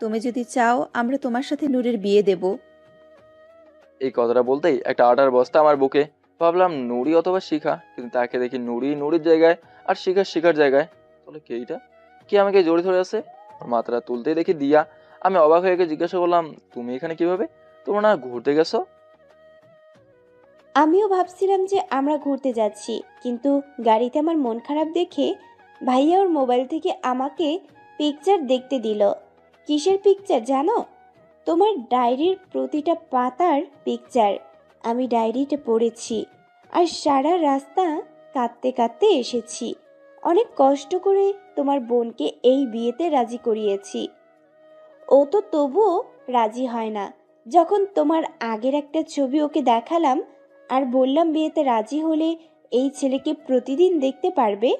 তুমি যদি চাও আমরা তোমার সাথে নূরের বিয়ে দেব। এই কথাটা বলতেই একটা আটার বস্তা আমার বুকে। ভাবলাম নুরি অথবা শিখা, কিন্তু তাকে দেখি নুরি নুরির জায়গায় আর শিখা শিখার জায়গায়। তাহলে কে এটা? কি আমাকে জড়িয়ে ধরে আছে? ওর মাথাটা তুলতেই দেখি দিয়া। আমি অবাক হয়ে গিয়ে জিজ্ঞাসা করলাম, তুমি এখানে কিভাবে? তোমরা না ঘুরতে গেছো? আমিও ভাবছিলাম যে আমরা ঘুরতে যাচ্ছি, কিন্তু গাড়িতে আমার মন খারাপ দেখে ভাইয়া ওর মোবাইল থেকে আমাকে পিকচার দেখতে দিল। কিসের পিকচার জানো? তোমার ডায়েরির প্রতিটা পাতার পিকচার। আমি ডায়েরিটা পড়েছি আর সারা রাস্তা কাঁদতে কাঁদতে এসেছি। অনেক কষ্ট করে তোমার বোনকে এই বিয়েতে রাজি করিয়েছি। ও তো তবুও রাজি হয় না। যখন তোমার আগের একটা ছবি ওকে দেখালাম আর বললাম বিয়েতে রাজি হলে এই ছেলেকে প্রতিদিন দেখতে পারবে,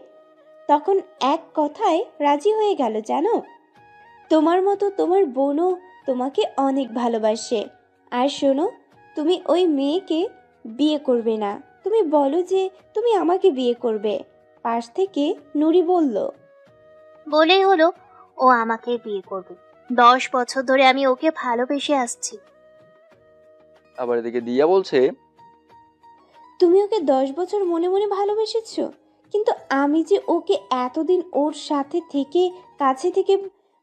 তখন এক কথায় রাজি হয়ে গেল জানো। তোমার মতো তোমার বোনও তোমাকে অনেক ভালোবাসে। আর শোনো, তুমি ওই মেয়েকে বিয়ে করবে না, তুমি বলো যে তুমি আমাকে বিয়ে করবে। পাশ থেকে নুরি বলল, বলেই হলো ও আমাকে বিয়ে করবে। 10 বছর ধরে আমি ওকে ভালোবেসে আসছি। আবার এদিকে দিয়া বলছে, তুমি ওকে 10 বছর মনে মনে ভালোবেসেছ, কিন্তু আমি যে ওকে এতদিন ওর সাথে থেকে কাছে থেকে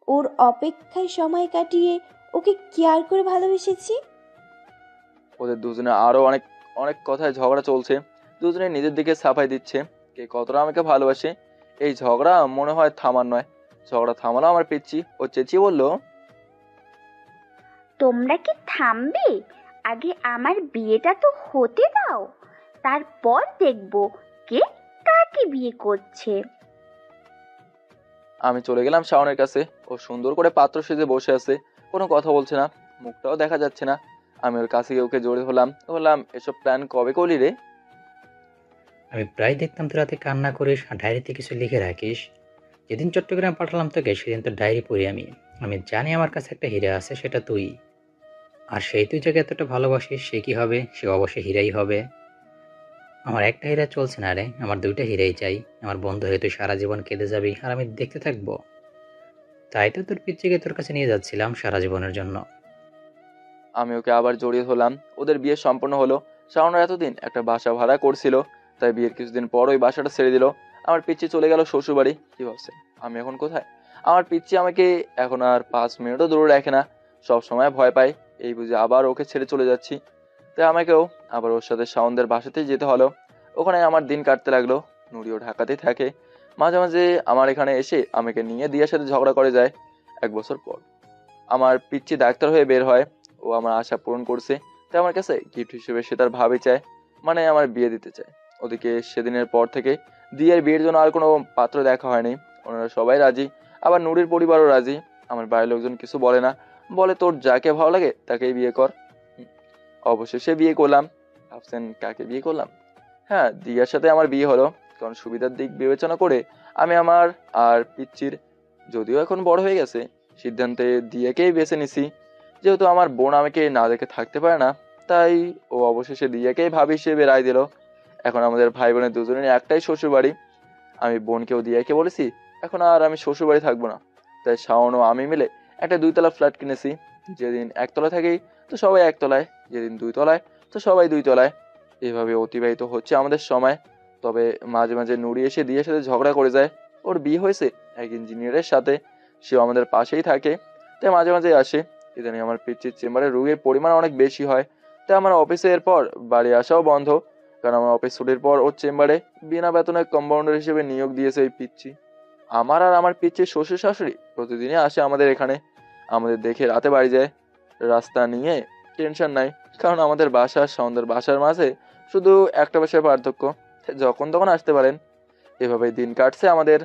ওর অপেক্ষায় সময় কাটিয়ে ওকে কেয়ার করে ভালোবেসেছি। ওদের দুজনে আরো অনেক অনেক কথায় ঝগড়া চলছে। দুজনে নিজের দিকে সাফাই দিচ্ছে কে কতটা আমাকে ভালোবাসে। এই ঝগড়া মনে হয় থামার নয়। ঝগড়া থামালো আমার পিচ্ছি। ও চেঁচিয়ে বলল, তোমরা কি থামবে? আগে আমার বিয়েটা তো হতে দাও, তারপর দেখবো কে কাকে বিয়ে করছে। আমি চলে গেলাম শাওনের কাছে। ও সুন্দর করে পাত্র সেজে বসে আছে, কোনো কথা বলছে না, মুখটাও দেখা যাচ্ছে না। আমি ওর কাছে গিয়ে ওকে জড়িয়ে বললাম, এসব প্ল্যান কবে করলি রে? আমি প্রায় দেখতাম তুই রাতে কান্না করিস আর ডায়েরিতে কিছু লিখে রাখিস। যেদিন চট্টগ্রাম পাঠালাম তোকে সেদিন তো ডায়েরি পড়ি আমি জানি আমার কাছে একটা হীরা আছে, সেটা তুই। আর সেই তুই যাকে এতটা ভালোবাসিস সে কি হবে? সে অবশ্যই হীরাই হবে। আমার একটা হীরা চলছে না রে, আমার 2টা হীরাই চাই। আমার বন্ধু হয়ে তুই সারা জীবন কেঁদে যাবি আর আমি দেখতে থাকবো। তাই তো তোর পিচ্চিকে তোর কাছে নিয়ে যাচ্ছিলাম সারা জীবনের জন্য। আমি ওকে আবার জড়িয়ে ধরলাম। ওদের বিয়ে সম্পন্ন হলো। শাওনের এতদিন একটা বাসা ভাড়া করছিল, তাই বিয়ের কিছুদিন পর ওই বাসাটা ছেড়ে দিল। আমার পিচ্চি চলে গেল শ্বশুর বাড়ি। কি ভাবছে আমি এখন কোথায়? আমার পিচ্চি আমাকে এখন আর 5 মিনিটও দূরে রাখে না, সব সময় ভয় পায়। এই বুঝে আবার ওকে ছেড়ে চলে যাচ্ছি। তাই আমাকেও আবার ওর সাথে শাওনদের বাসাতেই যেতে হলো। ওখানে আমার দিন কাটতে লাগলো। নুরিও ঢাকাতেই থাকে। মাঝে মাঝে আমার এখানে এসে আমাকে নিয়ে দিয়ার সাথে ঝগড়া করে যায়। 1 বছর পর আমার পিচ্চি ডাক্তার হয়ে বের হয়। ও আমার আশা পূরণ করছে, তাই আমার কাছে গিফট হিসেবে সে তার ভাবি চায়, মানে আমার বিয়ে দিতে চায়। ওদিকে সেদিনের পর থেকে দিয়ার বিয়ের জন্য আর কোনো পাত্র দেখা হয়নি। ওনারা সবাই রাজি, আবার নুরির পরিবারও রাজি। আমার বাড়ির লোকজন কিছু বলে না, বলে তোর যাকে ভালো লাগে তাকেই বিয়ে কর। অবশেষে বিয়ে করলাম। ভাবছেন কাকে বিয়ে করলাম? হ্যাঁ, দিয়ার সাথে আমার বিয়ে হলো, কারণ সুবিধার দিক বিবেচনা করে আমি আমার আর পিচ্চির, যদিও এখন বড় হয়ে গেছে, সিদ্ধান্তে দিয়াকেই বেছে নিছি। যেহেতু আমার বোন আমাকে না দেখে থাকতে পারে না, তাই ও অবশেষে দিয়াকেই ভাবি হিসেবে রায় দিল। এখন আমাদের ভাই বোনের দুজনের একটাই শ্বশুর বাড়ি। আমি বোনকেও দিয়াকে বলেছি এখন আর আমি শ্বশুর বাড়ি থাকবো না। তাই শাওন ও আমি মিলে একটা 2 তলা ফ্ল্যাট কিনেছি। যেদিন 1 তলা থাকি তো সবাই 1 তলায়, যেদিন 2 তলায় তো সবাই 2 তলায়। এভাবে অতিবাহিত হচ্ছে আমাদের সময়। তবে মাঝে মাঝে নুরি এসে দিয়ার সাথে ঝগড়া করে যায়। ওর বিয়ে হয়েছে এক ইঞ্জিনিয়ারের সাথে, সেও আমাদের পাশেই থাকে, তাই মাঝে মাঝে আসে। ইদানিং আমার পিচ্চির চেম্বারে রোগীর পরিমাণ অনেক বেশি হয়, তাই আমার অফিসের পর বাড়ি আসাও বন্ধ, কারণ আমার অফিস ছুটির পর ওর চেম্বারে বিনা বেতনে কম্পাউন্ডার হিসেবে নিয়োগ দিয়েছে এই পিচ্চি। আমার আর আমার পিচ্চির শ্বশুর শাশুড়ি প্রতিদিনই আসে আমাদের এখানে। আমাদের দেখে রাতে বাড়ি যায়। রাস্তা নিয়ে টেনশন নাই, কারণ আমাদের বাসা শাওনদের বাসার মাঝে শুধু একটা বাসার পার্থক্য। যখন তখন আসতে পারেন। এভাবেই দিন কাটছে আমাদের।